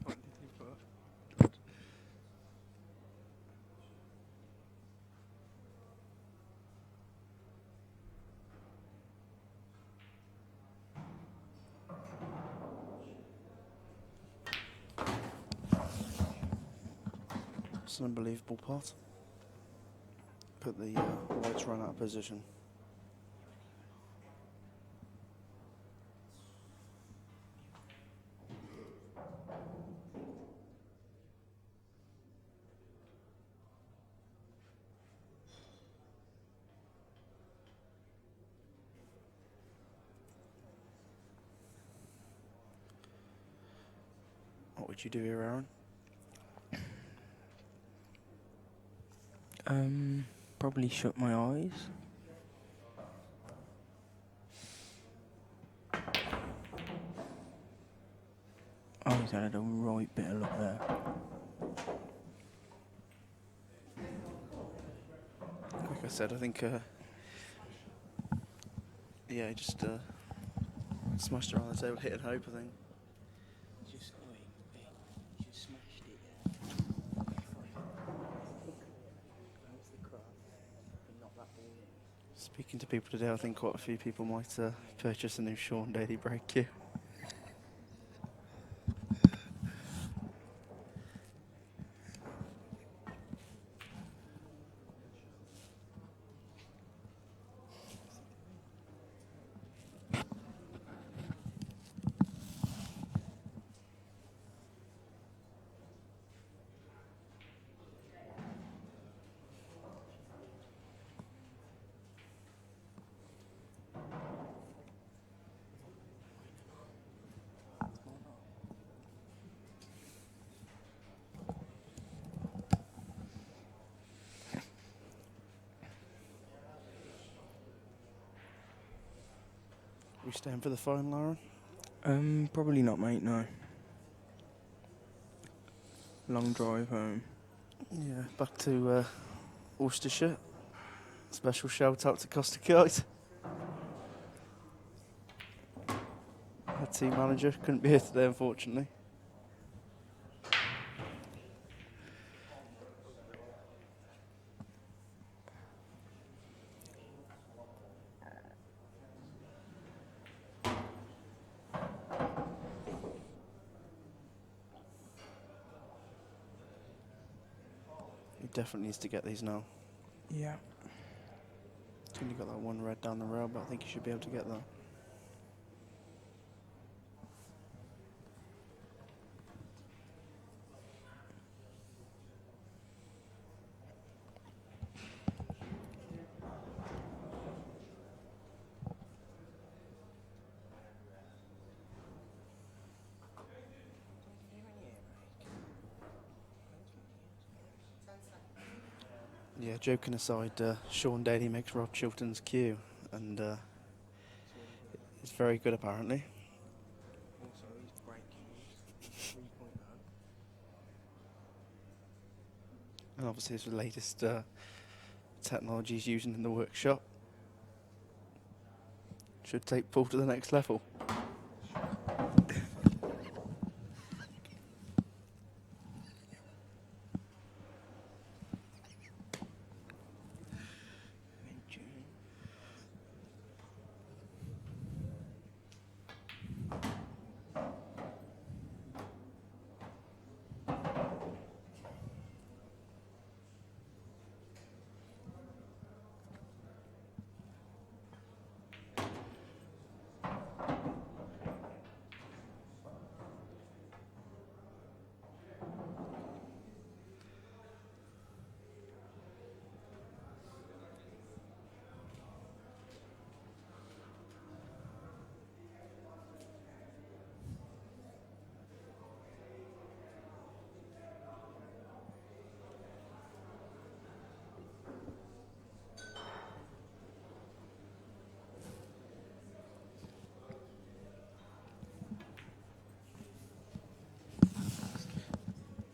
What did he put? It's an unbelievable pot. But the whites run out of position. What would you do here, Aaron? Probably shut my eyes. Oh, he's had a right bit of luck there. Like I said, I think, yeah, he just smashed it around the table, hit and hope, I think. Just smashed it, yeah. Speaking to people today, I think quite a few people might purchase a new Sean Daly break cue. We staying for the final, Aaron? Probably not, mate, no. Long drive home. Yeah, back to Worcestershire. Special shout out to Costa Kite. Our team manager couldn't be here today, unfortunately. He definitely needs to get these now. Yeah. He's only got that one red down the rail, but I think he should be able to get that. Yeah, joking aside, Sean Daly makes Rod Chilton's cue, and he's very good apparently. Also, his brake use 3.0. And obviously it's the latest technology he's using in the workshop. Should take Paul to the next level.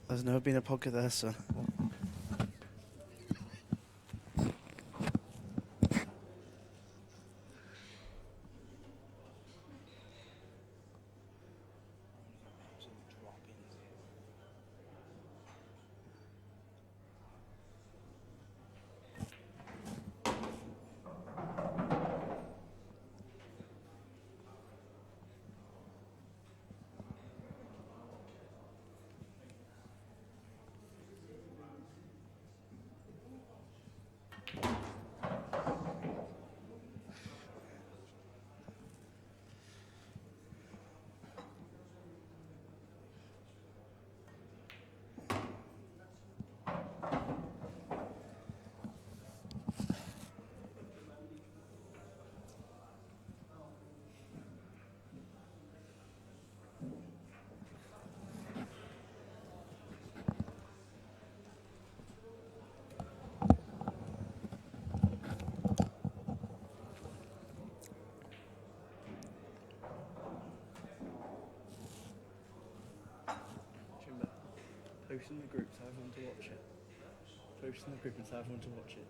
There's never been a pocket there, son. Post in the group to everyone to watch it. Post in the group and tell everyone to watch it.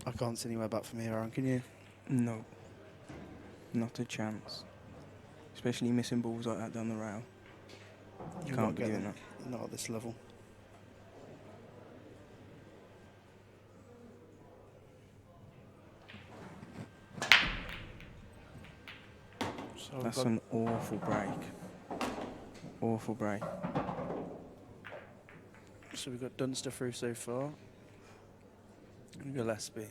I can't see anywhere back from here, Aaron, can you? No. Not a chance. Especially missing balls like that down the rail. You can't be doing that. Not at this level. So That's an awful break. Awful break. So we've got Dunster through so far. And Gillespie.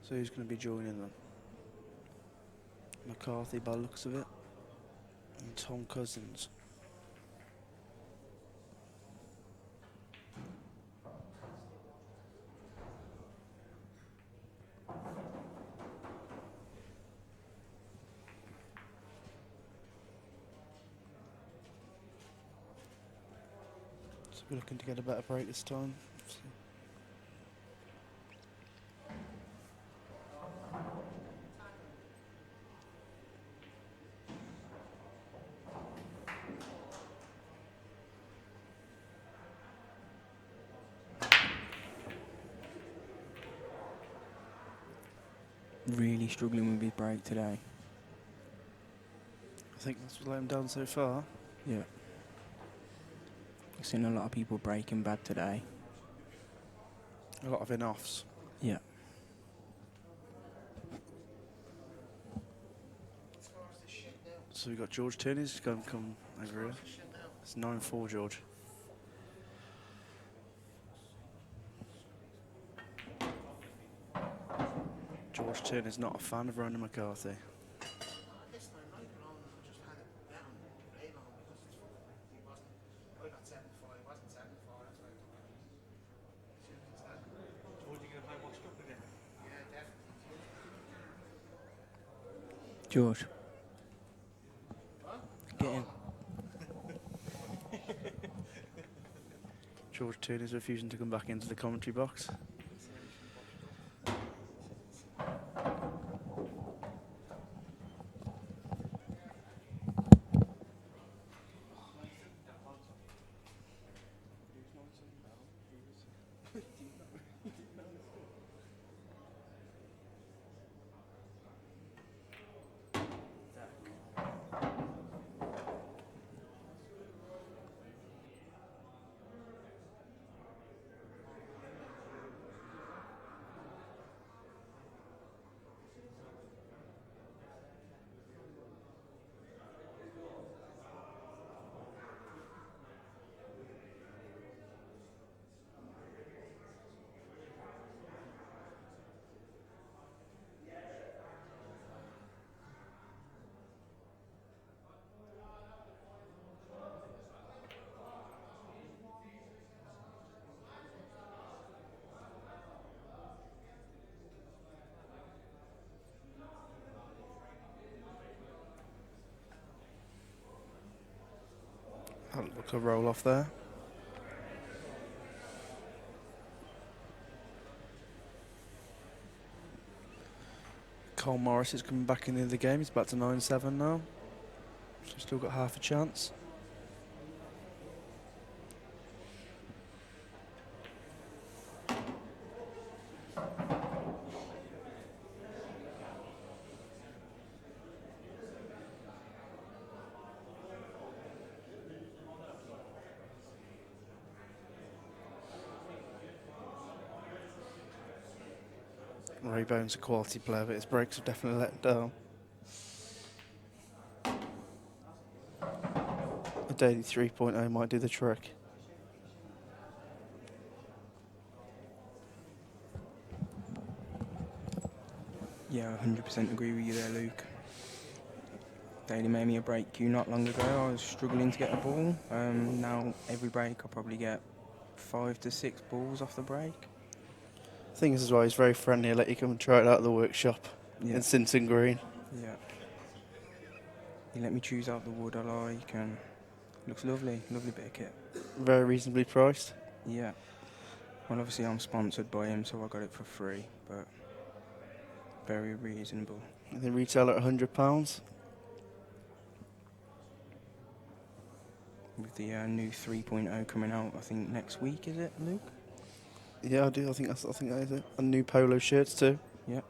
So who's going to be joining them? McCarthy by the looks of it. And Tom Cousins. We're looking to get a better break this time. Really struggling with his break today. I think that's what let him down so far. Yeah. I've seen a lot of people breaking bad today. A lot of in-offs. Yeah. So we've got George Turney's going to come over here. It's 9-4, George. George Turner's not a fan of Ronan McCarthy. George. Get in. George Turner's refusing to come back into the commentary box. That look a roll off there. Cole Morris is coming back into the game. He's back to 9-7 now. So still got half a chance. Raybone's a quality player, but his breaks have definitely let him down. A daily 3.0 might do the trick. Yeah, 100% agree with you there, Luke. Daly made me a break queue not long ago. I was struggling to get the ball. Now every break I probably get 5 to 6 balls off the break. The thing is as well, he's very friendly. He'll let you come and try it out at the workshop in Sinton Green. Yeah. He let me choose out the wood I like, and looks lovely. Lovely bit of kit. Very reasonably priced. Yeah. Well, obviously I'm sponsored by him, so I got it for free, but very reasonable. And they retail at £100. With the new 3.0 coming out, I think next week, is it, Luke? Yeah, I do. I think that is it. And new polo shirts too. Yeah.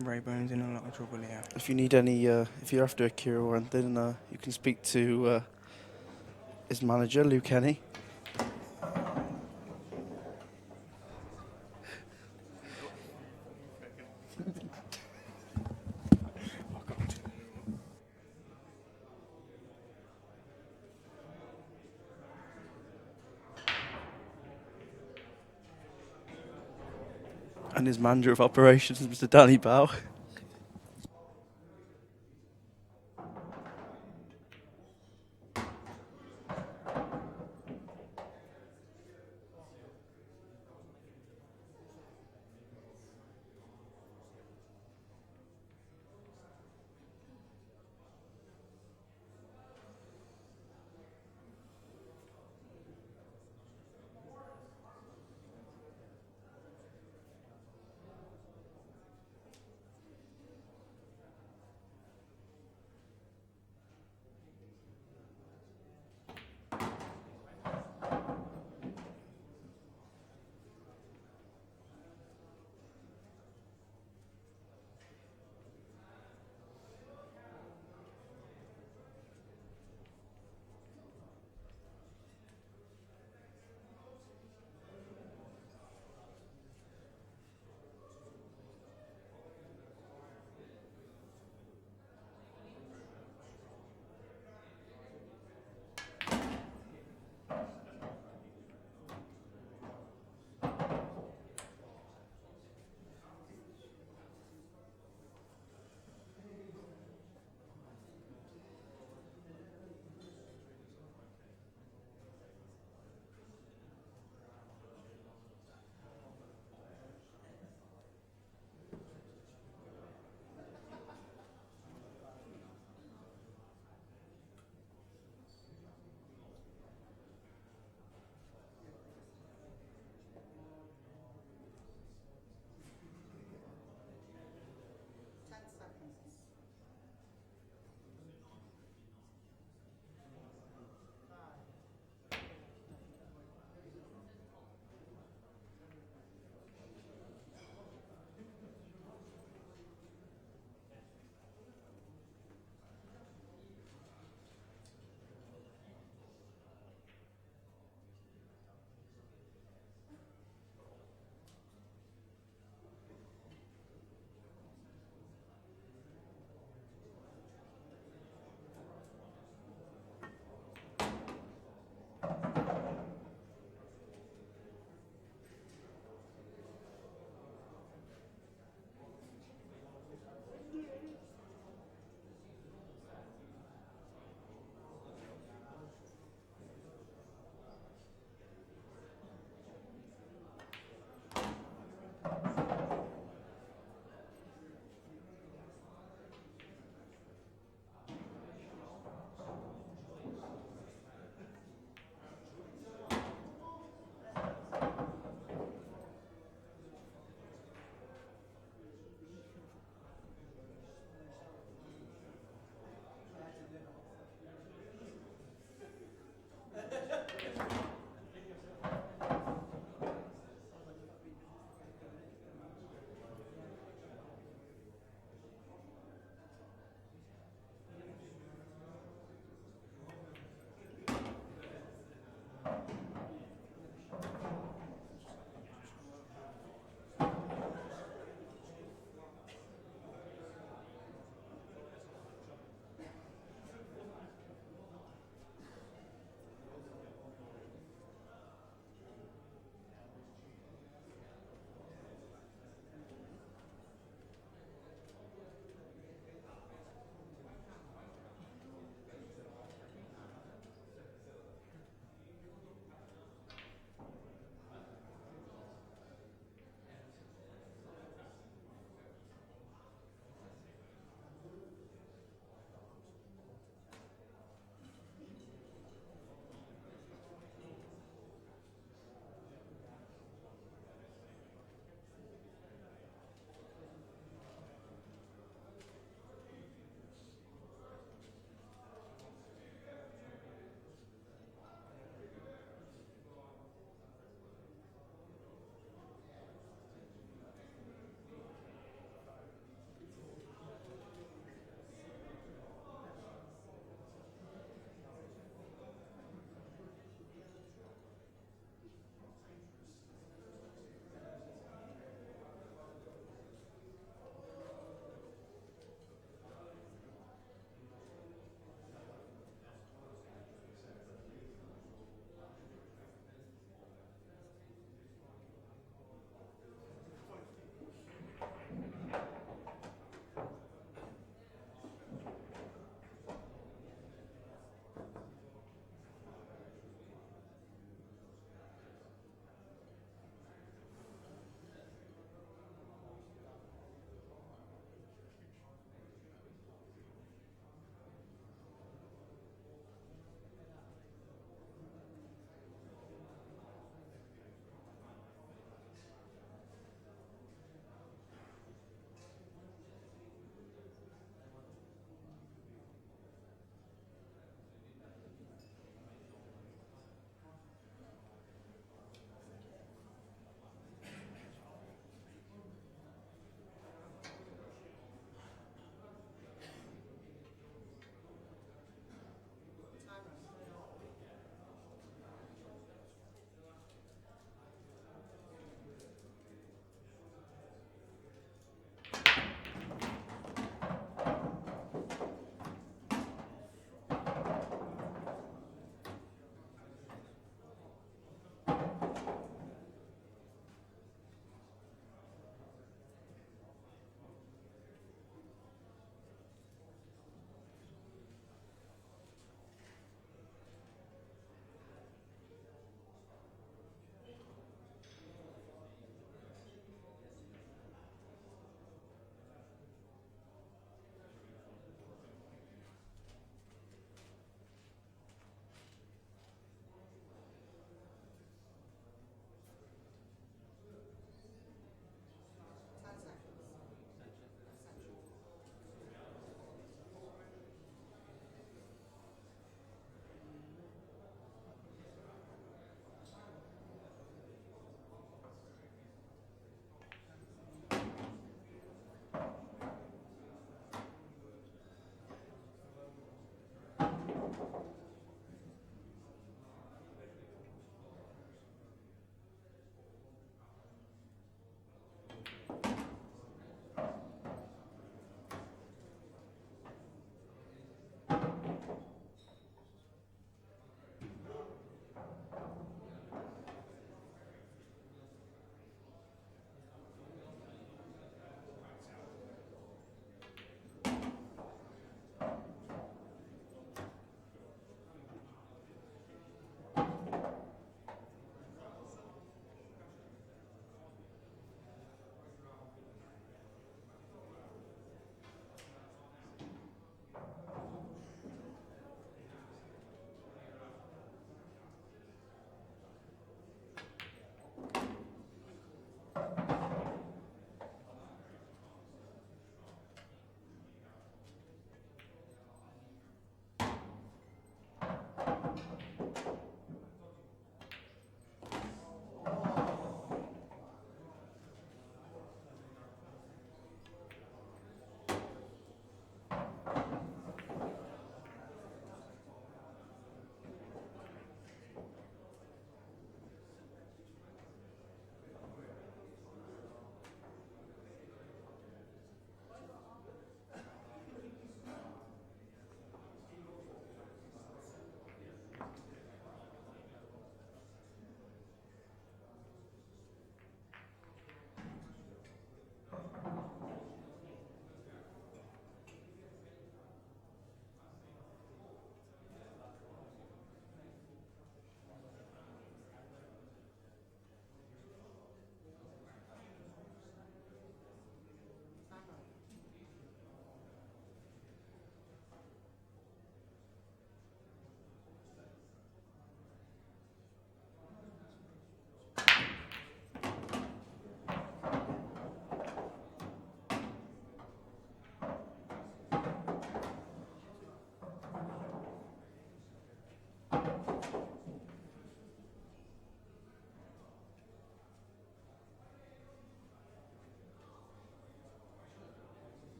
Raybone's in a lot of trouble here. If you need any, if you're after a cure or anything, you can speak to his manager, Luke Kenny. And his manager of operations, Mr. Danny Bow.